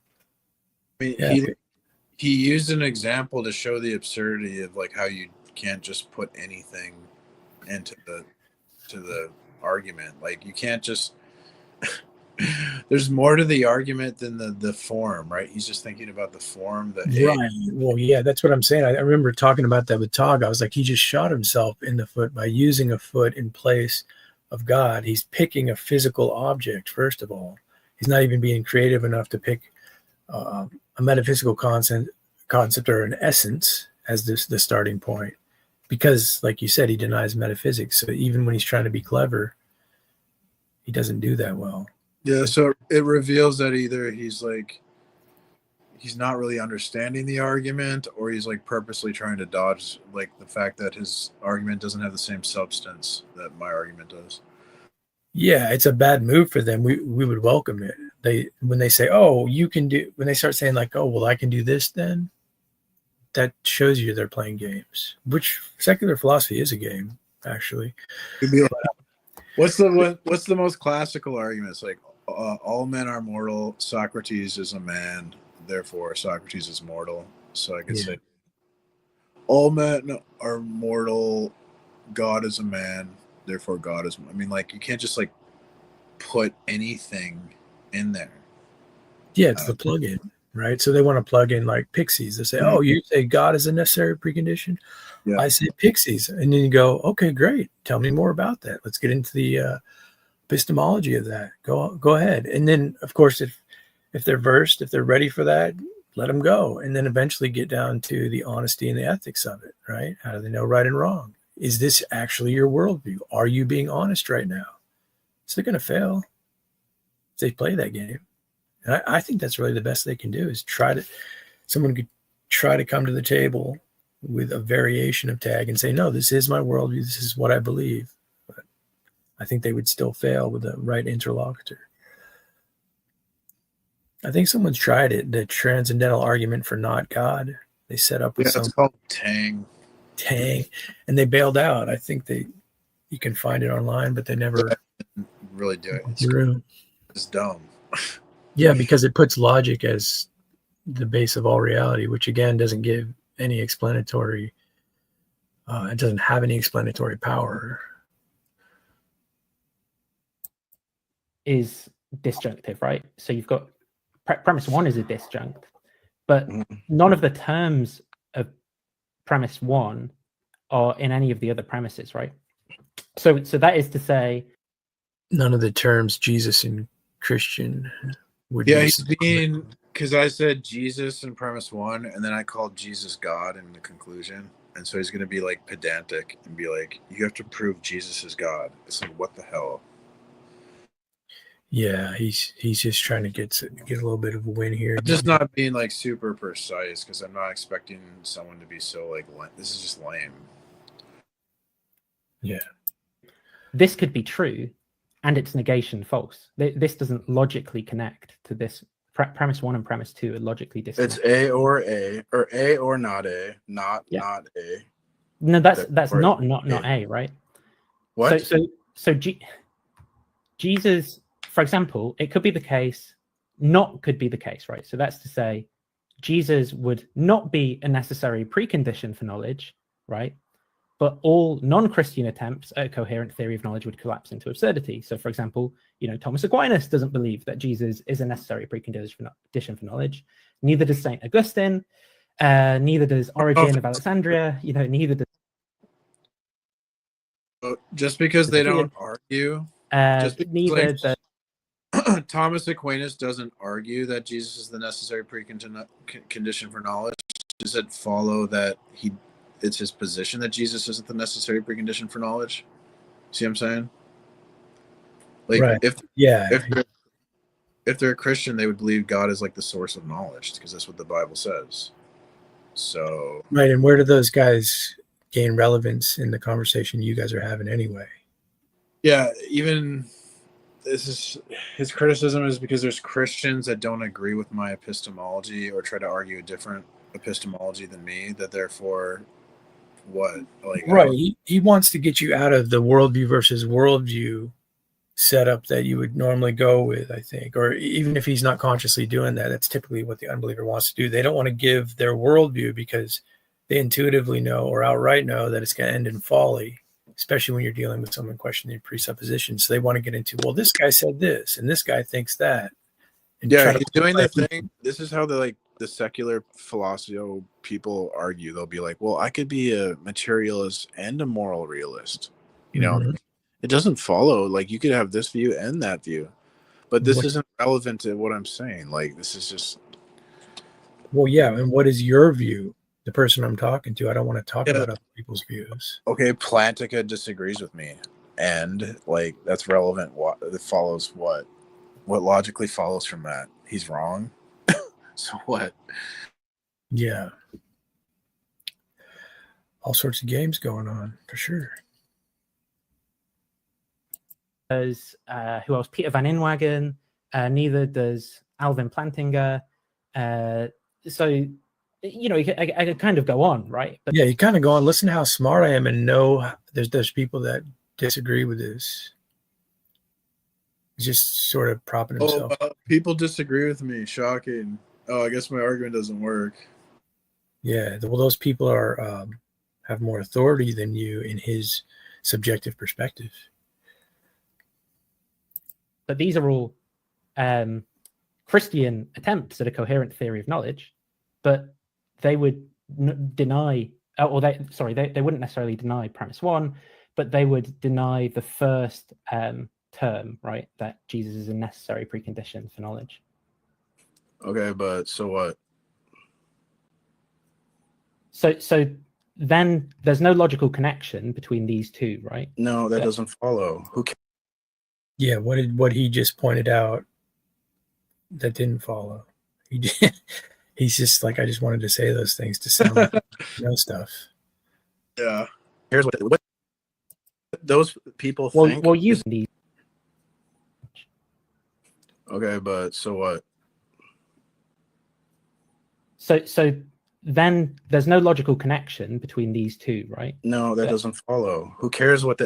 I mean, he used an example to show the absurdity of like how you can't just put anything into the argument. Like you can't just. There's more to the argument than the form, right? He's just thinking about the form. Right. Well, yeah, that's what I'm saying. I remember talking about that with Tog. I was like, he just shot himself in the foot by using a foot in place of God. He's picking a physical object, first of all. He's not even being creative enough to pick a metaphysical concept or an essence as the starting point. Because, like you said, he denies metaphysics. So even when he's trying to be clever, he doesn't do that well. Yeah, so it reveals that either he's not really understanding the argument, or he's like purposely trying to dodge like the fact that his argument doesn't have the same substance that my argument does. Yeah, it's a bad move for them. We would welcome it. When they say, "Oh, you can do," when they start saying like, "Oh, well, I can do this," then that shows you they're playing games. Which secular philosophy is a game, actually. What's the most classical argument? It's like all men are mortal. Socrates is a man, therefore Socrates is mortal. So I could say all men are mortal. God is a man, therefore God is. I mean, like you can't just like put anything in there. Yeah, it's the plug-in, right? So they want to plug in like pixies. They say, "Oh, you say God is a necessary precondition." Yeah. I say pixies, and then you go, "Okay, great. Tell me more about that. Let's get into the epistemology of that. Go ahead." And then, of course, if they're versed, if they're ready for that, let them go, and then eventually get down to the honesty and the ethics of it, right? How do they know right and wrong? Is this actually your worldview? Are you being honest right now? So they're going to fail if they play that game. And I think that's really the best they can do is someone could try to come to the table with a variation of tag and say, no, this is my worldview. This is what I believe. But I think they would still fail with the right interlocutor. I think someone's tried it, the transcendental argument for not God. They set up with it's called Tang, and they bailed out. I think you can find it online, but they never really do it. It's dumb. Yeah, because it puts logic as the base of all reality, which again doesn't give any explanatory. It doesn't have any explanatory power. Is disjunctive, right? So you've got premise one is a disjunct, but none of the terms of premise one are in any of the other premises, right? So that is to say, none of the terms Jesus and Christian would. Yeah, he's being, because I said Jesus in premise one, and then I called Jesus God in the conclusion, and so he's going to be like pedantic and be like, "You have to prove Jesus is God." It's like, what the hell? Yeah, he's just trying to get a little bit of a win here. I'm just not being like super precise because I'm not expecting someone to be so like, this is just lame. Yeah, this could be true, and its negation false. This doesn't logically connect to this. Premise one and premise two are logically disconnected. It's A or not A, not A. No, that's not A, right? What? So Jesus for example, it could be the case, could be the case, right? So that's to say, Jesus would not be a necessary precondition for knowledge, right? But all non-Christian attempts at a coherent theory of knowledge would collapse into absurdity. So, for example, Thomas Aquinas doesn't believe that Jesus is a necessary precondition for knowledge. Neither does Saint Augustine. Neither does Origen of Alexandria. Neither does. Just because they don't argue, just because, neither does. Thomas Aquinas doesn't argue that Jesus is the necessary precondition for knowledge. Does it follow that it's his position that Jesus isn't the necessary precondition for knowledge? See what I'm saying? Like, right. if they're a Christian, they would believe God is like the source of knowledge, because that's what the Bible says. So right, and where do those guys gain relevance in the conversation you guys are having anyway? Yeah, even this is his criticism is because there's Christians that don't agree with my epistemology or try to argue a different epistemology than me, that therefore what? Like, right, he wants to get you out of the worldview versus worldview setup that you would normally go with, I think. Or even if he's not consciously doing that, that's typically what the unbeliever wants to do. They don't want to give their worldview because they intuitively know or outright know that it's going to end in folly, especially when you're dealing with someone questioning presuppositions. So they want to get into, well, this guy said this and this guy thinks that. And yeah, he's doing the thing. This is how the secular philosophy people argue. They'll be like, well, I could be a materialist and a moral realist. It doesn't follow. Like, you could have this view and that view, but this isn't relevant to what I'm saying. Like, this is just. Well, yeah. And what is your view? The person I'm talking to, I don't want to talk about other people's views. Okay, Plantica disagrees with me, and like that's relevant. What it follows? What logically follows from that? He's wrong. So what? Yeah. All sorts of games going on for sure. Does who else? Peter Van Inwagen. Neither does Alvin Plantinga. So, I could kind of go on, right? But yeah, you kind of go on. Listen to how smart I am, and know there's people that disagree with this. He's just sort of propping himself. Oh, people disagree with me. Shocking. Oh, I guess my argument doesn't work. Yeah, well, those people are have more authority than you in his subjective perspective. But these are all Christian attempts at a coherent theory of knowledge, but they would deny, or they wouldn't necessarily deny premise one, but they would deny the first term, right? That Jesus is a necessary precondition for knowledge. Okay, but so what? So then there's no logical connection between these two, right? No, that doesn't follow. Who cares? Yeah, what he just pointed out that didn't follow. He's just like, I just wanted to say those things to sound like stuff. Yeah. Here's what those people think. Well, you need. Okay, but so what? So then there's no logical connection between these two, right? No, that doesn't follow. Who cares what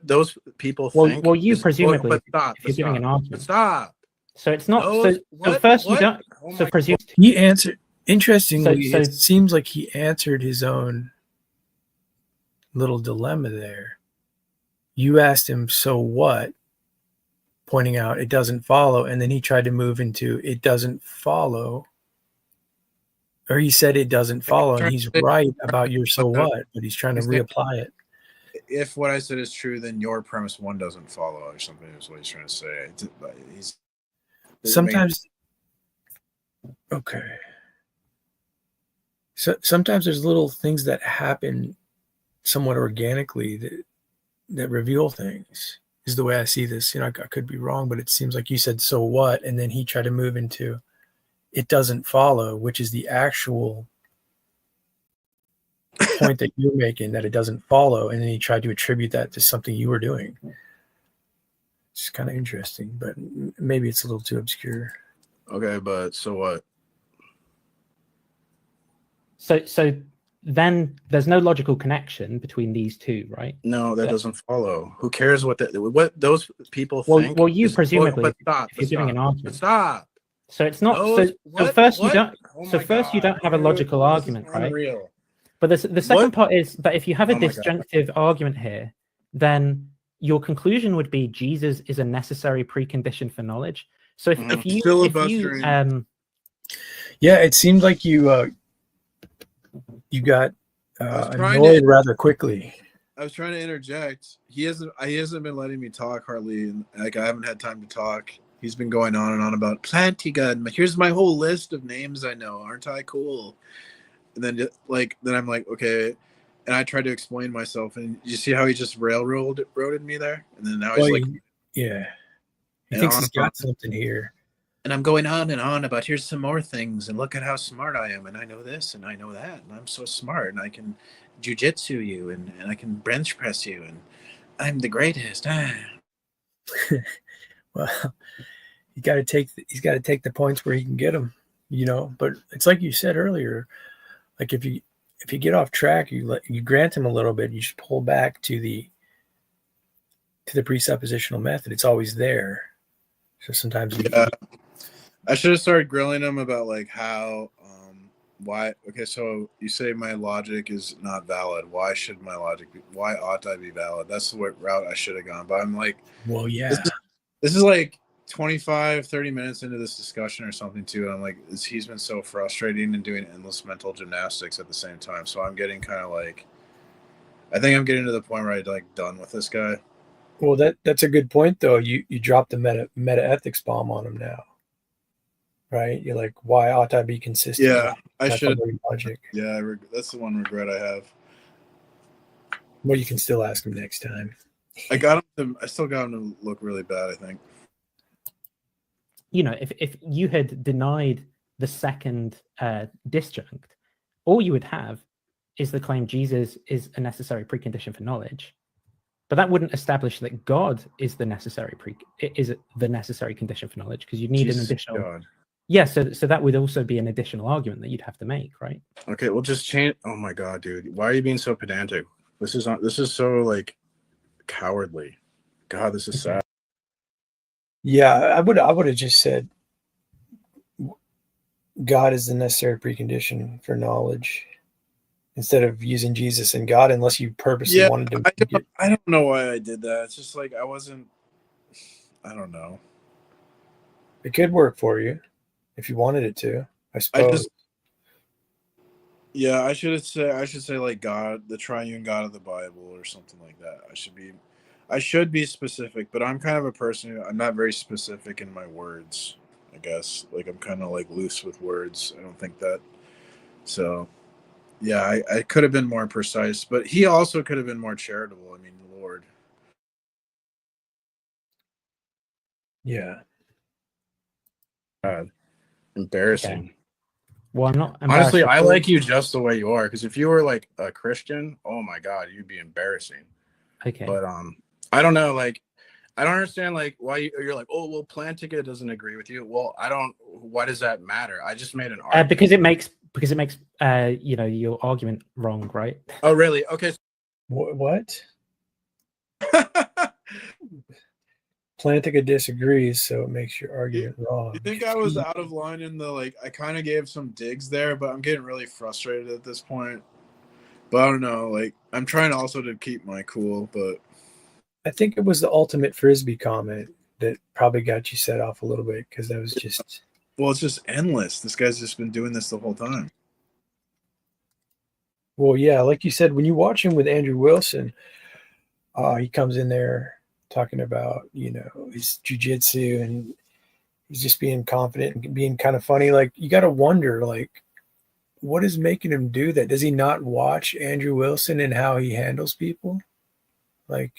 those people think? Well, you presumably, if you're giving an argument. Stop. So it's not. So first, you don't. So presume. He answered. Interestingly, it seems like he answered his own little dilemma there. You asked him, so what? Pointing out it doesn't follow, and then he tried to move into it doesn't follow. Or he said it doesn't follow, and he's right about your so what, but he's trying to reapply it. If what I said is true, then your premise one doesn't follow, or something is what he's trying to say. Sometimes, okay. So sometimes there's little things that happen somewhat organically that reveal things. Is the way I see this. I could be wrong, but it seems like you said so what, and then he tried to move into it doesn't follow, which is the actual point that you're making, that it doesn't follow, and then he tried to attribute that to something you were doing. It's kind of interesting, but maybe it's a little too obscure. Okay, but so what? So then there's no logical connection between these two, right? No, that doesn't follow. Who cares what those people Well, think? well, you is- presumably, but stop, if but you're giving an stop, argument. but stop. So it's not. Those, So what? first What? you don't. Oh So my first you God, don't have a dude, logical this is argument, right? unreal. But the second What? part is that if you have a Oh my God. disjunctive argument here, then your conclusion would be Jesus is a necessary precondition for knowledge. So if you Filibustering. Yeah, it seemed like you got was trying annoyed to- rather quickly. I was trying to interject. He hasn't been letting me talk hardly, and like I haven't had time to talk. He's been going on and on about Plantiga. Here's my whole list of names I know. Aren't I cool? And then then I'm like, okay. And I tried to explain myself, and you see how he just railroaded me there? And then now he's like, yeah. He and thinks on he's and on. got something here. And I'm going on and on about here's some more things, and look at how smart I am, and I know this, and I know that, and I'm so smart, and I can jujitsu you, and I can bench press you, and I'm the greatest. Well, he's got to take the points where he can get them, But it's like you said earlier, like if you get off track, you grant him a little bit, you should pull back to the presuppositional method. It's always there. So sometimes I should have started grilling him about like how why. Okay, so you say my logic is not valid. Why should my logic be? Why ought I be valid? That's the route I should have gone. But I'm like, well, yeah. This is like 25, 30 minutes into this discussion or something too. And I'm like, he's been so frustrating and doing endless mental gymnastics at the same time. So I'm getting kind of like, I think I'm getting to the point where I'm like done with this guy. Well, that's a good point though. You dropped the meta ethics bomb on him now, right? You're like, why ought I be consistent? Yeah, I That's should. Logic. Yeah, that's the one regret I have. Well, you can still ask him next time. I still got him to look really bad, I think. If you had denied the second disjunct, all you would have is the claim Jesus is a necessary precondition for knowledge. But that wouldn't establish that God is the necessary condition for knowledge, because you'd need Jesus Oh. an additional. God. Yeah, so that would also be an additional argument that you'd have to make, right? Okay, well, just change. Oh my God, dude, why are you being so pedantic? This is so like cowardly. God, this is sad. Yeah, I would have just said God is the necessary precondition for knowledge, instead of using Jesus and God, unless you purposely wanted to. I don't know why I did that. It's just like I don't know. It could work for you if you wanted it to, I suppose. I should say like God, the triune God of the Bible or something like that. I should be specific, but I'm kind of a person who I'm not very specific in my words, I guess. Like I'm kind of like loose with words. I don't think that. So yeah, I could have been more precise, but he also could have been more charitable. I mean, Lord. Yeah. God. Embarrassing. Okay. Well, I'm not. Honestly, I like you just the way you are. Because if you were like a Christian, oh my God, you'd be embarrassing. Okay. But I don't know. Like, I don't understand like why you're like, oh well, Plantiga doesn't agree with you. Well, I don't. Why does that matter? I just made an argument. Because it makes your argument wrong, right? Oh really? Okay. What? Plantiga disagrees, so it makes your argument wrong. You think I was out of line in the like? I kind of gave some digs there, but I'm getting really frustrated at this point. But I don't know. Like I'm trying also to keep my cool, but I think it was the ultimate frisbee comment that probably got you set off a little bit, because that was just. Well, it's just endless. This guy's just been doing this the whole time. Well, yeah, like you said, when you watch him with Andrew Wilson, he comes in there talking about, his jiu-jitsu, and he's just being confident and being kind of funny. Like, you got to wonder, like, what is making him do that? Does he not watch Andrew Wilson and how he handles people? Like,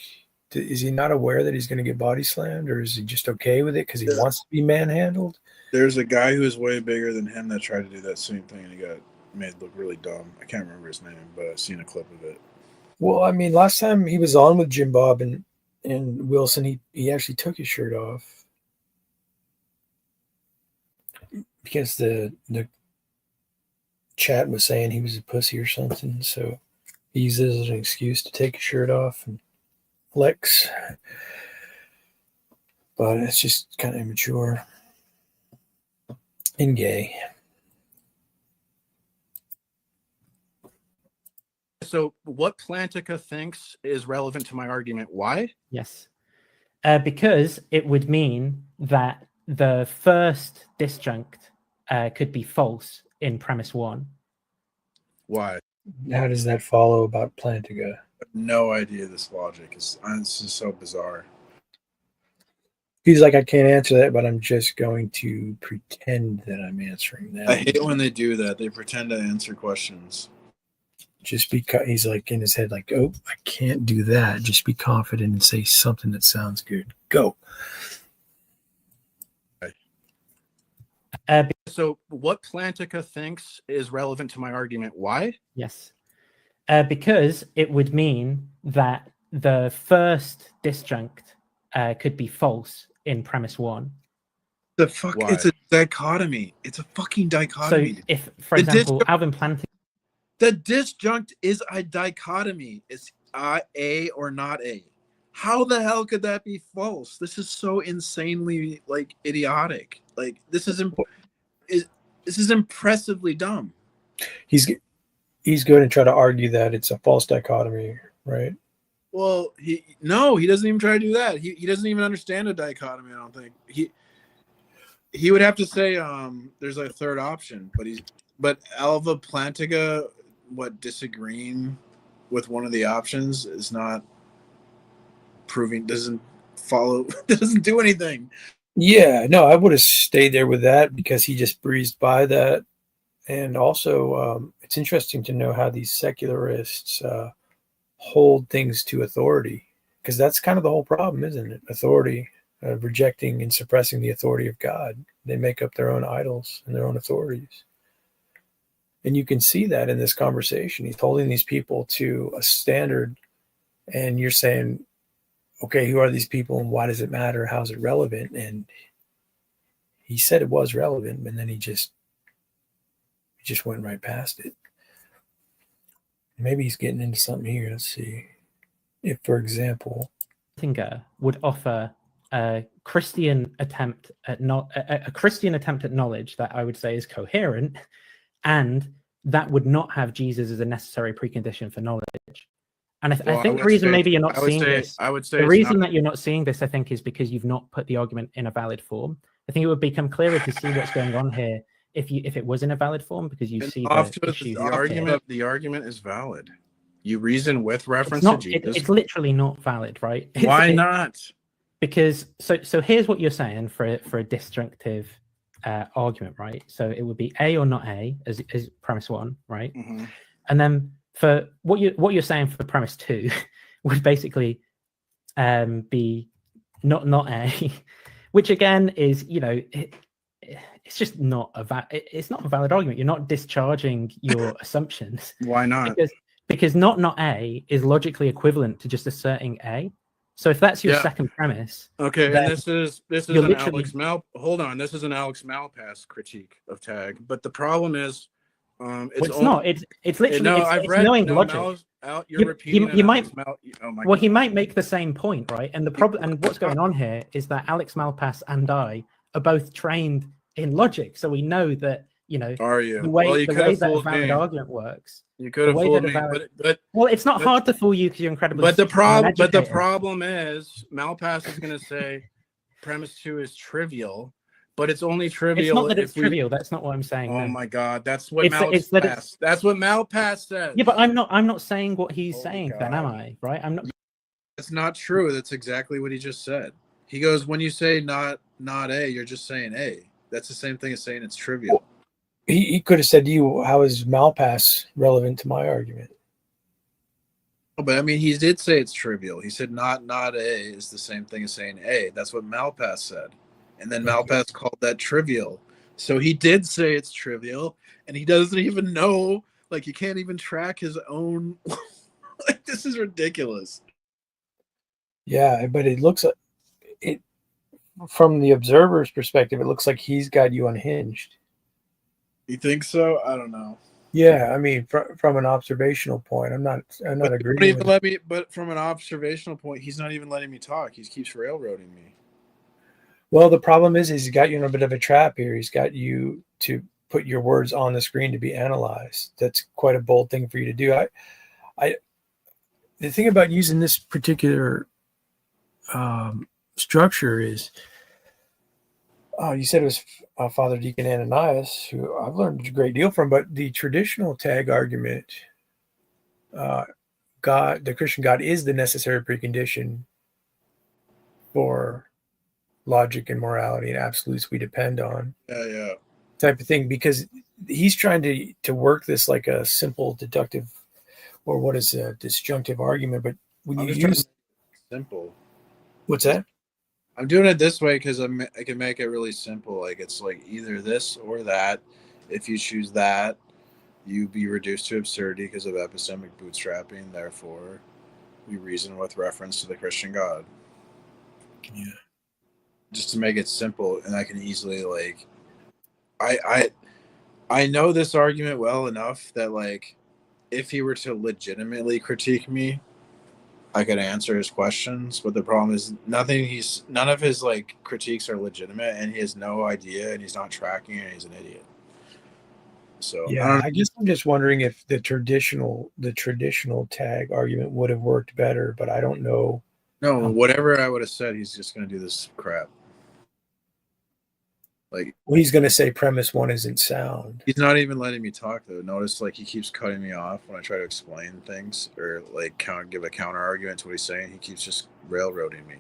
is he not aware that he's going to get body slammed, or is he just okay with it because he wants to be manhandled? There's a guy who is way bigger than him that tried to do that same thing, and he got made look really dumb. I can't remember his name, but I've seen a clip of it. Well, I mean, last time he was on with Jim Bob and Wilson, he actually took his shirt off because the chat was saying he was a pussy or something, so he uses it as an excuse to take his shirt off and flex. But it's just kind of immature and gay. So what Plantica thinks is relevant to my argument. Why? Yes. Because it would mean that the first disjunct could be false in premise 1. Why? How does that follow about Plantiga? No idea. This logic is so bizarre. He's like, I can't answer that, but I'm just going to pretend that I'm answering that. I hate when they do that. They pretend to answer questions. Just because he's like in his head, like, oh, I can't do that. Just be confident and say something that sounds good. Go. So what Plantica thinks is relevant to my argument. Why? Yes. Because it would mean that the first disjunct could be false in premise 1. The fuck? Why? It's a dichotomy. It's a fucking dichotomy. So if, for example, Alvin Plantiga. The disjunct is a dichotomy. It's A or not A. How the hell could that be false? This is so insanely like idiotic. Like this is impressively dumb. He's going to try to argue that it's a false dichotomy, right? Well, he doesn't even try to do that. He doesn't even understand a dichotomy. I don't think he would have to say there's a third option, but Alva Plantiga disagreeing with one of the options is not proving, doesn't do anything. Yeah, no, I would have stayed there with that because he just breezed by that. And also, it's interesting to know how these secularists hold things to authority, because that's kind of the whole problem, isn't it? Authority, rejecting and suppressing the authority of God. They make up their own idols and their own authorities. And you can see that in this conversation. He's holding these people to a standard, and you're saying, okay, who are these people and why does it matter? How's it relevant? And he said it was relevant, and then he just went right past it. Maybe he's getting into something here. Let's see. If, for example, Plantiga would offer a Christian attempt at knowledge that I would say is coherent, and that would not have Jesus as a necessary precondition for knowledge. And I think the reason maybe you're not seeing this, the reason that you're not seeing this, I think, is because you've not put the argument in a valid form. I think it would become clearer to see what's going on here if it was in a valid form, because you see the argument is valid. You reason with reference to Jesus. It's literally not valid, right? Why not? Because so here's what you're saying for a disjunctive argument, right? So it would be A or not A as premise 1, right? Mm-hmm. And then for what you're saying for premise 2 would basically be not A, which again is, it's just not it's not a valid argument. You're not discharging your assumptions. Why not? Because not A is logically equivalent to just asserting A. So if that's your second premise, okay, and this is an Alex Malpass critique of tag, but the problem is, it's literally knowing logic. You're repeating. He might. He might make the same point, right? And the problem, and what's going on here is that Alex Malpass and I are both trained in logic, so we know that the way that a valid argument works. You could have fooled me, but it's not hard to fool you because you're incredibly. But the problem is Malpass is going to say premise 2 is trivial, but it's only trivial. It's not that it's trivial. That's not what I'm saying. Oh my God, that's what Malpass. That's what Malpass says. Yeah, but I'm not saying what he's saying. Then am I? Right? I'm not. That's not true. That's exactly what he just said. He goes, when you say not A, you're just saying A. That's the same thing as saying it's trivial. He could have said to you, how is Malpass relevant to my argument? But I mean, he did say it's trivial. He said not A is the same thing as saying A. That's what Malpass said. And then Malpass called that trivial. So he did say it's trivial, and he doesn't even know, like he can't even track his own. Like, this is ridiculous. Yeah, but it looks like it from the observer's perspective, it looks like he's got you unhinged. You think so? I don't know. Yeah, I mean, from an observational point, I'm not But agreeing with. let me. But from an observational point, he's not even letting me talk. He keeps railroading me. Well, the problem is he's got you in a bit of a trap here. He's got you to put your words on the screen to be analyzed. That's quite a bold thing for you to do. The thing about using this particular structure is, you said it was Father Deacon Ananias, who I've learned a great deal from. But the traditional tag argument, God, the Christian God, is the necessary precondition for logic and morality and absolutes we depend on. Yeah. Type of thing, because he's trying to work this like a simple deductive, or what is a disjunctive argument. But when you use simple, what's that? I'm doing it this way because I can make it really simple. Like it's like either this or that. If you choose that, you be reduced to absurdity because of epistemic bootstrapping. Therefore, we reason with reference to the Christian God. Yeah. Just to make it simple, and I can easily like, I know this argument well enough that like, if he were to legitimately critique me, I could answer his questions. But the problem is none of his like critiques are legitimate, and he has no idea, and he's not tracking, and he's an idiot. So yeah, I guess I'm just wondering if the traditional tag argument would have worked better, but I don't know. No, whatever I would have said, he's just going to do this crap. Like, well, he's going to say premise one isn't sound. He's not even letting me talk though. Notice like he keeps cutting me off when I try to explain things or like give a counter argument to what he's saying. He keeps just railroading me.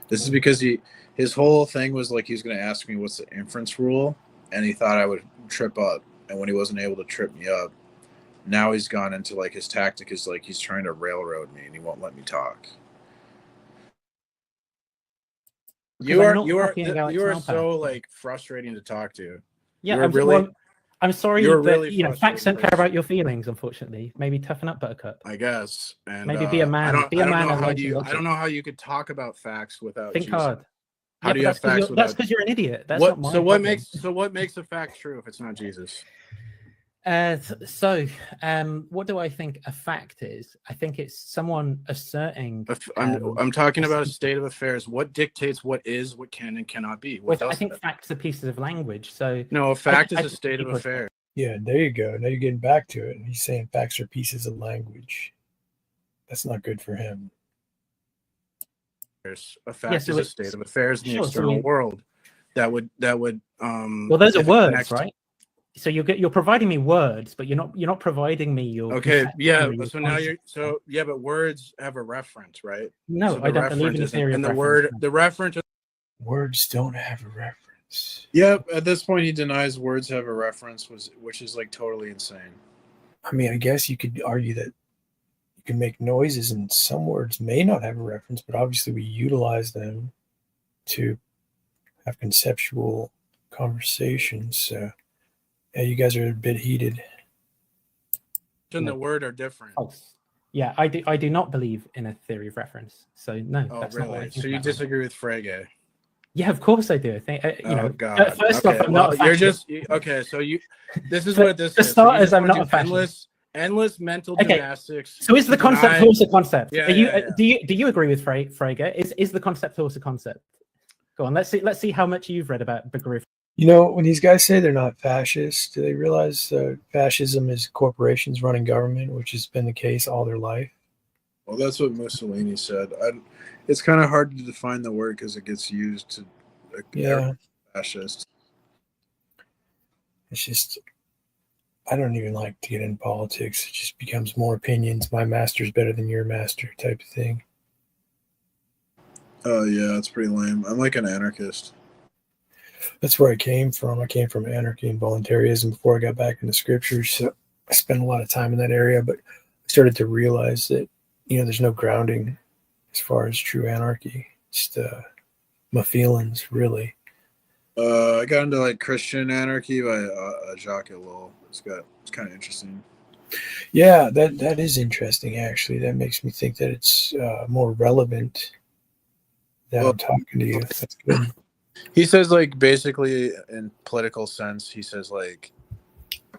This is because his whole thing was like he was going to ask me what's the inference rule, and he thought I would trip up. And when he wasn't able to trip me up, now he's gone into like his tactic is like he's trying to railroad me and he won't let me talk. You are so like frustrating to talk to. Yeah, I'm sorry that facts don't care about your feelings. Unfortunately, maybe toughen up, Buttercup. I guess, and maybe be a man. I don't know how you could talk about facts without think Jesus. hard. How do you have facts? That's because you're an idiot. That's not my what makes a fact true if it's not Jesus? What do I think a fact is? I think it's someone asserting. I'm talking about a state of affairs. What dictates what is, what can and cannot be? I think facts are pieces of language. So no, a fact is a state of affairs. Yeah, there you go. Now you're getting back to it. He's saying facts are pieces of language. That's not good for him. A fact is a state of affairs in the external world that would well, those are words, right? So you're providing me words, but you're not providing me your but words have a reference, right? No, so I don't believe in the theory of reference. The reference words don't have a reference. Yep, at this point he denies words have a reference, which is like totally insane. I mean, I guess you could argue that you can make noises and some words may not have a reference, but obviously we utilize them to have conceptual conversations. So yeah, you guys are a bit heated. And the word are different. Yeah, I do not believe in a theory of reference. So no, that's really? Not what I think. So you disagree with Frege? Yeah, of course I do. I think God. First off, I'm not. You're just okay. So this is what this is. For starters, I'm not a fascist. Endless mental gymnastics. So is the concept also concept? Yeah, do you agree with Frege? Is the concept also concept? Go on. Let's see how much you've read about Begriff. You know, when these guys say they're not fascist, do they realize fascism is corporations running government, which has been the case all their life? Well, that's what Mussolini said. It's kind of hard to define the word because it gets used to fascist. It's just, I don't even like to get in politics. It just becomes more opinions. My master's better than your master type of thing. Oh, yeah, it's pretty lame. I'm like an anarchist. That's where I came from. I came from anarchy and voluntarism before I got back into scriptures. So I spent a lot of time in that area, but I started to realize that, there's no grounding as far as true anarchy. Just my feelings, really. I got into like Christian anarchy by Jacques Ellul. It's kind of interesting. Yeah, that is interesting, actually. That makes me think that it's more relevant than I'm talking to you. That's good. He says, like, basically in political sense, he says, like,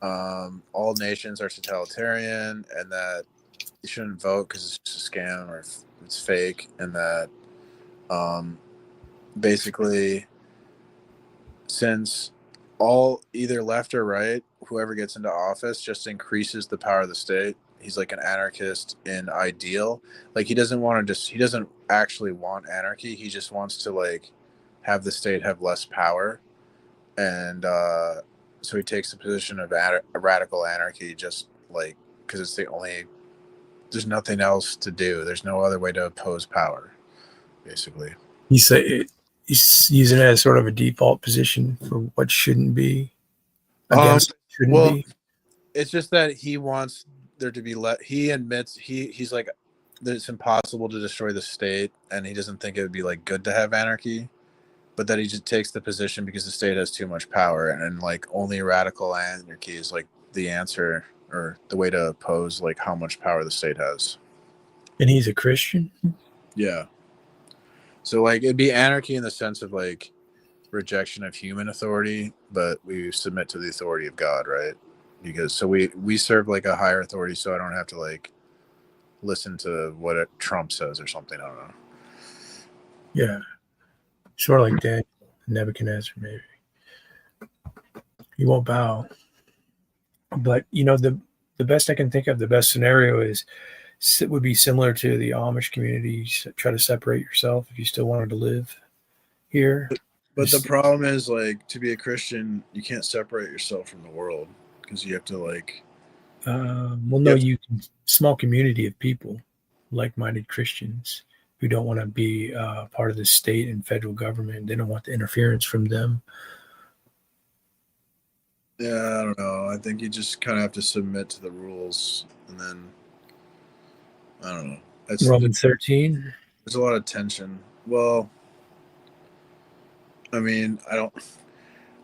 all nations are totalitarian, and that you shouldn't vote because it's just a scam or it's fake, and that basically, since all either left or right, whoever gets into office just increases the power of the state. He's like an anarchist in ideal. Like he doesn't actually want anarchy. He just wants to like have the state have less power. And so he takes the position of a radical anarchy, just like because it's there's nothing else to do. There's no other way to oppose power, basically. He's using it as sort of a default position for what shouldn't be against shouldn't be. It's just that he wants there to be he admits he's like that it's impossible to destroy the state, and he doesn't think it would be like good to have anarchy, but that he just takes the position because the state has too much power, and like only radical anarchy is like the answer or the way to oppose like how much power the state has. And he's a Christian? Yeah. So like it'd be anarchy in the sense of like rejection of human authority, but we submit to the authority of God, right? Because so we serve like a higher authority, so I don't have to like listen to what Trump says or something. I don't know. Yeah. Sort of like Daniel, Nebuchadnezzar, maybe. He won't bow. But the best I can think of, the best scenario would be similar to the Amish community. Try to separate yourself if you still wanted to live here. But the problem is, like, to be a Christian, you can't separate yourself from the world because you have to like. Small community of people, like-minded Christians who don't want to be part of the state and federal government. They don't want the interference from them. Yeah, I don't know. I think you just kind of have to submit to the rules, and then I don't know. Romans 13. There's a lot of tension. Well, I mean,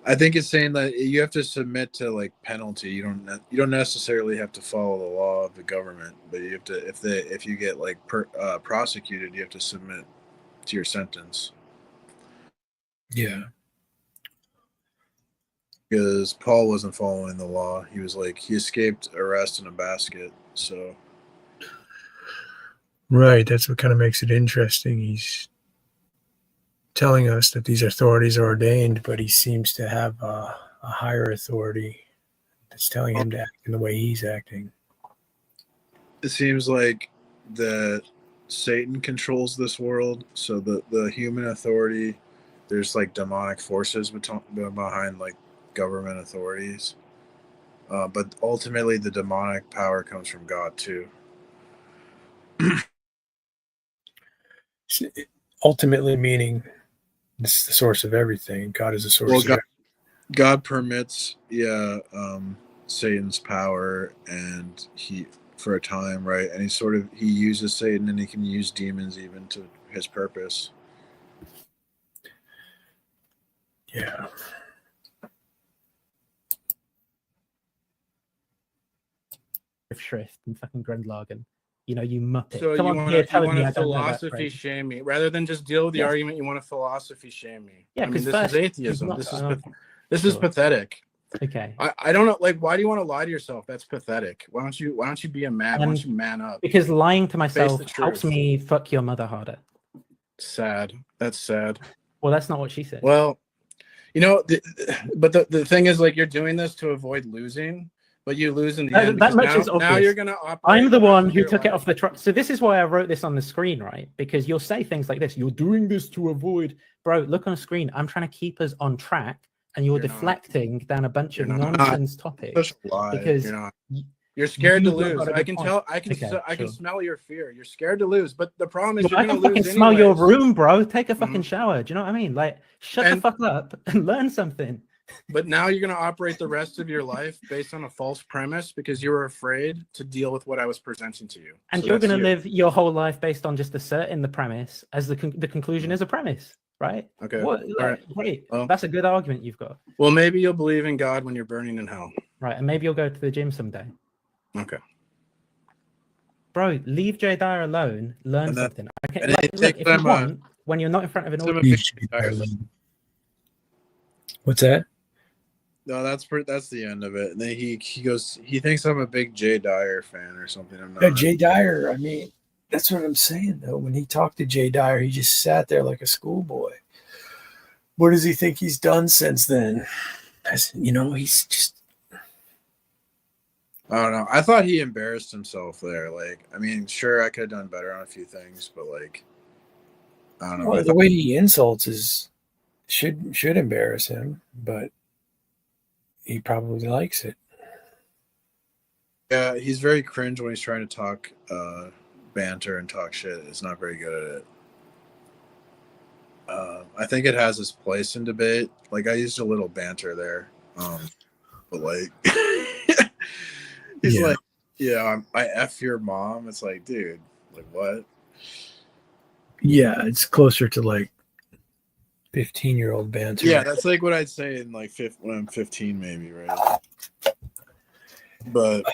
I think it's saying that you have to submit to like penalty. You don't necessarily have to follow the law of the government, but you have to if you get like prosecuted, you have to submit to your sentence. Yeah. Because Paul wasn't following the law. He escaped arrest in a basket. So. Right. That's what kind of makes it interesting. He's telling us that these authorities are ordained, but he seems to have a higher authority that's telling him to act in the way he's acting. It seems like that Satan controls this world. So the human authority, there's like demonic forces behind like government authorities. But ultimately the demonic power comes from God too. Ultimately meaning this is the source of everything. God is the source of everything. God permits, Satan's power, and he for a time, right? And he uses Satan, and he can use demons even to his purpose. Yeah. Schrift and fucking Grundlagen. You muppet. So Come you on here telling me I want to don't know that philosophy phrase. shame me rather than just deal with the argument. You want to philosophy shame me. Yeah, I mean, this first, is atheism. This is pathetic. Okay. I don't know. Like, why do you want to lie to yourself? That's pathetic. Why don't you be a man? Why don't you man up? Because lying to Face myself the helps truth. me fuck your mother harder. Sad. That's sad. Well, that's not what she said. Well, but the thing is, like, you're doing this to avoid losing, but you lose in the end. That much now, is obvious. now you're gonna operate. I'm the one who took it off the truck. So this is why I wrote this on the screen, right? Because you'll say things like this. You're doing this to avoid, bro. Look on the screen. I'm trying to keep us on track, and you're deflecting down a bunch of nonsense topics. Because you're not. You're scared to lose. got a I good can point. tell. I can smell your fear. You're scared to lose, but the problem is Well, I you're can gonna fucking lose smell your anyways. room, bro. Take a fucking shower. Do you know what I mean? Like, shut the fuck up and learn something. But now you're going to operate the rest of your life based on a false premise because you were afraid to deal with what I was presenting to you. And So you're that's going to you. live your whole life based on just asserting the premise as the conclusion is a premise, right? Okay. What, All right. Great. Well, that's a good argument you've got. Well, maybe you'll believe in God when you're burning in hell. Right. And maybe you'll go to the gym someday. Okay. Bro, leave Jay Dyer alone. Learn something. Okay. and Like, it look, takes if you them, want, when you're not in front of an You audience. should be there alone. What's that? No, that's the end of it. And then he goes, he thinks I'm a big Jay Dyer fan or something. I'm Yeah, not. Jay Dyer. I mean, that's what I'm saying though. When he talked to Jay Dyer, he just sat there like a schoolboy. What does he think he's done since then? He's just. I don't know. I thought he embarrassed himself there. Like, I mean, sure, I could have done better on a few things, but like, I don't know. Well, the way he insults should embarrass him, but he probably likes it. Yeah, he's very cringe when he's trying to talk banter and talk shit. It's not very good at it. I think it has its place in debate. Like, I used a little banter there, but like, he's like, yeah, I F your mom. It's like, dude, like what? Yeah, it's closer to like 15-year-old banter. Yeah, that's like what I'd say in like when I'm 15, maybe, right? But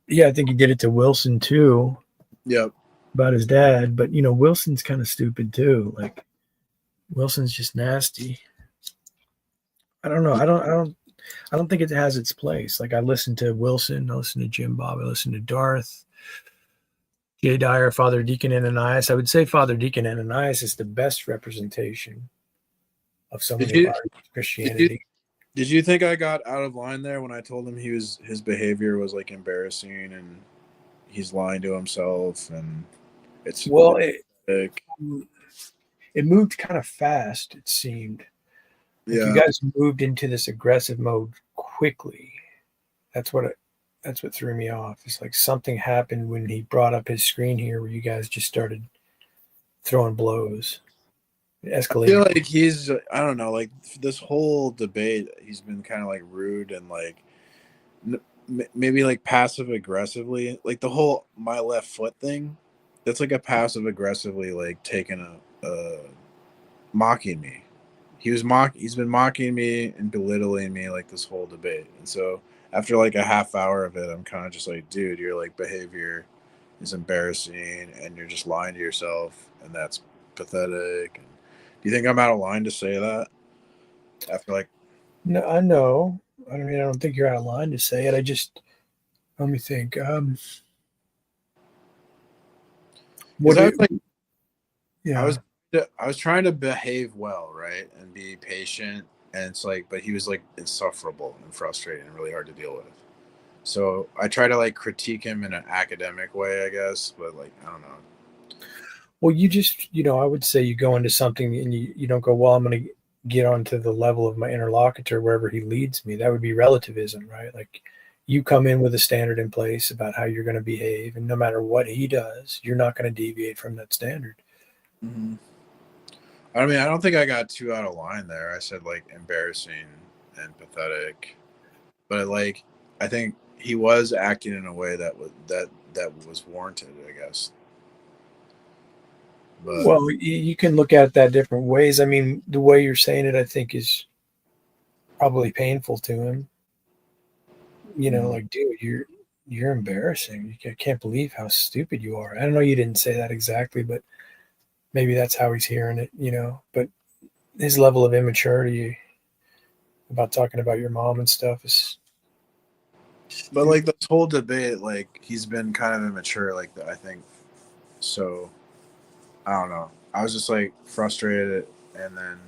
yeah, I think he did it to Wilson too. Yep. About his dad, but Wilson's kind of stupid too. Like Wilson's just nasty. I don't know. I don't think it has its place. Like I listen to Wilson, I listen to Jim Bob, I listen to Darth, Jay Dyer, Father Deacon Ananias. I would say Father Deacon Ananias is the best representation of so many of our Christianity. Did you think I got out of line there when I told him his behavior was like embarrassing and he's lying to himself and it's it moved kind of fast, it seemed. Yeah. You guys moved into this aggressive mode quickly. That's what threw me off. It's like something happened when he brought up his screen here where you guys just started throwing blows. It escalated. I feel like I don't know, like this whole debate, he's been kind of like rude and like maybe like passive aggressively, like the whole my left foot thing. That's like a passive aggressively like taking a mocking me. He's been mocking me and belittling me like this whole debate. And so after like a half hour of it, I'm kind of just like, dude, your like behavior is embarrassing and you're just lying to yourself and that's pathetic. And do you think I'm out of line to say that? After like No, I know. I mean, I don't think you're out of line to say it. Let me think. I was trying to behave well, right, and be patient, and it's like, but he was like insufferable and frustrating and really hard to deal with. So I try to like critique him in an academic way, I guess, but like I don't know. Well, you just, I would say you go into something and you don't go, well, I'm going to get onto the level of my interlocutor wherever he leads me. That would be relativism, right? Like you come in with a standard in place about how you're going to behave, and no matter what he does, you're not going to deviate from that standard. Mm-hmm. I mean, I don't think I got too out of line there. I said like embarrassing and pathetic, but like I think he was acting in a way that was warranted, I guess. But, well, you can look at that different ways. I mean, the way you're saying it, I think, is probably painful to him. Like, dude, you're embarrassing. I can't believe how stupid you are. I don't know. You didn't say that exactly, but maybe that's how he's hearing it. But his level of immaturity about talking about your mom and stuff is. But like this whole debate, like he's been kind of immature, like I think. So I don't know. I was just like frustrated, and then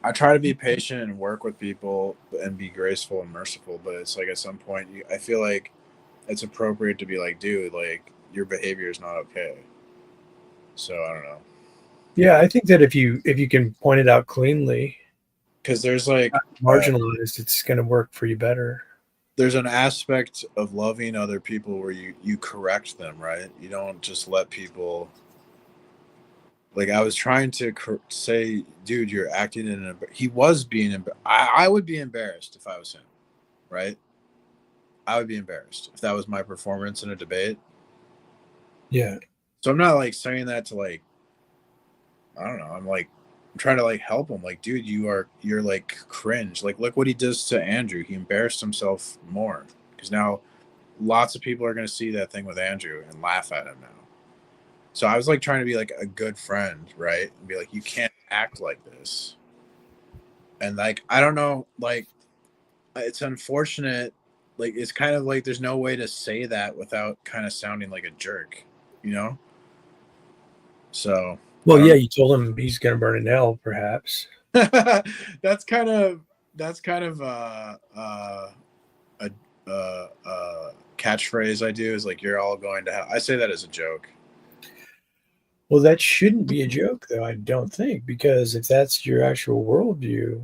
I try to be patient and work with people and be graceful and merciful. But it's like at some point, I feel like it's appropriate to be like, dude, like your behavior is not okay. So I don't know. Yeah, I think that if you can point it out cleanly, because there's like marginalized, it's going to work for you better. There's an aspect of loving other people where you correct them, right? You don't just let people. Like I was trying to say, dude, you're acting in he was being. I would be embarrassed if I was him, right? I would be embarrassed if that was my performance in a debate. Yeah. So I'm not like saying that to like. I don't know. I'm trying to like help him. Like, dude, you're like cringe. Like, look what he does to Andrew. He embarrassed himself more because now lots of people are going to see that thing with Andrew and laugh at him now. So I was like trying to be like a good friend, right? And be like, you can't act like this. And like, I don't know, like it's unfortunate. Like, it's kind of like there's no way to say that without kind of sounding like a jerk, you know? So, Well, yeah, you told him he's going to burn in hell, perhaps. that's kind of a catchphrase I do, is like, you're all going to hell. I say that as a joke. Well, that shouldn't be a joke, though, I don't think, because if that's your actual worldview,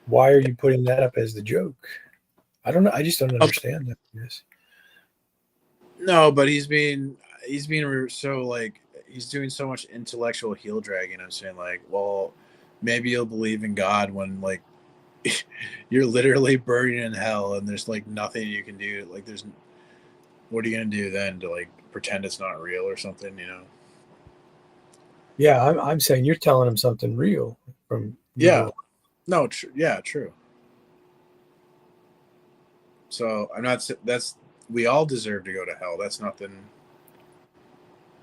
why are you putting that up as the joke? I don't know. I just don't understand that. Yes. No, but he's being so, like, he's doing so much intellectual heel dragging. I'm saying, like, well, maybe you'll believe in God when, like, you're literally burning in hell and there's like nothing you can do. Like, what are you gonna do then, to like pretend it's not real or something, you know? Yeah, I'm saying you're telling him something real from Yeah. No, yeah, true. So I'm not. We all deserve to go to hell. That's nothing.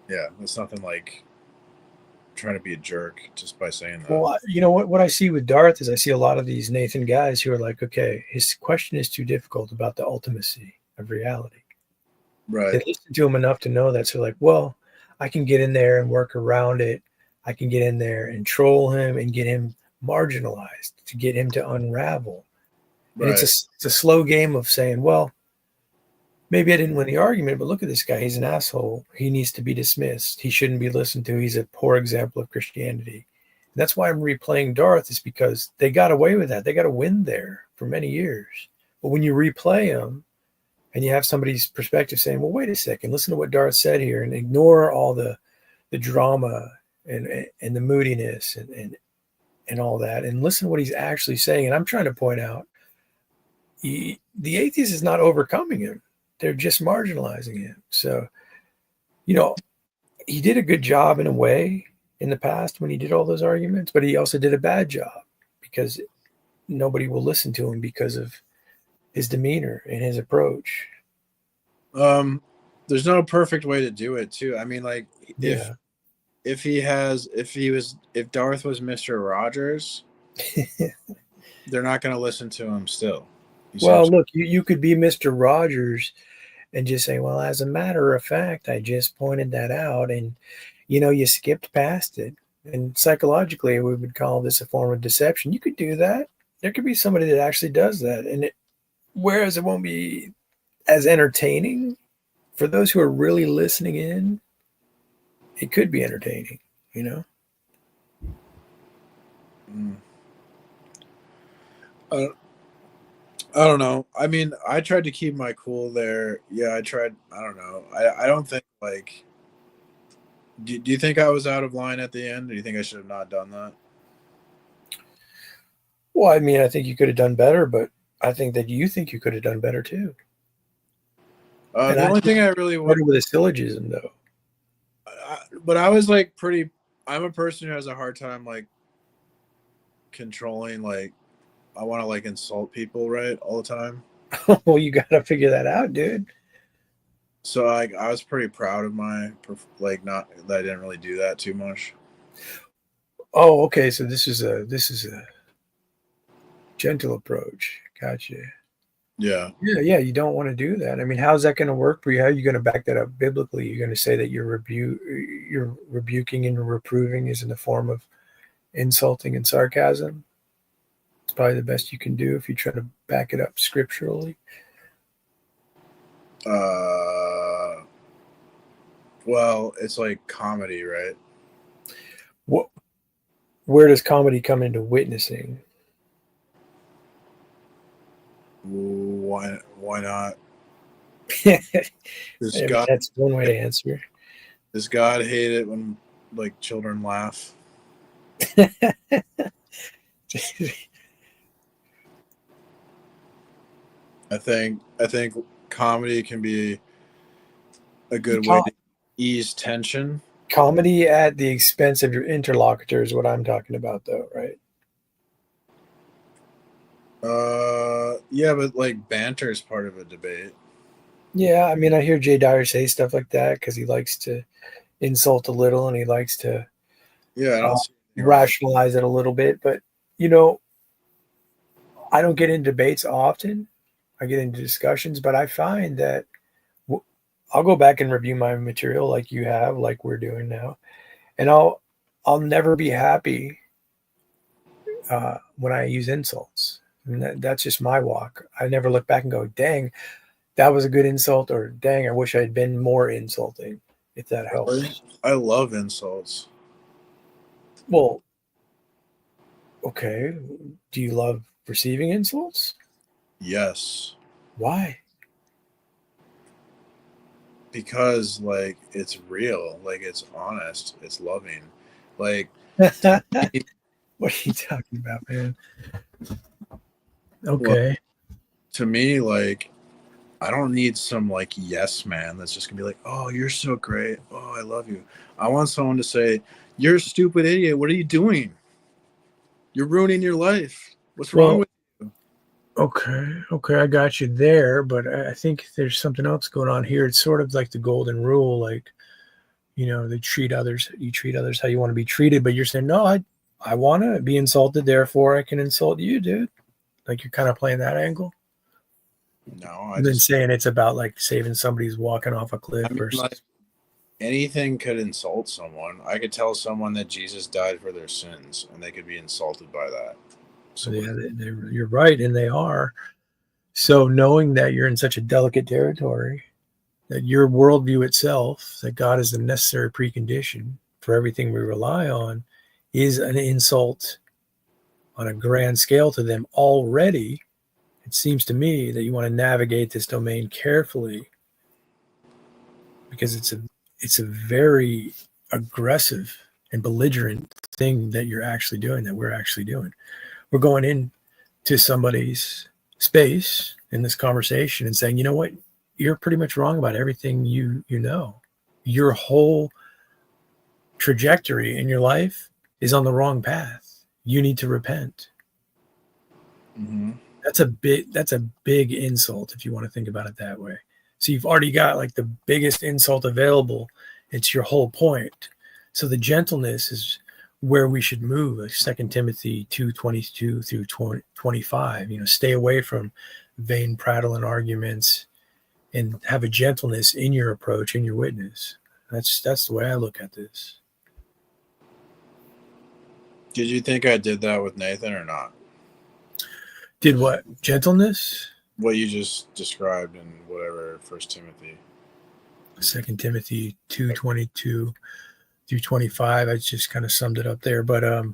Yeah, that's nothing like trying to be a jerk just by saying that. Well, you know what I see with Darth is I see a lot of these Nathan guys who are like, okay, his question is too difficult about the ultimacy of reality. Right. They listen to him enough to know that. So like, well, I can get in there and work around it. I can get in there and troll him and get him marginalized to get him to unravel. And Right. it's a slow game of saying, well, maybe I didn't win the argument, but look at this guy. He's an asshole. He needs to be dismissed. He shouldn't be listened to. He's a poor example of Christianity. And that's why I'm replaying Darth, is because they got away with that. They got a win there for many years. But when you replay them and you have somebody's perspective saying, well, wait a second, listen to what Darth said here, and ignore all the drama and the moodiness and all that, and listen to what he's actually saying. And I'm trying to point out, the atheist is not overcoming him. They're just marginalizing him. So, you know, he did a good job in a way in the past when he did all those arguments, but he also did a bad job because nobody will listen to him because of his demeanor and his approach. There's no perfect way to do it too. I mean, like, Yeah. if Darth was Mr. Rogers, they're not going to listen to him still. Well, look, you could be Mr. Rogers and just say, well, as a matter of fact, I just pointed that out, and you skipped past it. And psychologically, we would call this a form of deception. You could do that. There could be somebody that actually does that, and whereas it won't be as entertaining for those who are really listening in, it could be entertaining, I don't know. I mean, I tried to keep my cool there. Yeah, I tried. I don't know. I don't think, like. Do you think I was out of line at the end? Do you think I should have not done that? Well, I mean, I think you could have done better, but I think that you think you could have done better too. The only thing I really wanted with a syllogism, though. But I was like I'm a person who has a hard time like controlling, like, I want to like insult people, right, all the time. Well, you got to figure that out, dude. So I was pretty proud of my, like, not that I didn't really do that too much. Oh, okay. So this is a gentle approach. Gotcha. Yeah. Yeah. You don't want to do that. I mean, how's that going to work for you? How are you going to back that up biblically? You're going to say that you're rebuking and reproving is in the form of insulting and sarcasm. It's probably the best you can do if you try to back it up scripturally. Well, it's like comedy, right? Where does comedy come into witnessing? Why not? That's one way to answer. Does God hate it when, like, children laugh? I think comedy can be a good way to ease tension. Comedy at the expense of your interlocutor is what I'm talking about, though, right? Yeah, but like banter is part of a debate. Yeah, I mean, I hear Jay Dyer say stuff like that because he likes to insult a little and he likes to rationalize it a little bit. But, I don't get in debates often. I get into discussions, but I find that I'll go back and review my material like you have, like we're doing now, and I'll never be happy when I use insults. And that's just my walk. I never look back and go, "Dang, that was a good insult," or "Dang, I wish I had been more insulting." If that helps. I love insults. Well, okay. Do you love receiving insults? Yes. Why? Because like it's real, like it's honest, it's loving. Like what are you talking about, man? Okay. Well, to me, like I don't need some like yes man that's just gonna be like, oh, you're so great. Oh, I love you. I want someone to say, you're a stupid idiot. What are you doing? You're ruining your life. What's wrong with you? Okay, I got you there, but I think there's something else going on here. It's sort of like the golden rule, like, you treat others, you treat others how you want to be treated, but you're saying, no, I want to be insulted, therefore I can insult you, dude. Like you're kind of playing that angle. No, And then saying it's about like saving somebody who's walking off a cliff versus like anything could insult someone. I could tell someone that Jesus died for their sins, and they could be insulted by that. So yeah, you're right, and they are. So knowing that you're in such a delicate territory, that your worldview itself, that God is the necessary precondition for everything we rely on, is an insult on a grand scale to them already. It seems to me that you want to navigate this domain carefully because it's a very aggressive and belligerent thing that you're actually doing, that we're actually doing. We're going into somebody's space in this conversation and saying, you know what, you're pretty much wrong about everything you know. Your whole trajectory in your life is on the wrong path. You need to repent. Mm-hmm. That's a big insult if you want to think about it that way. So you've already got like the biggest insult available. It's your whole point. So the gentleness is where we should move, like 2 Timothy 2:22 through 25. Stay away from vain prattle and arguments and have a gentleness in your approach, in your witness. That's the way I look at this. Did you think I did that with Nathan or not? Did what? Gentleness? What you just described in whatever 1 Timothy. 2 Timothy 2:22 through 25. I just kind of summed it up there. But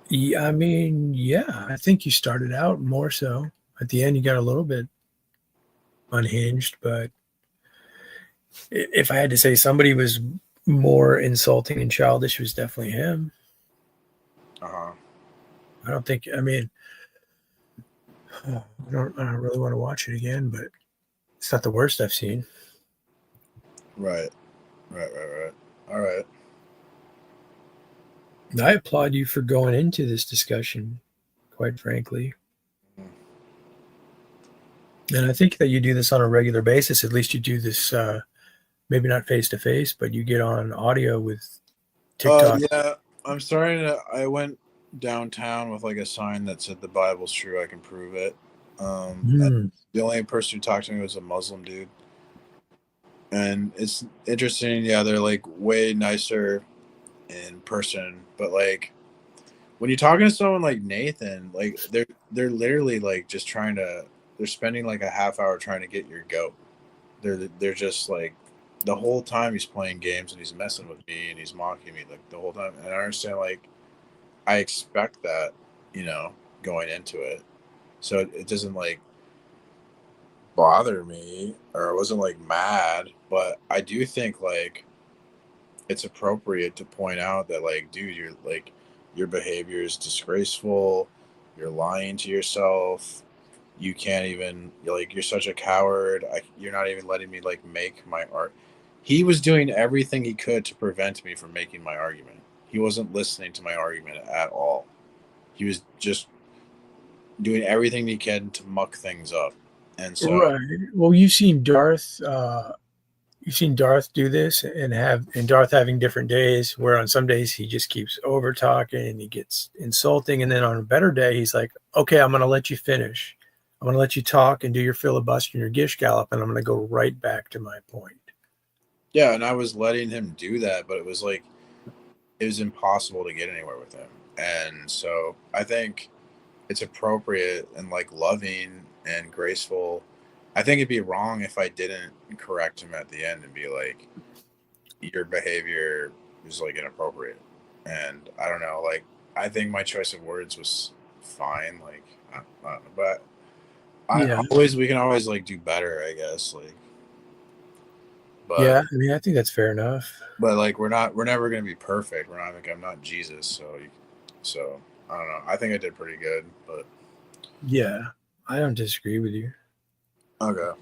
yeah, I mean, yeah, I think you started out more so. At the end, you got a little bit unhinged, but if I had to say somebody was more insulting and childish, it was definitely him. Uh-huh. I don't think, I mean, I don't really want to watch it again, but it's not the worst I've seen. Right. All right. I applaud you for going into this discussion, quite frankly. And I think that you do this on a regular basis. At least you do this, maybe not face to face, but you get on audio with TikTok. Yeah, I'm sorry. I went downtown with like a sign that said the Bible's true. I can prove it. And the only person who talked to me was a Muslim dude. And it's interesting. Yeah, they're like way nicer in person, but like when you're talking to someone like Nathan, like they're literally like just they're spending like a half hour trying to get your goat. They're just like the whole time he's playing games and he's messing with me and he's mocking me like the whole time. And I understand, like I expect that, going into it, so it doesn't like bother me, or I wasn't like mad, but I do think like it's appropriate to point out that like, dude, you're like your behavior is disgraceful. You're lying to yourself. You can't even, you're such a coward. You're not even letting me like make my art. He was doing everything he could to prevent me from making my argument. He wasn't listening to my argument at all. He was just doing everything he can to muck things up. And so, right. Well, you've seen Darth, you've seen Darth do this and Darth having different days where on some days he just keeps over talking and he gets insulting. And then on a better day, he's like, okay, I'm going to let you finish. I'm going to let you talk and do your filibuster and your gish gallop. And I'm going to go right back to my point. Yeah. And I was letting him do that, but it was like, it was impossible to get anywhere with him. And so I think it's appropriate and like loving and graceful. I think it'd be wrong if I didn't correct him at the end and be like, your behavior is like inappropriate. And I don't know, like, I think my choice of words was fine. Like, but we can always like do better, I guess. Like, but yeah, I mean, I think that's fair enough. But like, we're never going to be perfect. We're not like, I'm not Jesus. So I don't know. I think I did pretty good, but yeah, I don't disagree with you. Okay.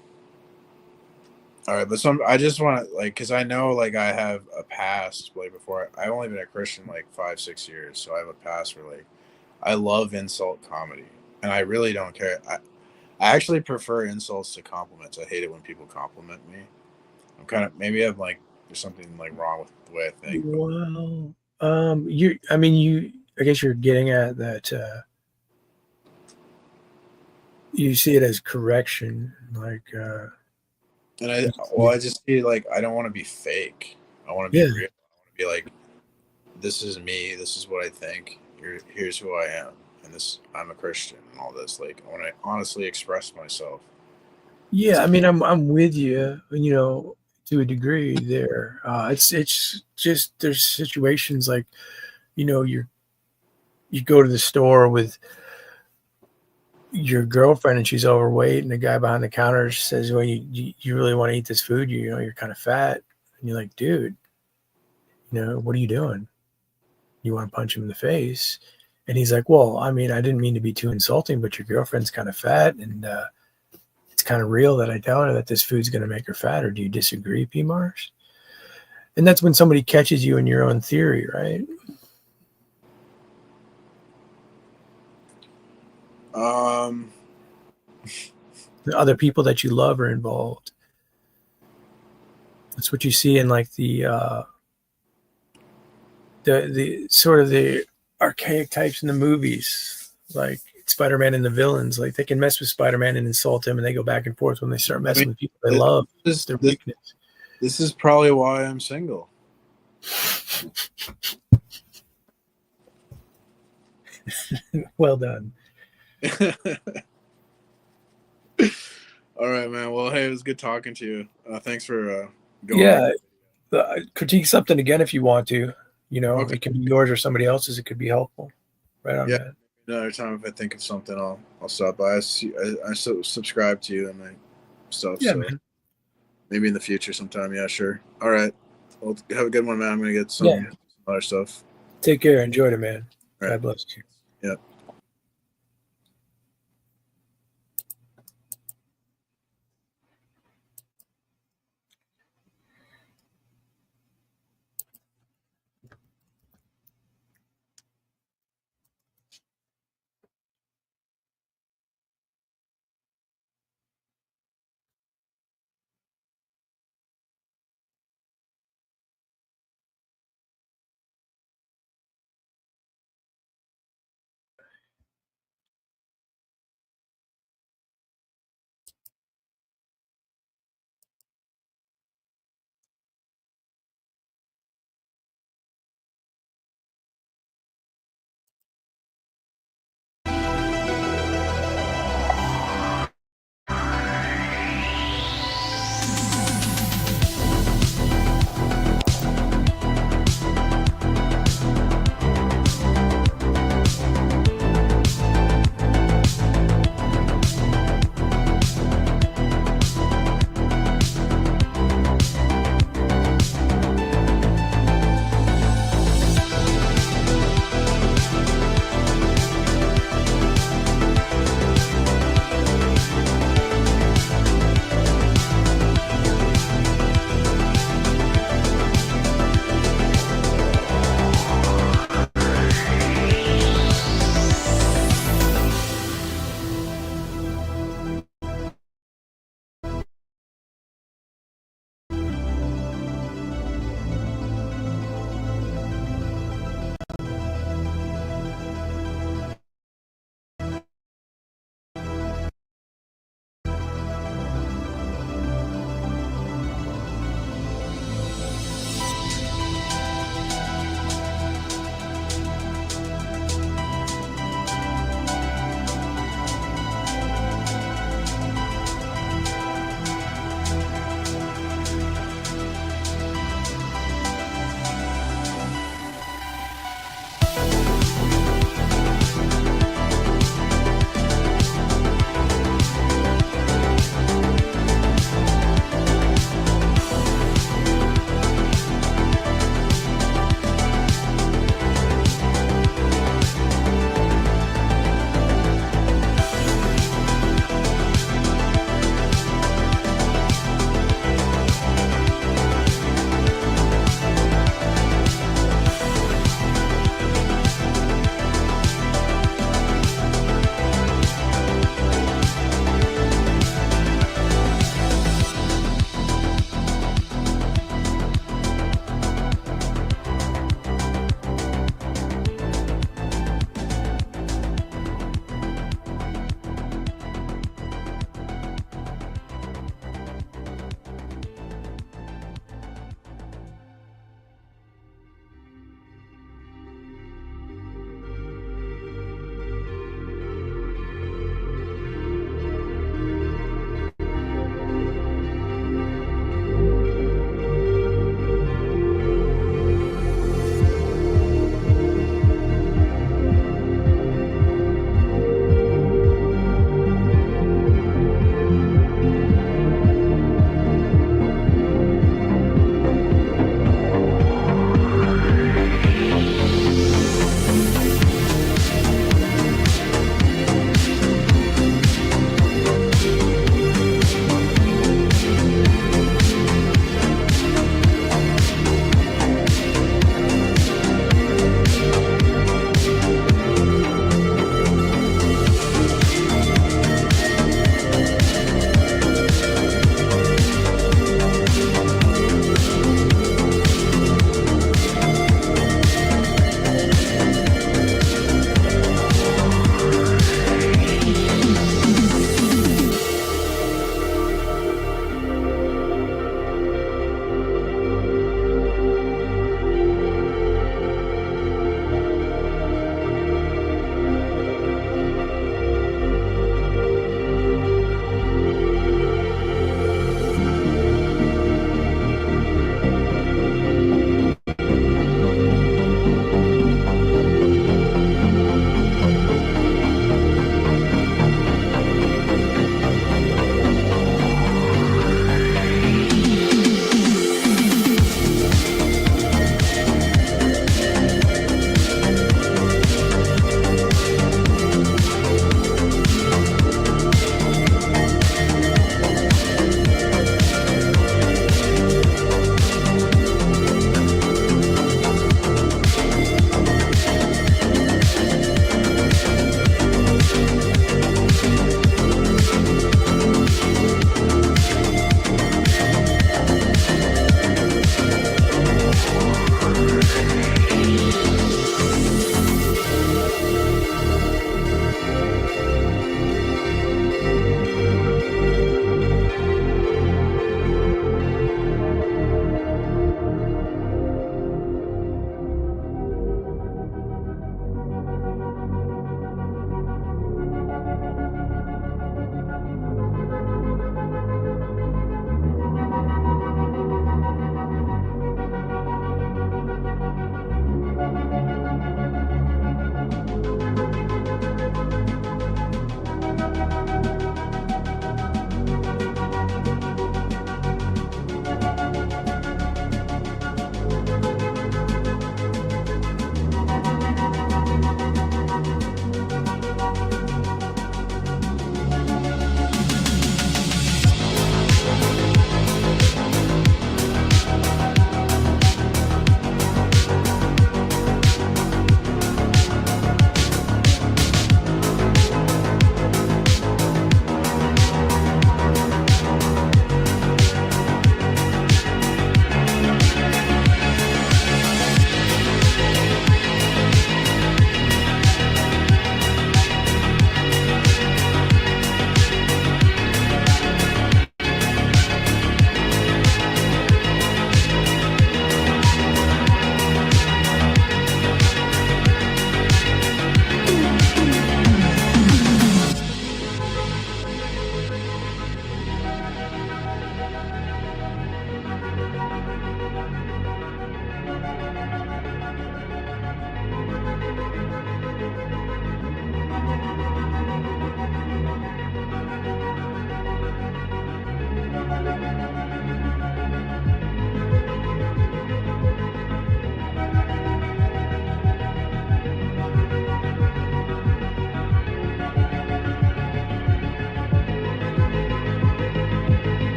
All right, but I just want to like, because I know like I have a past like before. I've only been a Christian like 5-6 years, so I have a past where like I love insult comedy, and I really don't care. I actually prefer insults to compliments. I hate it when people compliment me. I'm kind of maybe I'm like there's something like wrong with the way I think. Well, I guess you're getting at that. You see it as correction, like. And I just see like I don't want to be fake. I want to be real. I want to be like, this is me. This is what I think. Here's who I am, and I'm a Christian and all this. Like I want to honestly express myself. Yeah, I mean, I'm with you. You know, to a degree. There, it's just there's situations like, you know, you go to the store with your girlfriend and she's overweight, and the guy behind the counter says, well, you really want to eat this food, you know, you're kind of fat, and you're like, dude, you know, what are you doing? You want to punch him in the face? And he's like, well, I mean, I didn't mean to be too insulting, but your girlfriend's kind of fat, and it's kind of real that I tell her that this food's going to make her fat. Or do you disagree, P. Mars? And that's when somebody catches you in your own theory, right? The other people that you love are involved. That's what you see in like the sort of the archaic types in the movies, like Spider-Man and the villains. Like they can mess with Spider-Man and insult him, and they go back and forth when they start messing with people they love. Their weakness. This is probably why I'm single. Well done. All right, man. Well, hey, it was good talking to you. Thanks for going. Yeah, critique something again if you want to. You know, It can be yours or somebody else's. It could be helpful. Right on, man. Another time, if I think of something, I'll stop by. I subscribe to you and my stuff. Yeah, so man. Maybe in the future sometime. Yeah, sure. All right. Well, have a good one, man. I'm gonna get some other stuff. Take care. Enjoy it, man. All right. God bless you. Yep.